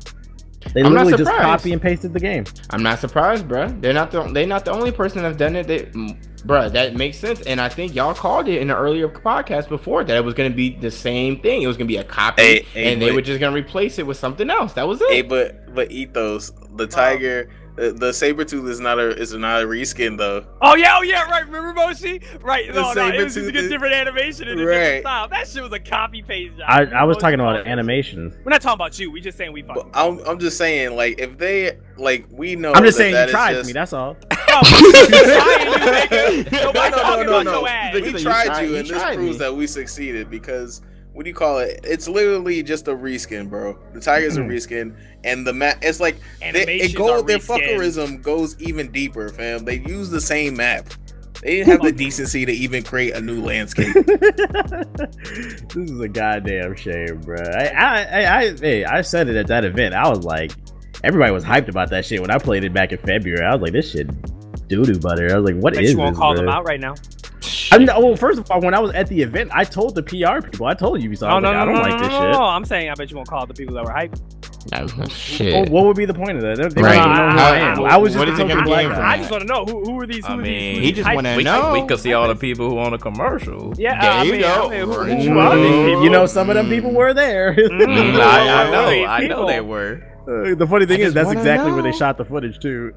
They literally just copy and pasted the game. I'm not surprised, bro. They're not the only person that's done it. Bro, that makes sense. And I think y'all called it in an earlier podcast before that it was going to be the same thing. It was going to be a copy, and they were just going to replace it with something else. That was it. Hey, but Ethos, the tiger, the Sabretooth is not a reskin though. Oh yeah, right. Remember Moshi? Right. No, it was just a different animation and a different style. That shit was a copy paste job. I was talking about animation. We're not talking about you. We just saying we fucking. I'm just saying, like, if they we know. I'm just saying you tried me. That's all. No. We tried you, and this proves that we succeeded because what do you call it? It's literally just a reskin, bro. The tiger's a reskin, and the map. It's like their fuckerism goes even deeper, fam. They use the same map. They didn't have the decency to even create a new landscape. This is a goddamn shame, bro. I said it at that event. I was like, everybody was hyped about that shit when I played it back in February. I was like, this shit doo-doo butter. I was like, what is this? You won't call them out right now. Well, first of all, when I was at the event, I told the PR people, I told Ubisoft, I don't like this shit. No, I'm saying I bet you won't call the people that were hyped. Shit. Well, what would be the point of that? They right. Don't know who I am. I was just a token black guy. I just want to know who are these? He just want to know. We could see all the people who on the commercial. Yeah, there you go. who are these people? You know, some of them people were there. I know they were. The funny thing is, that's exactly where they shot the footage too.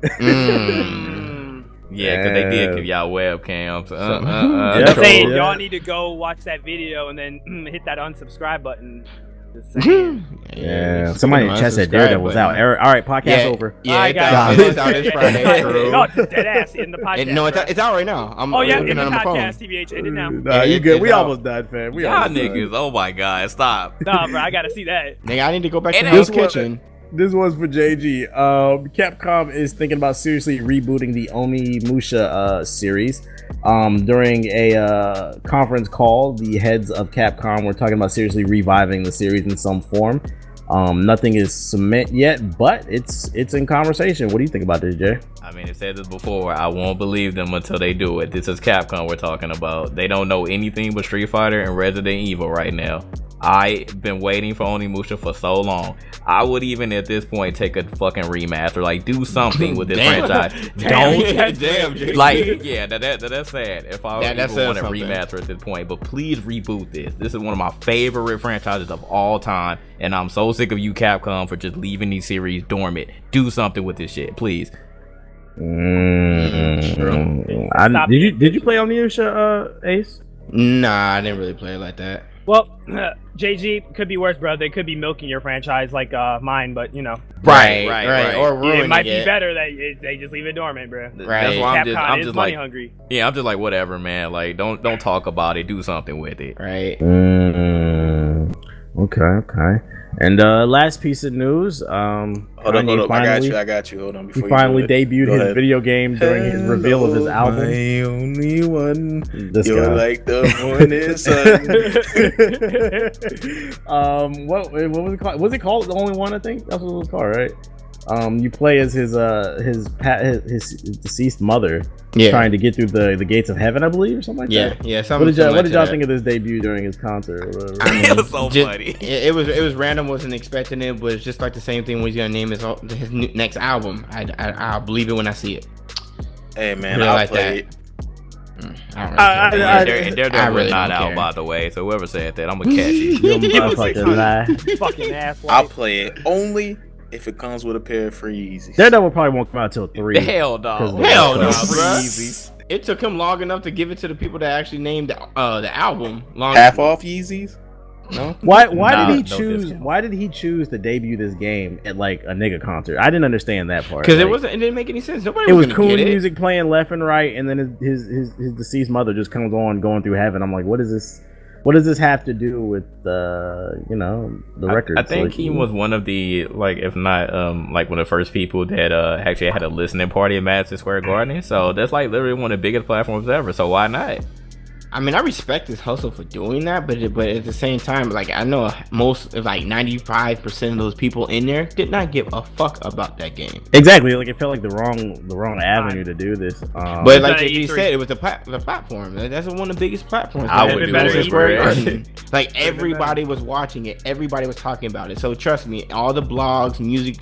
Yeah, because they did give y'all webcams. Saying y'all need to go watch that video and then hit that unsubscribe button. Yeah, somebody in chat said Daredevil was out. All right, podcast over. Yeah, it's out this Friday. No, it's dead ass in the podcast. No, it's out right now. I'm in the podcast, TBH. It now. Nah, you good? We almost done, fam. Y'all niggas. Oh my god, stop. Nah, bro, I gotta see that. Nigga, I need to go back to Hell's Kitchen. This one's for JG. Capcom is thinking about seriously rebooting the Onimusha series. During a conference call, the heads of Capcom were talking about seriously reviving the series in some form. Nothing is cement yet, but it's in conversation. What do you think about this, Jay? I mean, I've said this before. I won't believe them until they do it. This is Capcom we're talking about. They don't know anything but Street Fighter and Resident Evil right now. I've been waiting for Onimusha for so long. I would even at this point take a fucking remaster, like do something with this franchise. That's sad. If I even want to remaster at this point, but please reboot this. This is one of my favorite franchises of all time, and I'm so sick of you, Capcom, for just leaving these series dormant. Do something with this shit, please. Did you play Onimusha, Ace? Nah, I didn't really play it like that. Well, JG, could be worse, bro. They could be milking your franchise like mine, but you know. Right. Or ruining it might be better that they just leave it dormant, bro. Right. That's why I'm just money like, hungry. Yeah, I'm just like, whatever, man. Like, don't talk about it. Do something with it. Right. Okay. And last piece of news. Hold on. I got you. Hold on. He finally debuted his video game during his reveal of his album. My only one. You're like the morning sun. What was it called? Was it called The Only One? I think that's what it was called, right? You play as his deceased mother, trying to get through the gates of heaven, I believe, or something like that. Yeah. What did y'all think of this debut during his concert? Or whatever? I mean, it was so funny. It was random. Wasn't expecting it, but it's just like the same thing when he's gonna name his next album. I'll believe it when I see it. Hey man, I'll play it. They're really not out, by the way. So whoever said that, I'm gonna catch you. Fucking ass. I'll play it only if it comes with a pair of free Yeezys. Daredevil probably won't come out till 3. Hell no, bro. It took him long enough to give it to the people that actually named the album. Half off Yeezys. No. Why did he choose to debut this game at like a nigga concert? I didn't understand that part. Because it didn't make any sense. Nobody. It was cool music playing left and right, and then his deceased mother just comes on going through heaven. I'm like, what is this? What does this have to do with the records? I think he was one of the, like, if not like one of the first people that actually had a listening party at Madison Square Garden. So that's like literally one of the biggest platforms ever. So why not? I mean, I respect his hustle for doing that, but at the same time, like I know most, like 95% of those people in there did not give a fuck about that game. Exactly, like it felt like the wrong avenue to do this. But like you said, it was the platform. That's one of the biggest platforms. I would do it. Like everybody was watching it, everybody was talking about it. So trust me, all the blogs, music,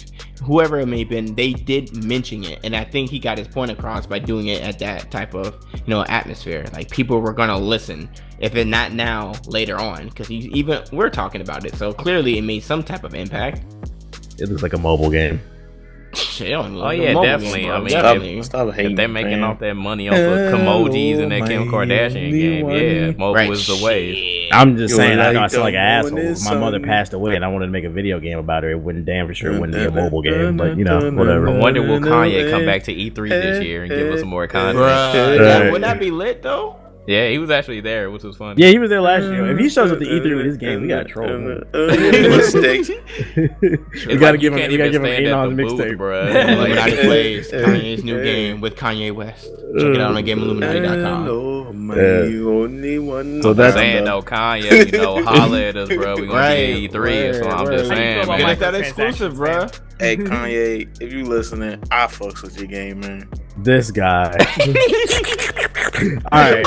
whoever it may have been, they did mention it, and I think he got his point across by doing it at that type of atmosphere. Like people were gonna listen, if it not now, later on, because we're talking about it. So clearly, it made some type of impact. It looks like a mobile game. Oh yeah, definitely. Game, I mean, definitely. If they're making off that money off of Emojis and that Kim Kardashian game, yeah, mobile is the way. I'm just saying, I sound like an asshole. If my mother passed away and I wanted to make a video game about her, it wouldn't damn for sure it wouldn't be a mobile game, but whatever. I wonder will Kanye come back to E3 this year and give us some more content? Wouldn't that be lit though? Yeah, he was actually there, which was funny. Yeah, he was there last year. If he shows up to E3 with his game, we gotta troll him. We gotta give him Anon mixtape, bro. Illuminaughty plays Kanye's new game with Kanye West. Check it out on GameIlluminati.com. So that's saying though, Kanye, holla at us, bro. We gonna be E3, so I'm just saying, man. Get that exclusive, bro. Hey Kanye, if you listening, I fucks with your game, man. This guy. All right.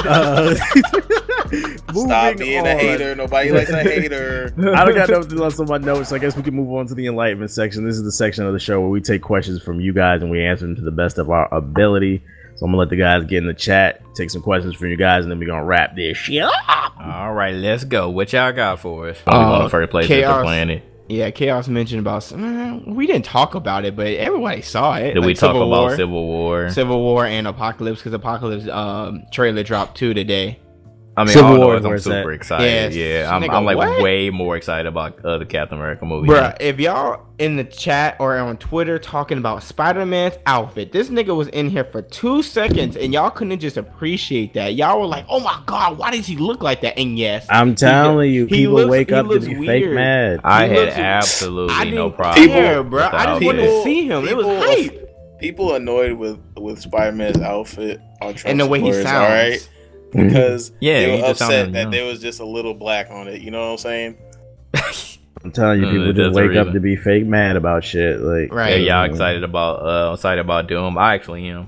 Stop being a hater. Nobody likes a hater. I don't got nothing else on my notes, so I guess we can move on to the enlightenment section. This is the section of the show where we take questions from you guys and we answer them to the best of our ability. So I'm gonna let the guys get in the chat, take some questions from you guys, and then we're gonna wrap this shit up. All right, let's go. What y'all got for us? The first place they're playing it. Yeah, Chaos mentioned about we didn't talk about it, but everybody saw it. Did we talk about Civil War? Civil War and Apocalypse, because Apocalypse trailer dropped 2 today. I mean, Civil War, I'm super excited. Yeah, I'm like way more excited about the Captain America movie. Bruh, if y'all in the chat or on Twitter talking about Spider-Man's outfit, this nigga was in here for 2 seconds and y'all couldn't just appreciate that. Y'all were like, oh my god, why does he look like that? And yes, I'm telling you, people wake up to be fake mad. I had absolutely no problem. Bro, I just wanted to see him. It was hype. People annoyed with Spider-Man's outfit on Trump's and the way he sounds. All right. Because they were upset that young. there was just a little black on it. You know what I'm saying? I'm telling you, people just wake up to be fake mad about shit. Like, right? Yeah, y'all excited about Doom? I actually am.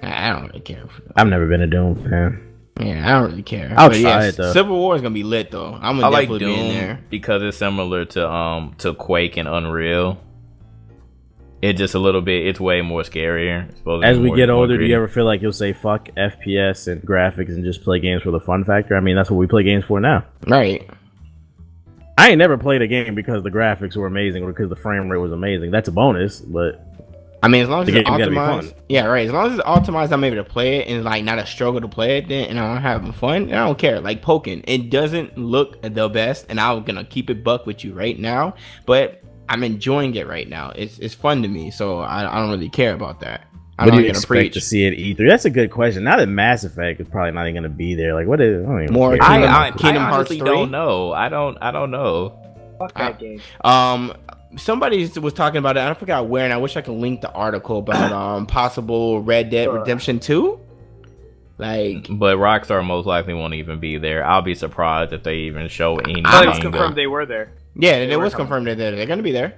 I don't really care. I've never been a Doom fan. Yeah, I don't really care. I'll try it though. Civil War is gonna be lit though. I'm gonna definitely be in there because it's similar to Quake and Unreal. It's just a little bit. It's way more scarier. As we get older, do you ever feel like you'll say fuck FPS and graphics and just play games for the fun factor? I mean, that's what we play games for now. Right. I ain't never played a game because the graphics were amazing or because the frame rate was amazing. That's a bonus, but I mean, as long as it's optimized, yeah, right. As long as it's optimized, I'm able to play it and like not a struggle to play it. Then and I'm having fun. I don't care. Like poking, it doesn't look the best, and I'm gonna keep it buck with you right now, but I'm enjoying it right now. It's fun to me, so I don't really care about that. I'm not gonna preach to see it at E3. That's a good question. Now that Mass Effect is probably not even gonna be there, like what is? I Kingdom Hearts 3? Don't know. I don't know. Fuck that game. Somebody was talking about it. I forgot where, and I wish I could link the article about possible Red Dead Redemption 2. Like, but Rockstar most likely won't even be there. I'll be surprised if they even show anything. I thought it was confirmed they were there. Yeah, it was confirmed they're gonna be there.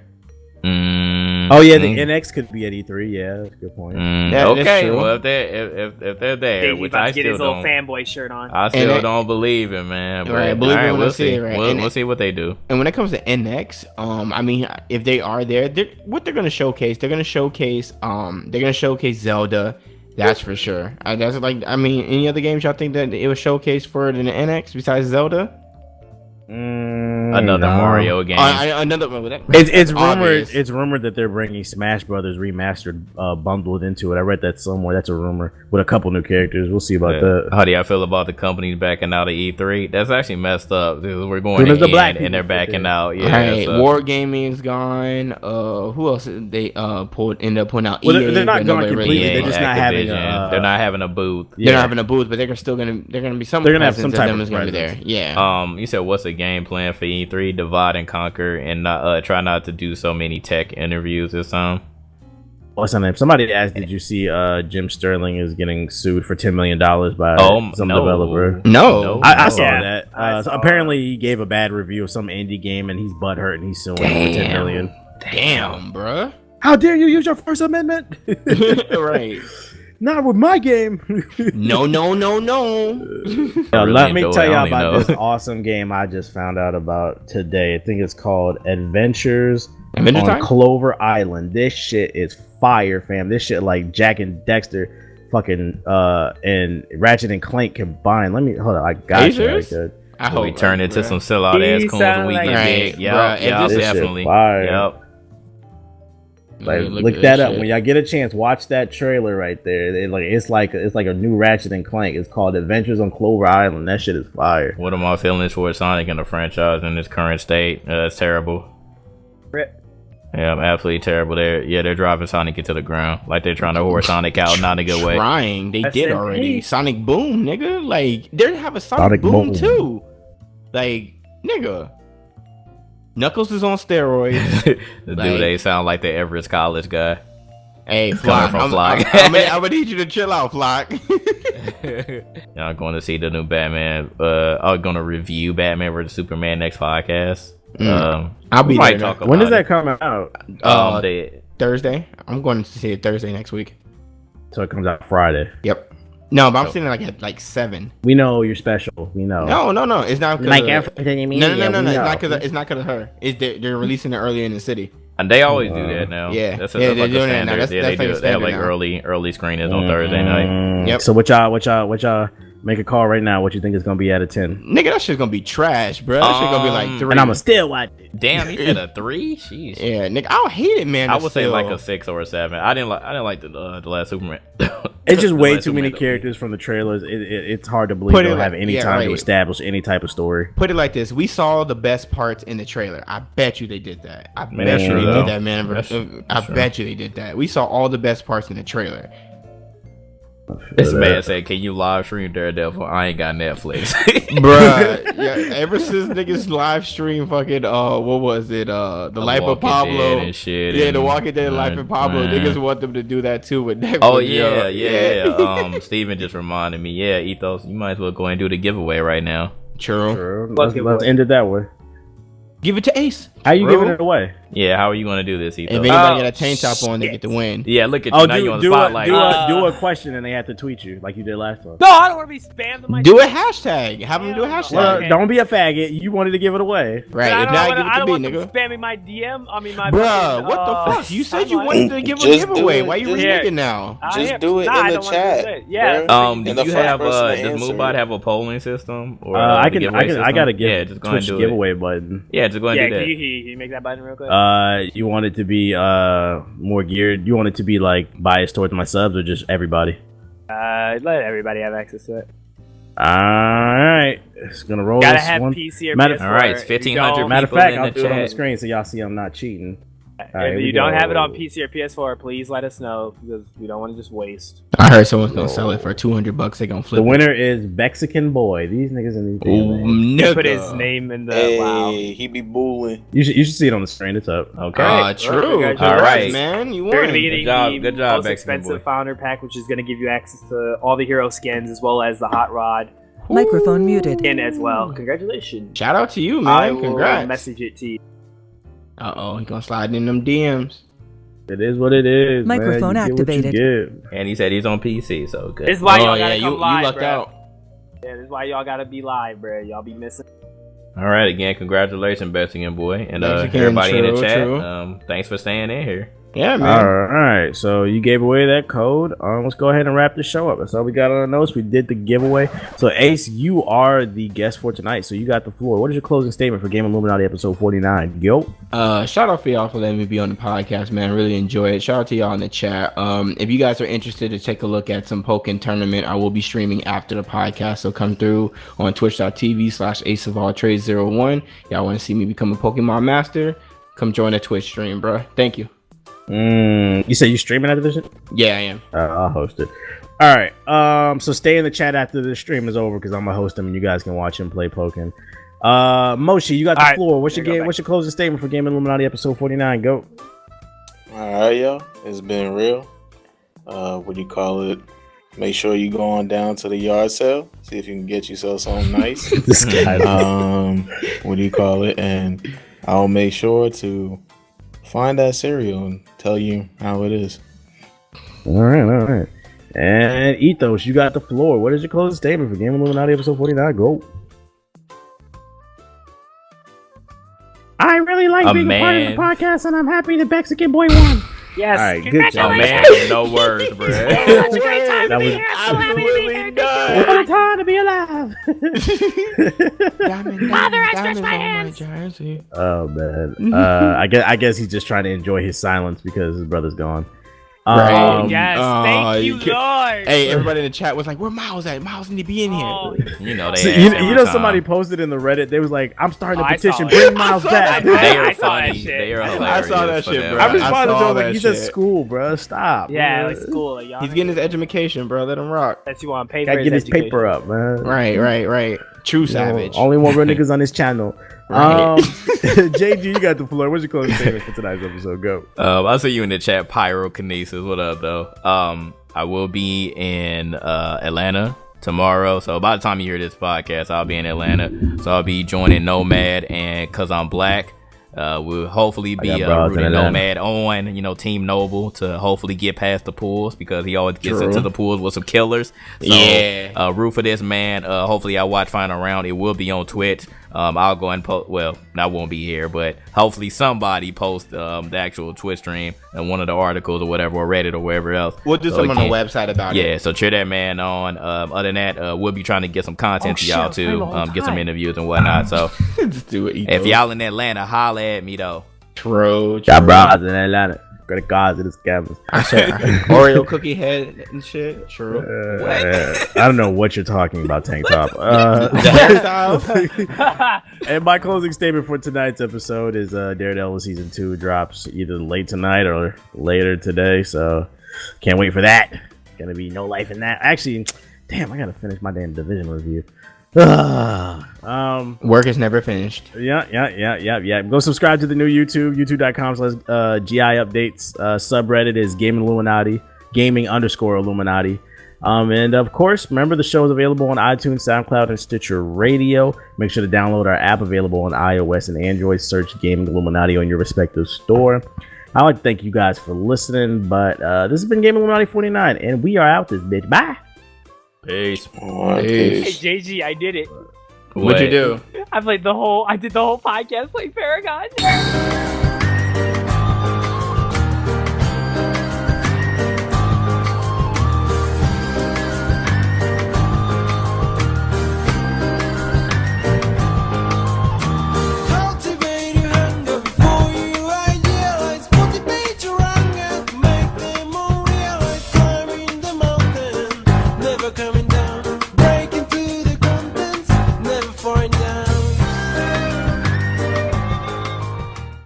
Oh yeah, the NX could be at E3. Yeah, that's a good point. Okay, well if they're there, which I still his little fanboy shirt on. I still don't believe it, man. But right, believe it, we'll see. Right. We'll see what they do. And when it comes to NX, I mean, if they are there, what they're gonna showcase, they're gonna showcase Zelda. That's for sure. That's like, I mean, any other games y'all think that it was showcased for in the NX besides Zelda? Another Mario game. It's rumored. It's rumored that they're bringing Smash Brothers remastered bundled into it. I read that somewhere. That's a rumor with a couple new characters. We'll see about that. How do y'all feel about the companies backing out of E3? That's actually messed up. We're going to the black and they're backing out. Yeah, right. Wargaming is gone. Who else? They ended up putting out. Well, EA, they're not going completely. They're just not having. They're not having a booth. They're not having a booth, but they're still gonna. They're gonna be some. They're gonna have some type of gonna be there. Yeah. You said what's the game plan for E3? Divide and conquer, and not try not to do so many tech interviews this time. what's her name? Somebody asked, did you see Jim Sterling is getting sued for $10 million by some developer? No. I saw that. So apparently he gave a bad review of some indie game and he's butthurt and he's suing for $10 million. Damn, bruh. How dare you use your First Amendment? Right. Not with my game. No. Let me tell y'all about this awesome game I just found out about today. I think it's called Adventures on Clover Island. This shit is fire, fam. This shit like Jack and Dexter fucking and Ratchet and Clank combined. Let me hold on. I got you. I hope we turn into some sellout ass coons when we get big. Yeah, definitely. Yep. Like, look that up when y'all get a chance. Watch that trailer right there. It's like a new Ratchet and Clank. It's called Adventures on Clover Island. That shit is fire. What are my feelings for Sonic and the franchise in its current state? It's terrible. Rip. Yeah, absolutely terrible. They're driving Sonic into the ground like they're trying to whore Sonic out, not in a good way. Trying, they did already. Sonic Boom, nigga. Like they have a Sonic Boom too. Like nigga. Knuckles is on steroids. The dude, they sound like the Everest College guy. Hey, Flock, I'm gonna need you to chill out, Flock. Y'all going to see the new Batman. I'm gonna review Batman vs Superman next podcast. I'll be there. When does that come out? Thursday. I'm going to see it Thursday next week. So it comes out Friday. Yep. No, but I'm seeing it at like 7. We know you're special. We know. No. It's not like No. It's not because of her. They're releasing it earlier in the city. And they always do that now. Yeah, that's they're like doing it now. They have like early screenings on Thursday night. Yep. So what y'all make a call right now? What you think is gonna be out of 10? Nigga, that shit's gonna be trash, bro. That shit's gonna be like 3. And I'ma still watch it. Damn, he said a 3. Jeez. Yeah, nigga, I don't hate it, man. I would say like a 6 or a 7. I didn't like the last Superman. It's just way too many characters from the trailers. It's hard to believe they don't have any time to establish any type of story. Put it like this: we saw the best parts in the trailer. I bet you they did that. I bet you they did that, man. I bet you they did that. We saw all the best parts in the trailer. This man said, "Can you live stream Daredevil? I ain't got Netflix, bruh." Yeah, ever since niggas live stream fucking what was it? The Life of Pablo and shit. Yeah, The Walking Dead, Life of Pablo. Niggas want them to do that too with Netflix. Oh yeah. Steven just reminded me. Yeah, Ethos, you might as well go and do the giveaway right now. True. Let's end it that way. Give it to Ace. How you giving it away? Yeah, how are you going to do this, Ethos? If anybody got a tank top on, they get to win. Yeah, look at you. Now you on the spotlight. Do a question and they have to tweet you like you did last time. No, I don't want to be spammed on my Do a hashtag. Have them do a hashtag. Well, don't be a faggot. You wanted to give it away. Right. If not, give it to me, nigga. I don't want them spamming my DM. I mean, my bruh, what the fuck? You said you wanted to give a giveaway. Why you reneging now? Just do it in the chat. Yeah. Did you have does Moobot have a polling system? Or I got a just go and do giveaway button. Yeah, just go and do that. Can you make that button real quick? You want it to be more geared? You want it to be like biased towards my subs or just everybody? Let everybody have access to it. All right, it's gonna roll. Gotta this have one. PC or PS4. All right, it's 1,500. Matter of fact, I'll do it on the screen so y'all see I'm not cheating. If you don't have it on PC or PS4, please let us know because we don't want to just waste. I heard someone's gonna sell it for $200. They gonna flip. The winner is Mexican Boy. These niggas in these. Put his name in the. Hey, wow. he be booling. You should see it on the screen. It's up. Okay. True. All right, man. You won. We're gonna be getting Good the job, most expensive founder pack, which is gonna give you access to all the hero skins as well as the hot rod. Microphone muted. In as well. Congratulations. Shout out to you, man. I will Congrats. message it to you. He gonna slide in them DMs. It is what it is. Microphone man. activated. And he said he's on PC, so good. This is why y'all gotta come you live, lucked bro. out. Yeah, this is why y'all gotta be live, bro. Y'all be missing. All right, again, congratulations, Mexican Boy, and Mexican, everybody in the chat. true. Thanks for staying in here. Yeah, man. All right, so you gave away that code. Let's go ahead and wrap this show up. That's all we got on the notes. We did the giveaway. So Ace, you are the guest for tonight, so you got the floor. What is your closing statement for Game Illuminaughty episode 49? Yo. Shout out for y'all for letting me be on the podcast, man. Really enjoy it. Shout out to y'all in the chat. If you guys are interested to take a look at some Pokken tournament, I will be streaming after the podcast. So come through on twitch.tv/aceofalltrades01. Y'all want to see me become a Pokemon master? Come join the Twitch stream, bro. Thank you. You say you streaming after this shit? Yeah, I am. I'll host it. All right. So stay in the chat after the stream is over because I'm gonna host him and you guys can watch him play Pokken. Moshi, you got the floor. What's your closing statement for Game Illuminaughty episode 49? Go. All right, y'all. It's been real. What do you call it? Make sure you go on down to the yard sale. See if you can get yourself something nice. This guy. What do you call it? And I'll make sure to find that cereal and tell you how it is. All right. And Ethos, you got the floor. What is your closing statement for Game Illuminati episode 49? Go. I really like being a part of the podcast, and I'm happy the Mexican boy won. Yes. All right, good job. Oh man, no words, bro. It's a great time to be here. absolutely What a time to be alive. Father, I stretch my hands. Oh man. I guess he's just trying to enjoy his silence because his brother's gone. Right. Yes, thank you, Lord. Hey, everybody in the chat was like, "Where Miles at? Miles need to be in here." You know they. So, you know, somebody posted in the Reddit. They was like, "I'm starting a petition. Bring Miles back." They are I saw that funny. shit. They are hilarious. I saw that for shit, them. bro. I responded to saw him like, that "He's at shit. school, bro. Stop." Yeah, man. like school. Like, y'all He's getting his education, bro. Let him rock. that you want to pay for Gotta get his education. paper up, man. Right. True savage. Only one real niggas on this channel. Right. JG, you got the floor. What's your closing statement for tonight's episode? Go. I'll see you in the chat, Pyrokinesis. What up, though? I will be in Atlanta tomorrow. So by the time you hear this podcast, I'll be in Atlanta. So I'll be joining Nomad, and cause I'm black, we'll hopefully be rooting Nomad on, Team Noble to hopefully get past the pools because he always gets into the pools with some killers. So, root for this man. Hopefully I watch Final Round. It will be on Twitch. I'll go and post. Well, I won't be here, but hopefully somebody post the actual Twitch stream and one of the articles or whatever, or Reddit or wherever else. We'll do something on the website about it. Yeah, so cheer that man on. Other than that, we'll be trying to get some content to y'all too. Get some interviews and whatnot. So Just do it. if y'all in Atlanta, holla at me though. True. Got bras in Atlanta. Got cars in the scammers. Oreo cookie head and shit. True. I don't know what you're talking about, Tank Top. And my closing statement for tonight's episode is Daredevil Season 2 drops either late tonight or later today. So can't wait for that. Gonna be no life in that. Actually, damn, I gotta finish my damn Division review. Work is never finished. Yeah. Go subscribe to the new YouTube, youtube.com/GI updates. Subreddit is Gaming_Illuminati. And of course, remember the show is available on iTunes, SoundCloud, and Stitcher Radio. Make sure to download our app, available on iOS and Android. Search Gaming Illuminati on your respective store. I'd like to thank you guys for listening, but this has been Gaming Illuminati 49, and we are out this bitch. Bye. Peace. Hey, JG, I did it. What'd you do? I did the whole podcast, played Paragon.